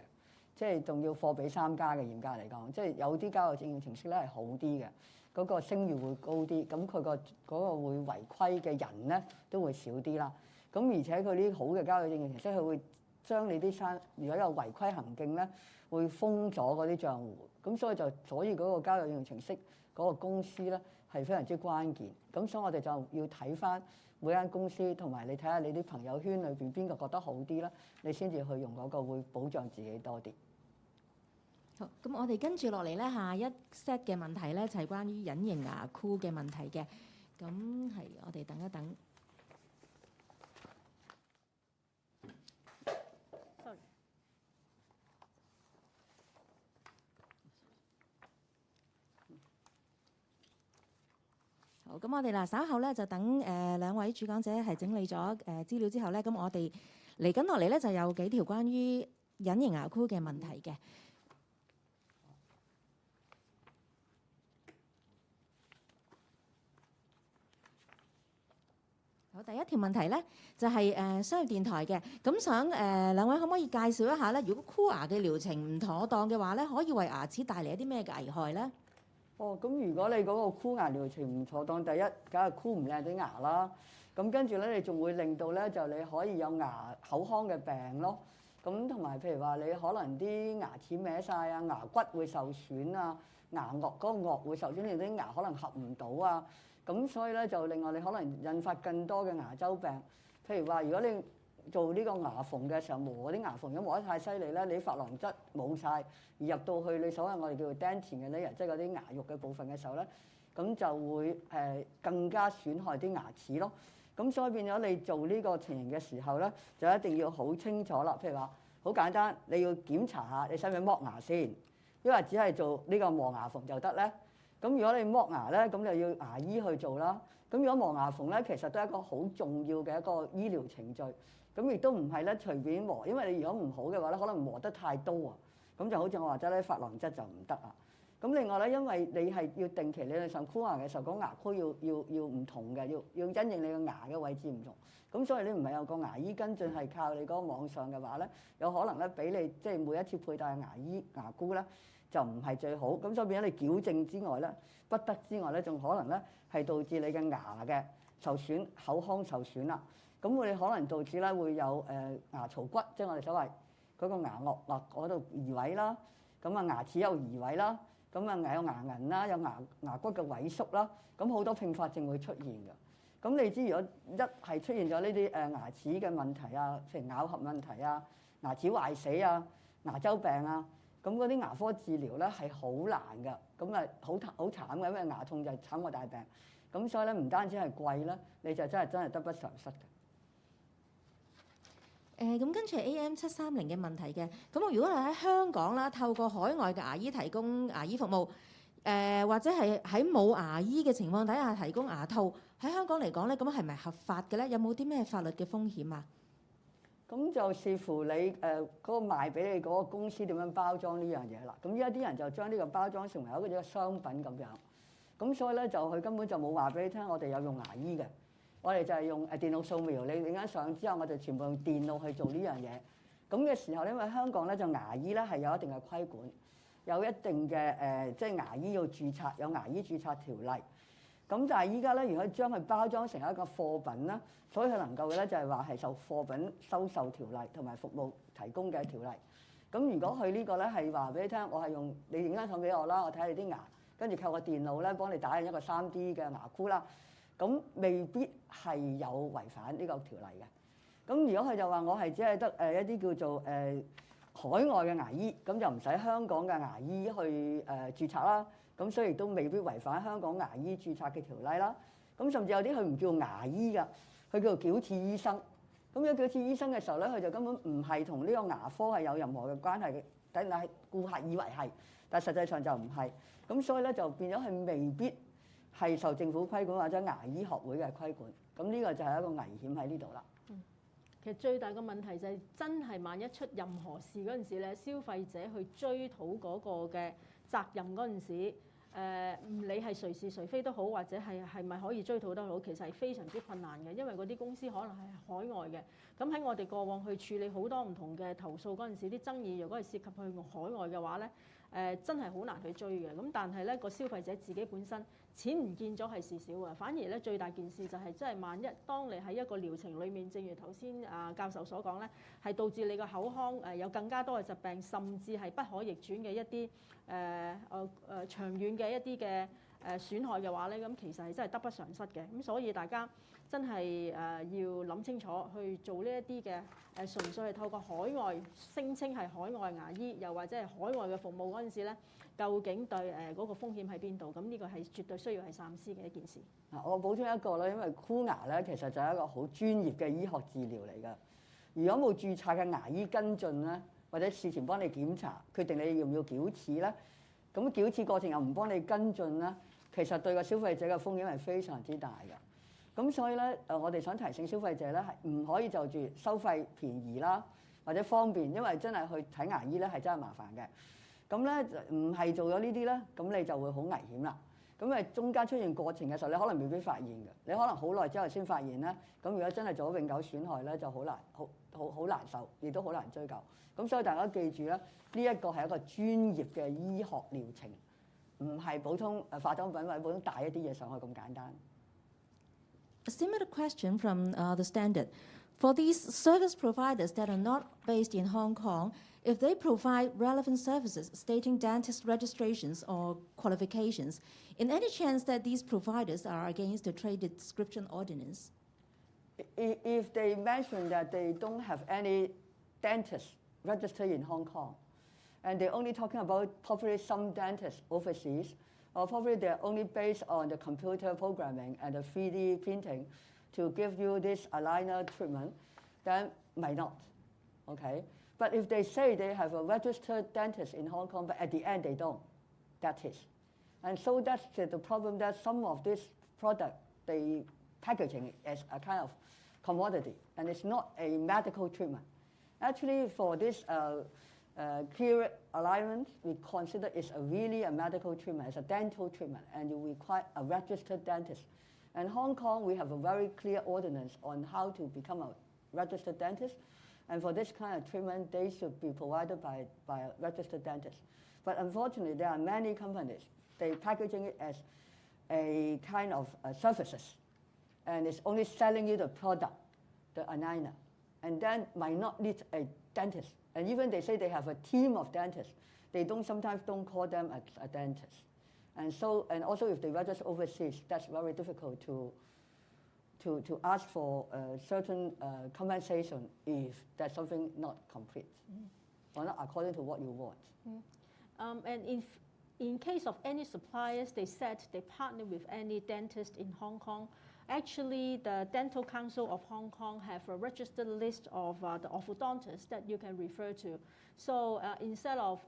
即係仲要貨比三家嘅。嚴格嚟講，即係有啲交友應用程式咧係好啲嘅，嗰個聲譽會高啲，咁佢嗰個會違規嘅人咧都會少啲啦。咁而且佢呢啲好嘅交友應用程式，佢會將你啲如果有違規行徑咧，會封咗嗰啲賬戶。咁所以嗰個交友應用程式嗰個公司咧係非常之關鍵。咁所以我哋就要睇翻每間公司，同埋你睇下你啲朋友圈裏邊邊個覺得好啲啦，你先至去用嗰個會保障自己多啲。好，咁我哋跟住落嚟咧，下一 set 嘅問題咧就係關於隱形牙箍嘅問題嘅。咁係我哋等一等。好，咁我哋嗱稍後咧就等兩位主講者係整理咗資料之後咧，咁我哋嚟緊落嚟咧就有幾條關於隱形牙箍嘅問題嘅。好，第一條問題咧就係商業電台嘅，咁想兩位可唔可以介紹一下咧？如果箍牙嘅療程唔妥當嘅話咧，可以為牙齒帶嚟一啲咩危害咧？哦，咁如果你嗰個箍牙療程唔妥當，第一梗係箍唔靚啲牙啦。咁跟住咧，你仲會令到咧就你可以有口腔嘅病咯。咁同埋譬如話你可能啲牙齒歪晒啊，牙骨會受損啊，牙顎嗰個顎會受損，令到啲牙可能合唔到啊。咁所以咧就另外你可能引發更多嘅牙周病。譬如話如果你做呢個牙縫嘅時候磨嗰啲牙縫，如果磨得太犀利咧，你啲琺瑯質冇晒，而入到去你所謂我哋叫做 dentin 嘅 layer，即係嗰啲牙肉嘅部分嘅時候咧，咁就會更加損害啲牙齒咯。咁所以變咗你做呢個情形嘅時候咧，就一定要好清楚啦。譬如話好簡單，你要檢查下你使唔使剝牙先，因為只係做呢個磨牙縫就得咧。咁如果你剝牙咧，咁就要牙醫去做啦。咁如果磨牙縫咧，其實都係一個好重要嘅一個醫療程序。咁亦都唔係咧隨便磨，因為你如果唔好嘅話咧，可能磨得太多啊，咁就好似我話齋咧，琺瑯質就唔得啊。咁另外咧，因為你係要定期理論上箍牙嘅時候，講牙箍要唔同嘅，要因應你個牙嘅位置唔同。咁所以你唔係有個牙醫跟進，係靠你嗰個網上嘅話咧，有可能咧俾你即係每一次佩戴牙箍咧就唔係最好。咁所以變咗你矯正之外咧，不得之外咧，仲可能咧係導致你嘅牙嘅受損，口腔受損啦。咁會可能導致咧會有牙槽骨，即係我哋所謂嗰個牙顎嗰度移位啦，咁啊牙齒有移位啦，咁啊有牙齦啦，有牙骨嘅萎縮啦，咁好多併發症會出現㗎。咁你知如果一係出現咗呢啲牙齒嘅問題啊，譬如咬合問題啊、牙齒壞死啊、牙周病啊，咁嗰啲牙科治療咧係好難㗎，咁啊好慘嘅，因為牙痛就係慘過大病。咁所以咧唔單止係貴啦，你就真係得不償失嘅。咁跟住係 AM730嘅問題嘅，咁我如果係喺香港啦，透過海外嘅牙醫提供牙醫服務，或者係喺冇牙醫嘅情況底下提供牙套，喺香港嚟講咧，咁係咪合法嘅咧？有冇啲咩法律嘅風險啊？咁就視乎你嗰個賣俾你嗰個公司點樣包裝呢樣嘢啦。咁依家啲人就將呢個包裝成為一個商品咁樣。咁所以咧就佢根本就冇話俾你聽，我哋有用牙醫嘅，我哋就係用電腦掃描。你影緊相之後，我哋全部用電腦去做呢樣嘢。咁嘅時候，因為香港咧就牙醫咧係有一定嘅規管，有一定嘅即係牙醫要註冊，有牙醫註冊條例。咁但係依家咧，如果將佢包裝成一個貨品啦，所以佢能夠嘅咧就係話係受貨品收售條例同埋服務提供嘅條例。咁如果佢呢個咧係話俾你聽，我係用你影張相俾我啦，我睇下你啲牙，跟住靠個電腦咧幫你打印一個3D 嘅牙箍啦，咁未必係有違反呢個條例嘅。咁如果佢就話我係只係得一啲叫做海外嘅牙醫，咁就唔使香港嘅牙醫去註冊啦。咁所以亦都未必違反香港牙醫註冊嘅條例啦。咁甚至有啲佢唔叫牙醫㗎，佢叫做矯齒醫生。咁有矯齒醫生嘅時候咧，佢就根本唔係同呢個牙科係有任何嘅關係嘅，但係顧客以為係，但係實際上就唔係。咁所以咧就變咗佢未必係受政府規管或者牙醫學會嘅規管。咁呢個就係一個危險喺呢度啦。其實最大嘅問題就係真係萬一出任何事嗰陣時咧，消費者去追討嗰個嘅責任嗰陣時，唔理係誰是誰非都好，或者係咪可以追討得好，其實係非常之困難嘅，因為嗰啲公司可能係海外嘅。咁喺我哋過往去處理好多唔同嘅投訴嗰陣時，啲爭議如果係涉及去海外嘅話咧，真係好難去追嘅。咁但係咧個消費者自己本身錢唔見咗係事少啊，反而咧最大件事就係即係萬一當你喺一個療程裡面，正如頭先教授所講咧，係導致你個口腔有更加多嘅疾病，甚至係不可逆轉嘅一啲長遠嘅一啲嘅損害嘅話咧，咁其實係真係得不償失嘅。咁所以大家真係要諗清楚去做呢一啲嘅純粹係透過海外聲稱係海外牙醫，又或者係海外嘅服務嗰陣時咧，究竟對嗰個風險喺邊度？咁呢個係絕對需要係三思嘅一件事。我補充一個啦，因為箍牙咧其實就係一個好專業嘅醫學治療嚟㗎。如果冇註冊嘅牙醫跟進咧，或者事前幫你檢查，決定你要唔要矯齒咧，咁矯齒過程又唔幫你跟進咧，其實對個消費者嘅風險係非常之大嘅。咁所以咧，我哋想提醒消費者咧，係唔可以就住收費便宜啦，或者方便，因為真係去睇牙醫咧係真係麻煩嘅。咁咧唔係做咗呢啲咧，咁你就會好危險啦。咁誒中間出現過程嘅時候，你可能未必發現嘅，你可能好耐之後先發現咧。咁如果真係做咗永久損害咧，就好難受，亦都好難追究。咁所以大家記住咧，呢一個係一個專業嘅醫學療程，唔係普通化妝品或者普通帶一啲嘢上去咁簡單。A similar question from the Standard. For these service providers that are not based in Hong Kong, if they provide relevant services stating dentist registrations or qualifications, in any chance that these providers are against the Trade Description Ordinance? If they mention that they don't have any dentists registered in Hong Kong, and they're only talking about probably some dentists overseas, or probably they're only based on the computer programming and the 3D printing to give you this aligner treatment, then might not, okay? But if they say they have a registered dentist in Hong Kong, but at the end they don't, that is. And so that's the problem, that some of this product, they packaging it as a kind of commodity, and it's not a medical treatment. Actually, for this clear alignment, we consider it's really a medical treatment, it's a dental treatment, and you require a registered dentist. And Hong Kong, we have a very clear ordinance on how to become a registered dentist. And for this kind of treatment, they should be provided by a registered dentist. But unfortunately, there are many companies, they packaging it as a kind of services. And it's only selling you the product, the aligner. And then might not need a dentist. And even they say they have a team of dentists, they sometimes don't call them a dentist. And also if they register overseas, that's very difficult to ask for certain compensation if there's something not complete or not according to what you want. And if in case of any suppliers, they said they partner with any dentist in Hong Kong, actually the Dental Council of Hong Kong have a registered list of the orthodontists that you can refer to. So instead of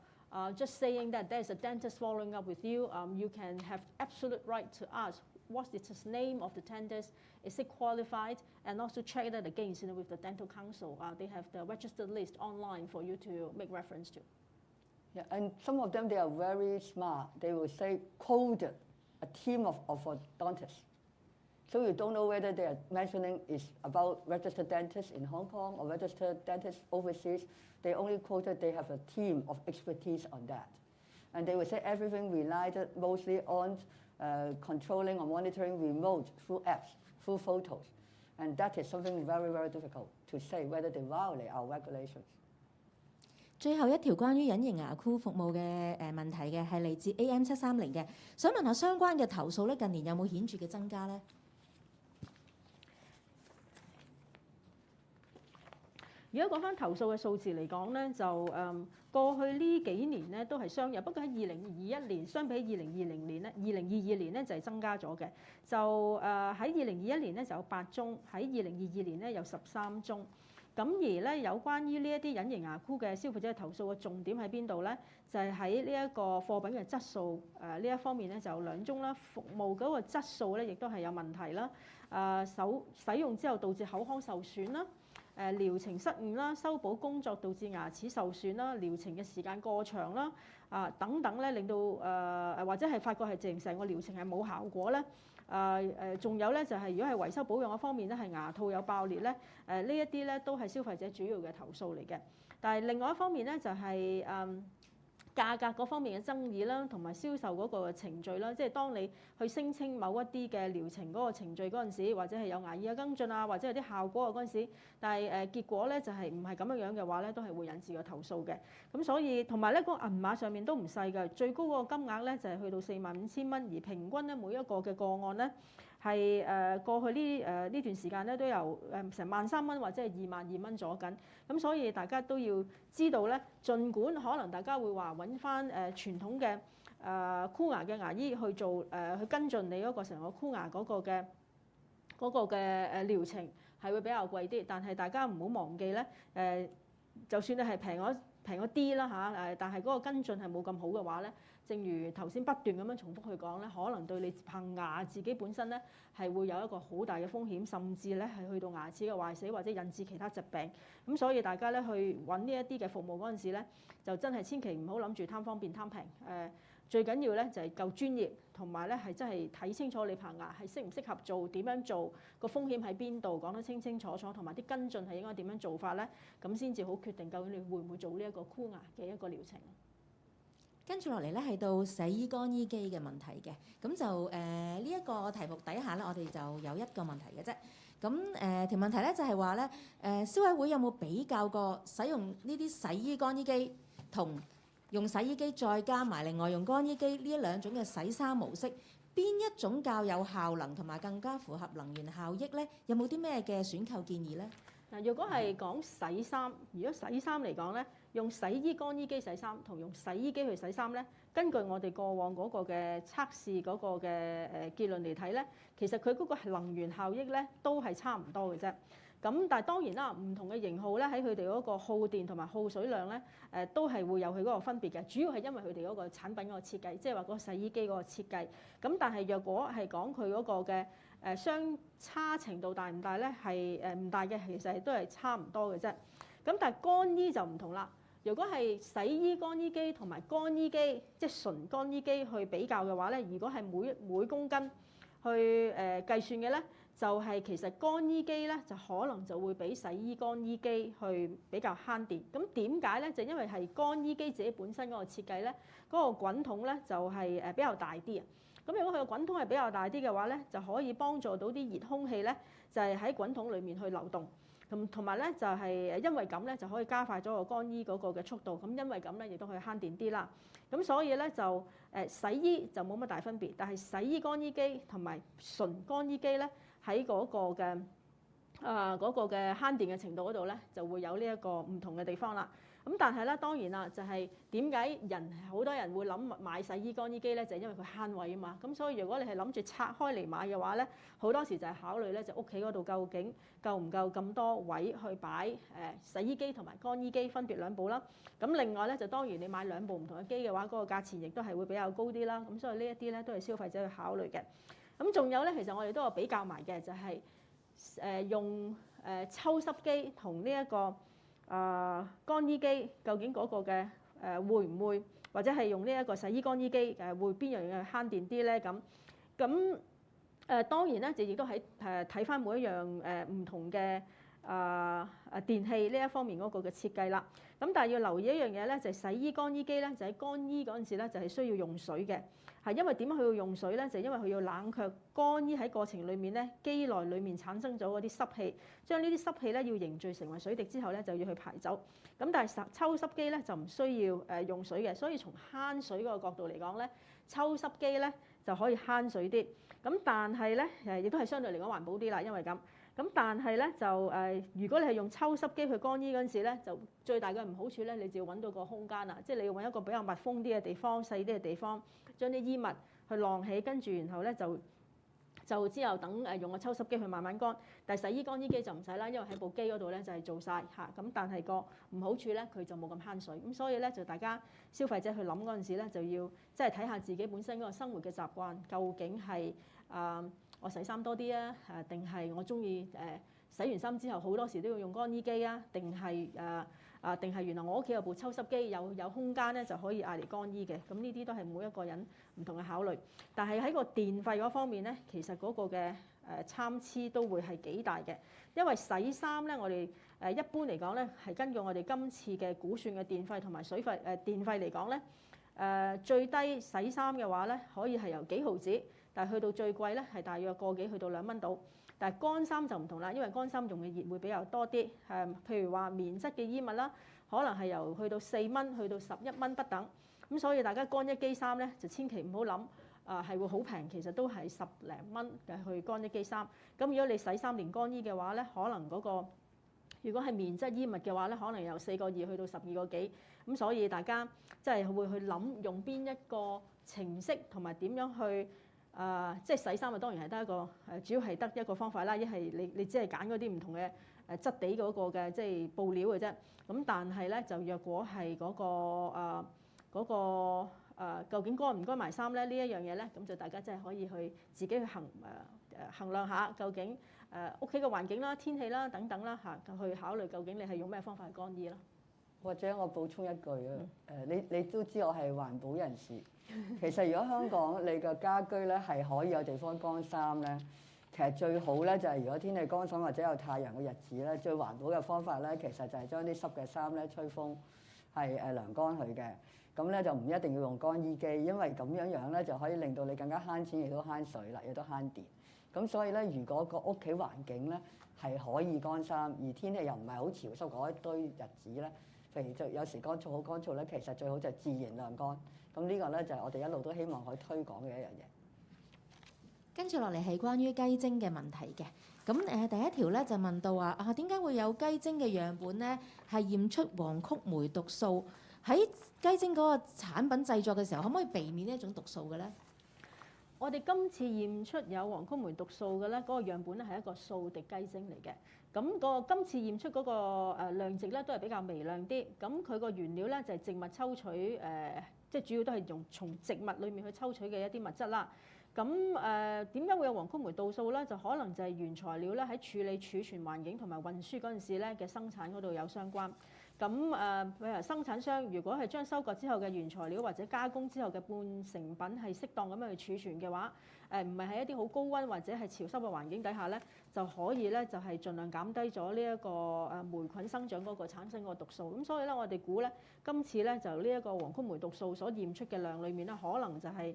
just saying that there's a dentist following up with you, you can have absolute right to ask what's the name of the tenders, is it qualified, and also check that against with the Dental Council. They have the registered list online for you to make reference to. Yeah, and some of them, they are very smart. They will say quoted a team of orthodontists. So you don't know whether they are mentioning is about registered dentists in Hong Kong or registered dentists overseas. They only quoted they have a team of expertise on that. And they will say everything relied mostly on controlling or monitoring remote through apps, through photos. And that is something very, very difficult to say whether they violate our regulations. 最後一條關於隱形牙箍服務嘅問題嘅係嚟自 AM730嘅，想問下相關嘅投訴咧，近年有冇顯著嘅增加咧？如果講翻投訴嘅數字嚟講咧，就過去呢幾年咧都係相若，不過喺2021年相比起2020年咧，2022年咧就係增加咗嘅。就喺2021年咧就有8宗，喺2022年咧有13宗。咁而咧有關於呢一啲隱形牙箍嘅消費者投訴嘅重點喺邊度咧？就係喺呢一個貨品嘅質素呢一方面咧就有2宗啦，服務嗰個質素咧亦都係有問題啦。使用之後導致口腔受損啦。療程失誤啦，修補工作導致牙齒受損啦，療程嘅時間過長啦，等等咧，令到或者係發覺係成個療程係冇效果咧，仲有咧就係如果係維修保養嗰方面咧，係牙套有爆裂咧，呢一啲咧都係消費者主要嘅投訴嚟嘅。但係另外一方面咧就係價格嗰方面嘅爭議啦，同埋銷售嗰個程序啦，即係當你去聲稱某一啲嘅療程嗰個程序嗰陣時，或者係有牙醫嘅跟進啊，或者有啲效果啊嗰陣時，但係結果咧就係唔係咁樣樣嘅話咧，都係會引致個投訴嘅。咁所以同埋咧個銀碼上面都唔細㗎，最高嗰個金額咧就係去到45,000蚊，而平均咧每一個嘅個案咧係過去呢段時間咧都有成13,000蚊或者係22,000蚊左緊。咁所以大家都要知道咧，儘管可能大家會話揾翻傳統嘅箍牙嘅牙醫去做去跟進你嗰個成個箍牙嗰個嘅療程係會比較貴啲，但係大家唔好忘記咧就算你係平咗啲啦嚇，但係嗰個跟進係冇咁好嘅話咧，正如頭先不斷咁樣重複去講咧，可能對你棚牙自己本身咧係會有一個好大嘅風險，甚至咧係去到牙齒嘅壞死或者引致其他疾病。咁所以大家咧去揾呢一啲嘅服務嗰陣時咧，就真係千祈唔好諗住貪方便貪平。最緊要咧就係夠專業，同埋咧係真係睇清楚你棚牙係適唔適合做，點樣做，個風險喺邊度，講得清清楚楚，同埋啲跟進係應該點樣做法咧，咁先至好決定究竟你會唔會做呢一個箍牙嘅一個療程。跟住落嚟咧係到洗衣乾衣機嘅問題嘅，咁就呢一個題目底下咧，我哋就有一個問題嘅啫。咁條問題咧就係話咧，消委會有冇比較過使用呢啲洗衣乾衣機同用洗衣機再加埋另外用乾衣機呢一兩種嘅洗衫模式，邊一種較有效能同埋更加符合能源效益咧？有冇啲咩嘅選購建議咧？嗱，如果係講洗衫，如果洗衫嚟講咧，用洗衣乾衣機洗衫同用洗衣機去洗衫咧，根據我哋過往嗰個嘅測試嗰個嘅結論嚟睇咧，其實佢嗰個能源效益咧都係差唔多嘅啫。咁但係當然啦，唔同嘅型號咧喺佢哋嗰個耗電同埋耗水量咧，都係會有佢嗰個分別嘅。主要係因為佢哋嗰個產品嗰個設計，即係話嗰個洗衣機嗰個設計。咁但係若果係講佢嗰個嘅相差程度大唔大咧，係唔大嘅，其實都係差唔多嘅啫。咁但係乾衣就唔同啦。如果係洗衣乾衣機同埋乾衣機，即係純乾衣機去比較嘅話咧，如果係每公斤去計算嘅咧，就係其實乾衣機咧就可能就會比洗衣乾衣機去比較慳電。咁點解咧？就因為係乾衣機自己本身嗰個設計咧，嗰個滾筒咧就係比較大啲啊。咁如果佢個滾筒係比較大啲嘅話咧，就可以幫助到啲熱空氣咧，就係喺滾筒裡面去流動。咁同埋咧就係因為咁咧就可以加快咗個乾衣嗰個嘅速度。咁因為咁咧亦都可以慳電啲啦。咁所以咧就洗衣就冇乜大分別，但係洗衣乾衣機同埋純乾衣機咧喺嗰個嘅慳電嘅程度嗰度咧就會有呢一個唔同嘅地方啦。咁但係咧當然啦，就係點解好多人會諗買洗衣乾衣機咧？就係因為佢慳位啊嘛。咁所以如果你係諗住拆開嚟買嘅話咧，好多時就係考慮咧就屋企嗰度究竟夠唔夠咁多位去擺洗衣機同埋乾衣機分別兩部啦。咁另外咧就當然你買兩部唔同嘅機嘅話，嗰個價錢亦都係會比較高啲啦。咁所以呢一啲咧都係消費者去考慮嘅。咁仲有咧，其實我哋都有比較埋嘅，就係用抽濕機同呢一個乾衣機，究竟嗰個嘅會唔會，或者係用呢一個洗衣乾衣機會邊樣嘢慳電啲咧？咁當然咧，就亦都喺睇翻每一樣唔同嘅電器呢一方面嗰個嘅設計啦。咁但係要留意一樣嘢咧，就係洗衣乾衣機咧，就喺乾衣嗰陣時咧，就係需要用水嘅。係因為點解佢要用水咧？就因為佢要冷卻乾衣喺過程裡面咧，機內裡面產生咗嗰啲濕氣，將呢啲濕氣咧要凝聚成為水滴之後咧，就要去排走。咁但係抽濕機咧就唔需要用水嘅，所以從慳水嗰個角度嚟講咧，抽濕機咧就可以慳水啲。咁但係咧亦都係相對嚟講環保啲啦，因為咁。咁但係咧就如果你係用抽濕機去乾衣嗰陣時咧，就最大嘅唔好處咧，你就要揾到個空間啦，即係你要揾一個比較密封啲嘅地方、細啲嘅地方，將啲衣物去晾起，跟住然後咧就之後等用個抽濕機去慢慢乾。但係洗衣乾衣機就唔使啦，因為喺部機嗰度咧就係做晒嚇。咁但係個唔好處咧，佢就冇咁慳水。咁所以咧就大家消費者去諗嗰陣時咧，就要即係睇下自己本身嗰個生活嘅習慣，究竟係我洗衫多啲啊，定係我中意洗完衫之後好多時都要用乾衣機啊？定係原來我屋企有部抽濕機，有空間咧就可以嗌嚟乾衣嘅。咁呢啲都係每一個人唔同嘅考慮。但係喺個電費嗰方面咧，其實嗰個嘅參差都會係幾大嘅。因為洗衫咧，我哋一般嚟講咧係根據我哋今次嘅估算嘅電費同埋水費電費嚟講咧，最低洗衫嘅話咧可以係由幾毫子。但係去到最貴咧，係大約個幾去到2蚊度。但係乾衫就唔同啦，因為乾衫用嘅熱會比較多啲。譬如話棉質嘅衣物啦，可能係由去到4蚊去到11蚊不等。咁所以大家乾一機衫咧，就千祈唔好諗係會好平，其實都係10零蚊嘅去乾一機衫。咁如果你洗衫連乾衣嘅話咧，可能嗰個如果係棉質衣物嘅話咧，可能由4個2去到12個幾。咁所以大家即係會去諗用邊一個程式同埋點樣去。即係洗衫啊，當然係得一個主要係得一個方法啦。一係你只係揀嗰啲唔同嘅質地嗰個嘅即係布料嘅啫。咁但係咧就若果係嗰個究竟乾唔乾埋衫咧呢一樣嘢咧，咁就大家真係可以去自己去衡量下究竟屋企嘅環境啦、天氣啦等等啦嚇，去考慮究竟你係用咩方法去乾衣啦。或者我補充一句啊，你都知我係環保人士。其實如果香港你嘅家居咧係可以有地方乾衫咧，其實最好咧就係如果天氣乾爽或者有太陽嘅日子咧，最環保嘅方法咧，其實就係將啲濕嘅衫咧吹風係涼乾佢嘅。咁咧就唔一定要用乾衣機，因為咁樣咧就可以令到你更加慳錢，亦都慳水啦，亦都慳電。咁所以咧，如果個屋企環境咧係可以乾衫，而天氣又唔係好潮濕嗰一堆日子咧，譬如就有時乾燥好乾燥咧，其實最好就係自然晾乾。咁呢個咧就係我哋一路都希望可以推廣嘅一樣嘢。跟住落嚟係關於雞精嘅問題嘅。咁第一條咧就問到話點解會有雞精嘅樣本咧係驗出黃曲霉毒素？喺雞精嗰個產品製作嘅時候，可唔可以避免呢一種毒素嘅咧？我哋今次驗出有黃曲霉毒素嘅咧，嗰個樣本咧係一個素滴雞精嚟嘅。咁今次驗出嗰個量值咧都係比較微量啲。咁佢個原料咧就係植物抽取即係主要都係用從植物裡面去抽取嘅一啲物質啦。咁點解會有黃曲霉毒素咧？就可能就係原材料咧喺處理儲存環境同埋運輸嗰陣時咧嘅生產嗰度有相關。咁譬如生產商如果係將收割之後嘅原材料或者加工之後嘅半成品係適當咁樣去儲存嘅話，唔係喺一啲好高溫或者係潮濕嘅環境底下咧，就可以咧就係盡量減低咗呢一個霉菌生長嗰個產生個毒素。咁所以咧我哋估咧今次咧就呢一個黃曲霉毒素所驗出嘅量裡面咧，可能就係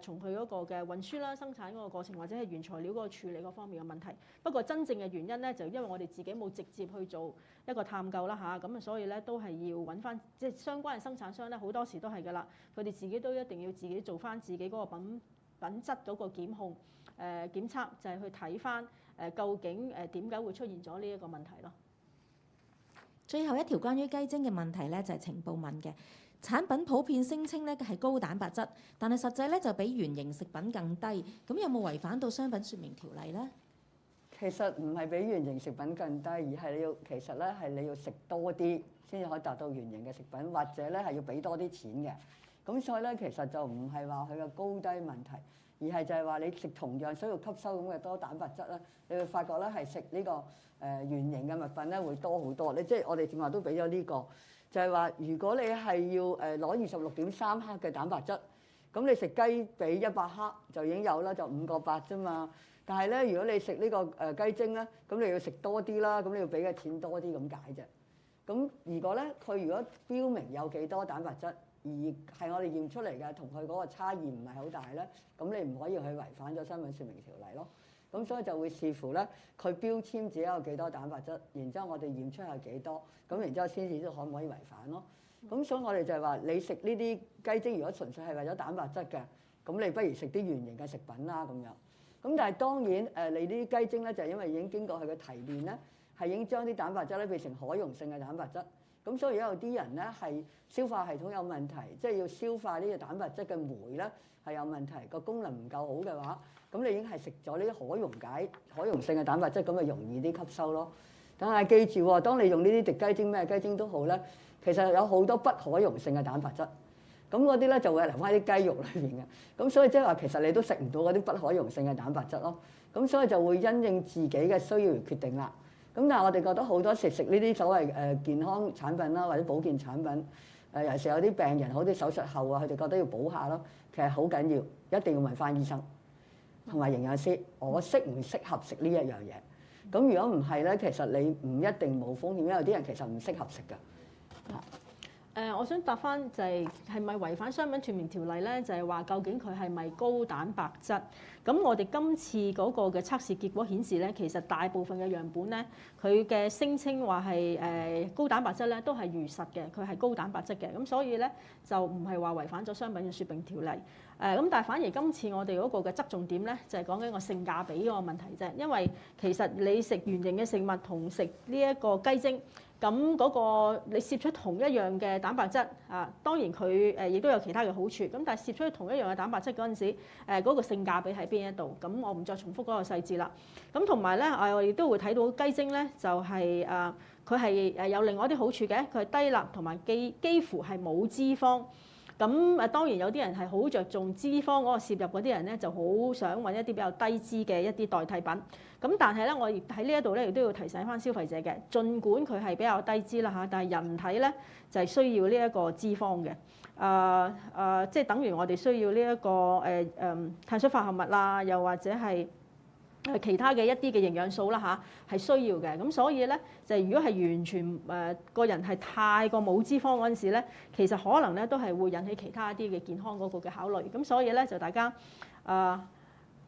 從佢嗰個嘅運輸啦、生產嗰個過程或者係原材料嗰個處理嗰方面嘅問題。不過真正嘅原因咧就因為我哋自己冇直接去做一個探究啦嚇，咁所以咧都係要揾翻即係相關嘅生產商咧，好多時都係㗎啦，佢哋自己都一定要自己做翻自己嗰個品質嗰個檢控檢測，就係去睇翻究竟點解會出現咗呢一個問題咯。最後一條關於雞精嘅問題咧，就係情報問嘅產品普遍聲稱咧係高蛋白質，但係實際咧就比原型食品更低，咁有冇違反到商品説明條例咧？其實唔係比原型食品更低，而係其實咧係你要食多啲先至可以達到原型嘅食品，或者咧係要俾多啲錢嘅。咁所以咧其實就唔係話佢嘅高低問題，而係就係話你食同樣需要吸收咁嘅多蛋白質咧，你會發覺咧係食呢個圓形嘅物品咧會多好多。你即係我哋正話都俾咗呢個，就係話如果你係要攞26.3克嘅蛋白質，咁你食雞髀100克就已經有啦，就5個8啫嘛。但係咧，如果你食呢個雞精咧，咁你要食多啲啦，咁你要俾嘅錢多啲咁解啫。咁如果咧佢如果標明有幾多蛋白質，而係我哋驗出嚟嘅同佢嗰個差異唔係好大咧，咁你唔可以去違反咗商品説明條例咯。咁所以就會視乎咧佢標籤自己有幾多蛋白質，然之後我哋驗出係幾多，咁然之後先至都可唔可以違反咯。咁所以我哋就係話你食呢啲雞精，如果純粹係為咗蛋白質嘅，咁你不如食啲圓形嘅食品啦咁樣。咁但係當然你呢啲雞精咧就係因為已經經過佢嘅提煉咧，係已經將啲蛋白質咧變成可溶性嘅蛋白質。咁所以如果有啲人咧係消化系統有問題，即係要消化呢個蛋白質嘅酶咧係有問題，個功能唔夠好嘅話，咁你已經係食咗呢啲可溶性嘅蛋白質，咁咪容易啲吸收咯。但係記住喎，當你用呢啲滴雞精咩雞精都好咧，其實有好多不可溶性嘅蛋白質。咁嗰啲咧就會留翻啲雞肉裏邊嘅，咁所以即係話其實你都食唔到嗰啲不可溶性嘅蛋白質咯。咁所以就會因應自己嘅需要而決定啦。咁但係我哋覺得好多時食呢啲所謂健康產品啦，或者保健產品，尤其是有啲病人好似手術後啊，佢哋覺得要補下咯，其實好緊要，一定要問翻醫生同埋營養師，我適唔適合食呢一樣嘢？咁如果唔係咧，其實你唔一定冇風險，因為有啲人其實唔適合食㗎。我想答翻就係咪違反商品説明條例咧？就係話究竟佢係咪高蛋白質？咁我哋今次嗰個嘅測試結果顯示咧，其實大部分嘅樣本咧，佢嘅聲稱話係高蛋白質咧，都係如實嘅，佢係高蛋白質嘅。咁所以咧就唔係話違反咗商品嘅説明條例。咁但係反而今次我哋嗰個嘅側重點咧，就係講緊個性價比嗰個問題啫。因為其實你食圓形嘅食物同食呢一個雞精。咁嗰個你攝取同一樣嘅蛋白質啊，當然佢亦都有其他嘅好處。咁但係攝取同一樣嘅蛋白質嗰陣時，嗰個性價比喺邊一度？咁我唔再重複嗰個細節啦。咁同埋咧，我哋都會睇到雞精咧，就係佢係有另外一啲好處嘅，佢係低鈉同埋幾乎係冇脂肪。咁當然有啲人係好着重脂肪嗰個攝入嗰啲人咧，就好想揾一啲比較低脂嘅一啲代替品。咁但係咧，我亦喺呢一度咧，亦都要提醒翻消費者嘅，儘管佢係比較低脂啦嚇，但係人體咧就係需要呢一個脂肪嘅。即係等於我哋需要呢一個碳水化合物啦，又或者係其他嘅一啲嘅營養素啦嚇，係需要嘅。咁所以咧，就如果係完全個人係太過冇脂肪嗰陣時咧，其實可能咧都係會引起其他一啲嘅健康嗰個嘅考慮。咁所以咧就大家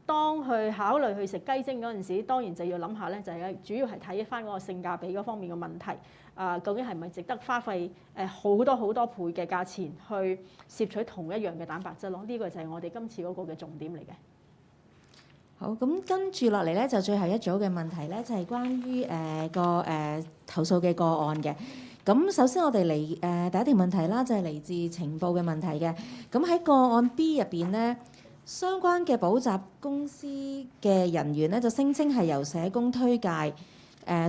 當去考慮去食雞精嗰陣時，當然就要諗下咧，就係主要係睇翻嗰個性價比嗰方面嘅問題。究竟係咪值得花費好多好多倍嘅價錢去攝取同一樣嘅蛋白質咯？呢個就係我哋今次嗰個嘅重點嚟嘅。好，咁跟住落嚟咧，就最後一組嘅問題咧，就係關於投訴嘅個案嘅。咁首先我哋嚟第一條問題啦，就係嚟自情報嘅問題嘅。咁喺個案 B 入邊咧，相關嘅補習公司嘅人員咧，就聲稱係由社工推介，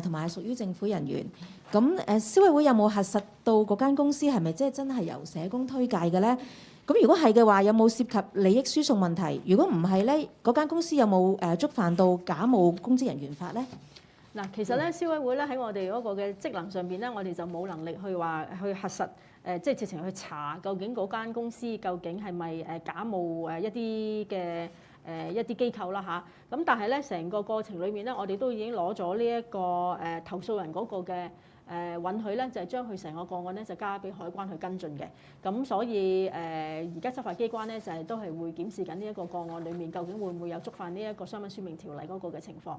同埋係屬於政府人員。咁消委會有冇核實到嗰間公司係咪即係真係由社工推介嘅咧？咁如果係嘅話，有冇涉及利益輸送問題？如果唔係咧，嗰間公司有冇觸犯到假冒公職人員法咧？嗱，其實咧，消委會咧喺我哋嗰個嘅職能上邊咧，我哋就冇能力去話去核實，即係直情去查究竟嗰間公司究竟係咪假冒一啲嘅一啲機構啦嚇。咁但係咧，成個過程裏面咧，我哋都已經攞咗呢一個投訴人嗰個嘅允許咧，就係將佢成個個案咧就交俾海關去跟進嘅。咁所以而家執法機關咧就係都係會檢視緊呢一個個案裡面究竟會唔會有觸犯呢一個商品説明條例嗰個嘅情況。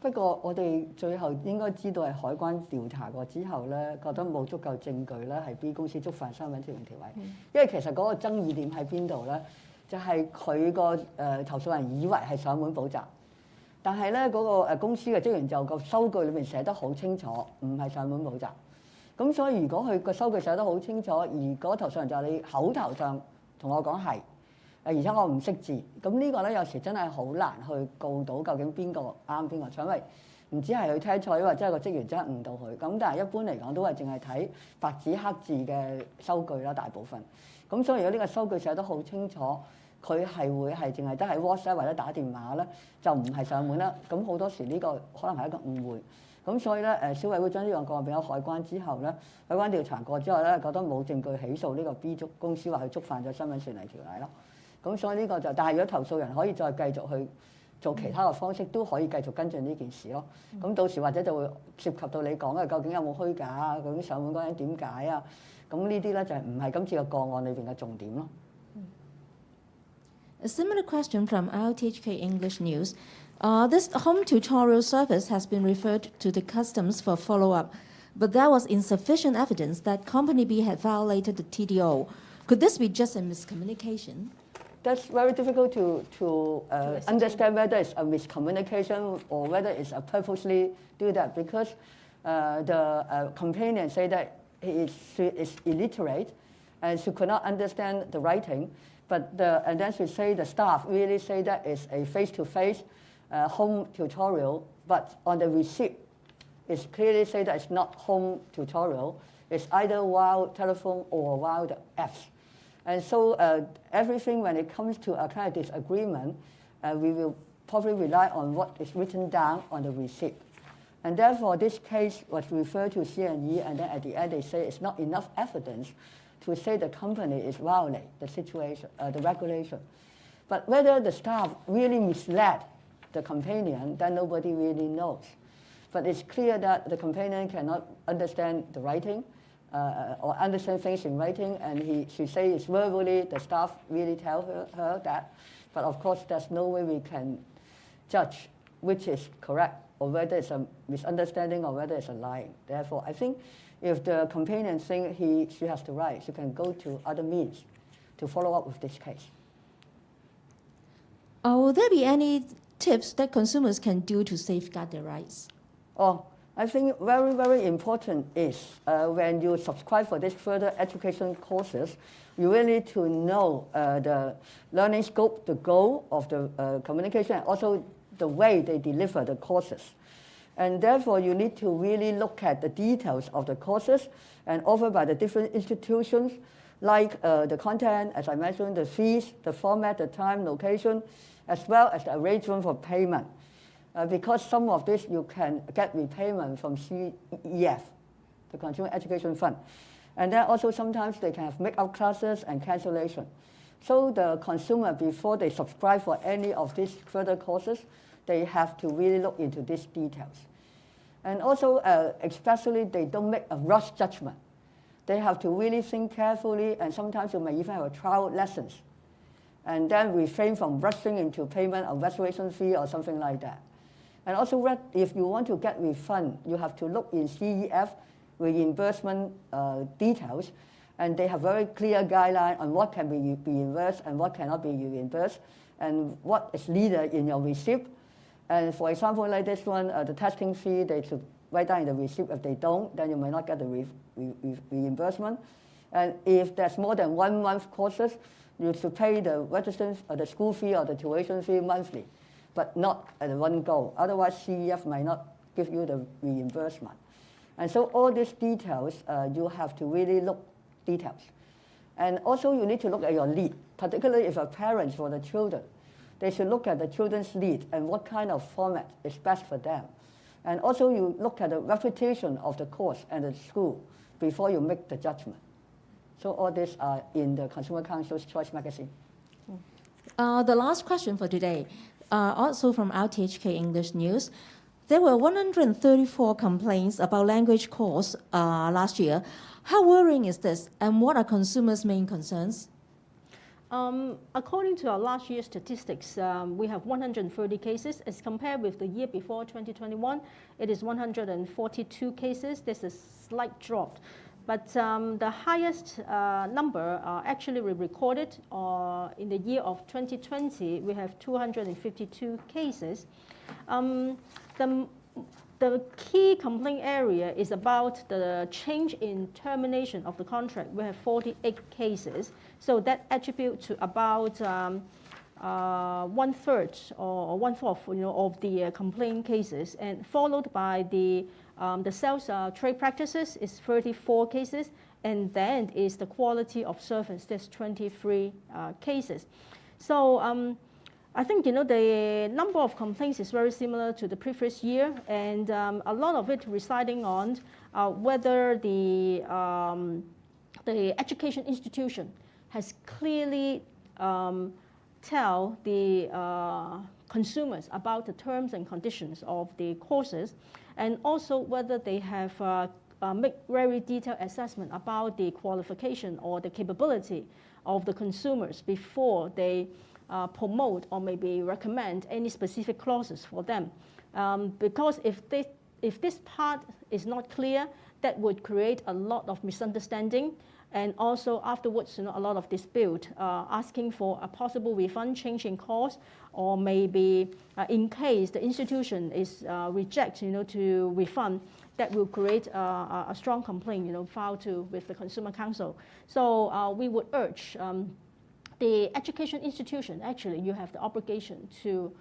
不過我哋最後應該知道係海關調查過之後咧，覺得冇足夠證據咧係 B 公司觸犯商品説明條例。因為其實嗰個爭議點喺邊度咧？就係佢個投訴人以為係上門補習，但係咧嗰個公司嘅職員就個收據裏面寫得好清楚，唔係上門補習。咁所以如果佢個收據寫得好清楚，而嗰個投訴人就係你口頭上同我講係，而且我唔識字，咁呢個咧有時真係好難去告到究竟邊個啱邊個錯，因為唔止係佢聽錯，因為真係個職員真係誤導佢。咁但係一般嚟講都係淨係睇白紙黑字嘅收據啦，大部分。咁所以如果呢個收據寫得好清楚，佢係會係淨係得喺 WhatsApp 或者打電話咧，就唔係上門啦。咁好多時呢個可能係一個誤會。咁所以咧消委會將呢個個案俾咗海關之後咧，海關調查過之後咧，覺得冇證據起訴呢個 B 公司話佢觸犯咗新聞傳遞條例咯。咁所以呢個就，但係如果投訴人可以再繼續去做其他嘅方式，都可以繼續跟進呢件事咯。咁到時或者就會涉及到你講嘅究竟有冇虛假啊？究竟上門嗰人點解啊？咁呢啲咧就係唔係今次嘅個案裏邊嘅重點咯。A similar question from RTHK English News. This home tutorial service has been referred to the customs for follow-up, but there was insufficient evidence that Company B had violated the TDO. Could this be just a miscommunication? That's very difficult to understand whether it's a miscommunication or whether it's a purposely do that, because the complainant say that she is illiterate and she could not understand the writing, but and then she say the staff really say that it's a face-to-face home tutorial, but on the receipt it's clearly say that it's not home tutorial, it's either via telephone or via the apps. And so everything when it comes to a kind of disagreement, we will probably rely on what is written down on the receipt. And therefore this case was referred to C&E, and then at the end they say it's not enough evidence to say the company is violate the situation, the regulation. But whether the staff really misled the complainant, then nobody really knows. But it's clear that the complainant cannot understand the writing or understand things in writing, and she says verbally the staff really tell her that. But of course, there's no way we can judge which is correct or whether it's a misunderstanding or whether it's a lying. Therefore, I think if the complainant thinks she has to write, she can go to other means to follow up with this case. Will there be any tips that consumers can do to safeguard their rights? Oh, I think very, very important is when you subscribe for this further education courses, you really need to know the learning scope, the goal of the communication, and also the way they deliver the courses. And therefore, you need to really look at the details of the courses and offered by the different institutions, like the content, as I mentioned, the fees, the format, the time, location, as well as the arrangement for payment. Because some of this you can get repayment from CEF, the Consumer Education Fund. And then also sometimes they can have make-up classes and cancellation. So the consumer, before they subscribe for any of these further courses, they have to really look into these details. And also, especially, they don't make a rush judgment. They have to really think carefully, and sometimes you may even have a trial lessons. And then refrain from rushing into payment of reservation fee or something like that. And also, if you want to get refund, you have to look in CEF reimbursement details, and they have very clear guideline on what can be reimbursed and what cannot be reimbursed, and what is needed in your receipt. And for example, like this one, the testing fee, they should write down in the receipt. If they don't, then you may not get the reimbursement. And if there's more than 1 month courses, you should pay the registrants or the school fee or the tuition fee monthly, but not at one go. Otherwise, CEF might not give you the reimbursement. And so all these details, you have to really look details. And also you need to look at your lead, particularly if a parent for the children. They should look at the children's lead and what kind of format is best for them. And also you look at the reputation of the course and the school before you make the judgment. So all these are in the Consumer Council's Choice magazine. The last question for today, also from RTHK English News. There were 134 complaints about language course last year. How worrying is this, and what are consumers' main concerns? According to our last year's statistics, we have 130 cases. As compared with the year before, 2021, it is 142 cases. There's a slight drop. But the highest number actually recorded in the year of 2020. We have 252 cases. The key complaint area is about the change in termination of the contract. We have 48 cases. So that attributes to about 1/3 or 1/4, of the complaint cases, and followed by the sales trade practices is 34 cases, and then is the quality of service. There's 23 cases. So I think the number of complaints is very similar to the previous year, and a lot of it residing on whether the education institution has clearly tell the consumers about the terms and conditions of the courses, and also whether they have make very detailed assessment about the qualification or the capability of the consumers before they promote or maybe recommend any specific clauses for them. Because if this part is not clear, that would create a lot of misunderstanding, and also afterwards, a lot of dispute, asking for a possible refund, change in course, or maybe in case the institution is reject, to refund, that will create a strong complaint, filed with the Consumer Council. So we would urge the education institution, actually, you have the obligation to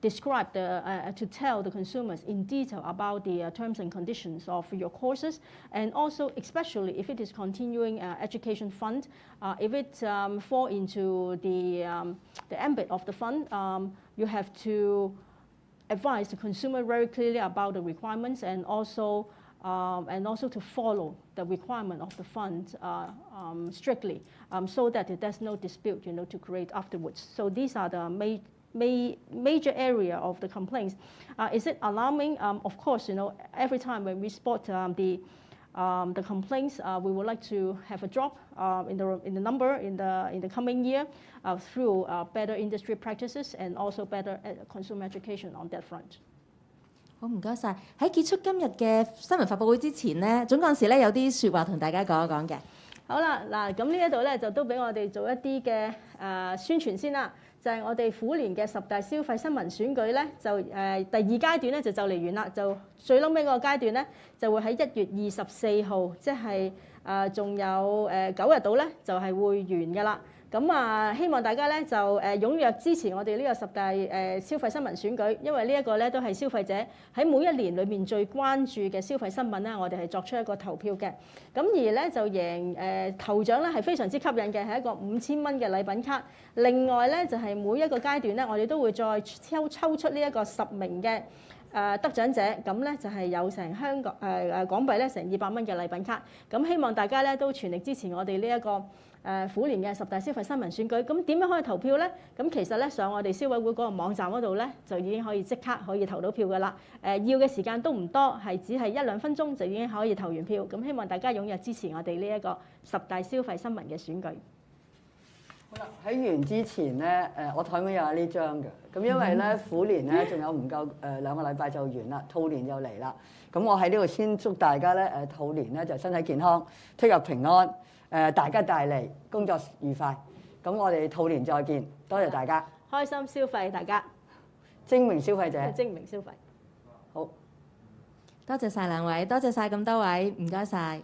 describe to tell the consumers in detail about the terms and conditions of your courses, and also especially if it is continuing education fund, if it fall into the ambit of the fund, you have to advise the consumer very clearly about the requirements, and also to follow the requirement of the fund strictly, so that there's no dispute, to create afterwards. So these are the major area of the complaints. Is it alarming? Of course, every time when we spot the complaints, we would like to have a drop in the number in the coming year through better industry practices and also better consumer education on that front. 好，唔該晒。喺結束今日嘅新聞發佈會之前呢，總幹事咧有啲説話同大家講一講嘅。好啦，嗱，咁呢一度咧就都俾我哋做一啲嘅宣傳先啦。就係我哋虎年嘅10大消費新聞選舉咧，就第2階段咧就嚟完啦，就最撈尾嗰個階段咧就會喺1月24號，即係仲有9日到咧就係會完㗎啦。咁希望大家咧就踴躍支持我哋呢個10大消費新聞選舉，因為呢一個咧都係消費者喺每一年裏面最關注嘅消費新聞咧，我哋係作出一個投票嘅。咁而咧就贏頭獎咧係非常之吸引嘅，係一個5000蚊嘅禮品卡。另外咧就係每一個階段咧，我哋都會再抽出呢一個10名嘅得獎者，咁咧就係有成港幣咧成200蚊嘅禮品卡。咁希望大家咧都全力支持我哋呢一個虎年嘅10大消費新聞選舉。咁點樣可以投票咧？咁其實咧上我哋消委會嗰個網站嗰度咧，就已經可以即刻可以投到票㗎啦。要嘅時間都唔多，係只係1-2分鐘就已經可以投完票。咁希望大家踴躍支持我哋呢一個10大消費新聞嘅選舉。好啦，喺完之前咧，我台面有呢張嘅。咁因為咧虎年咧仲有唔夠2個禮拜就完啦，兔年就嚟啦。咁我喺呢度先祝大家咧兔年咧就身體健康，出入平安。大吉大利，工作愉快。咁我哋兔年再見，多謝大家。開心消費，大家精明消費者，精明消費。好，多謝晒兩位，多謝晒咁多位，唔該晒。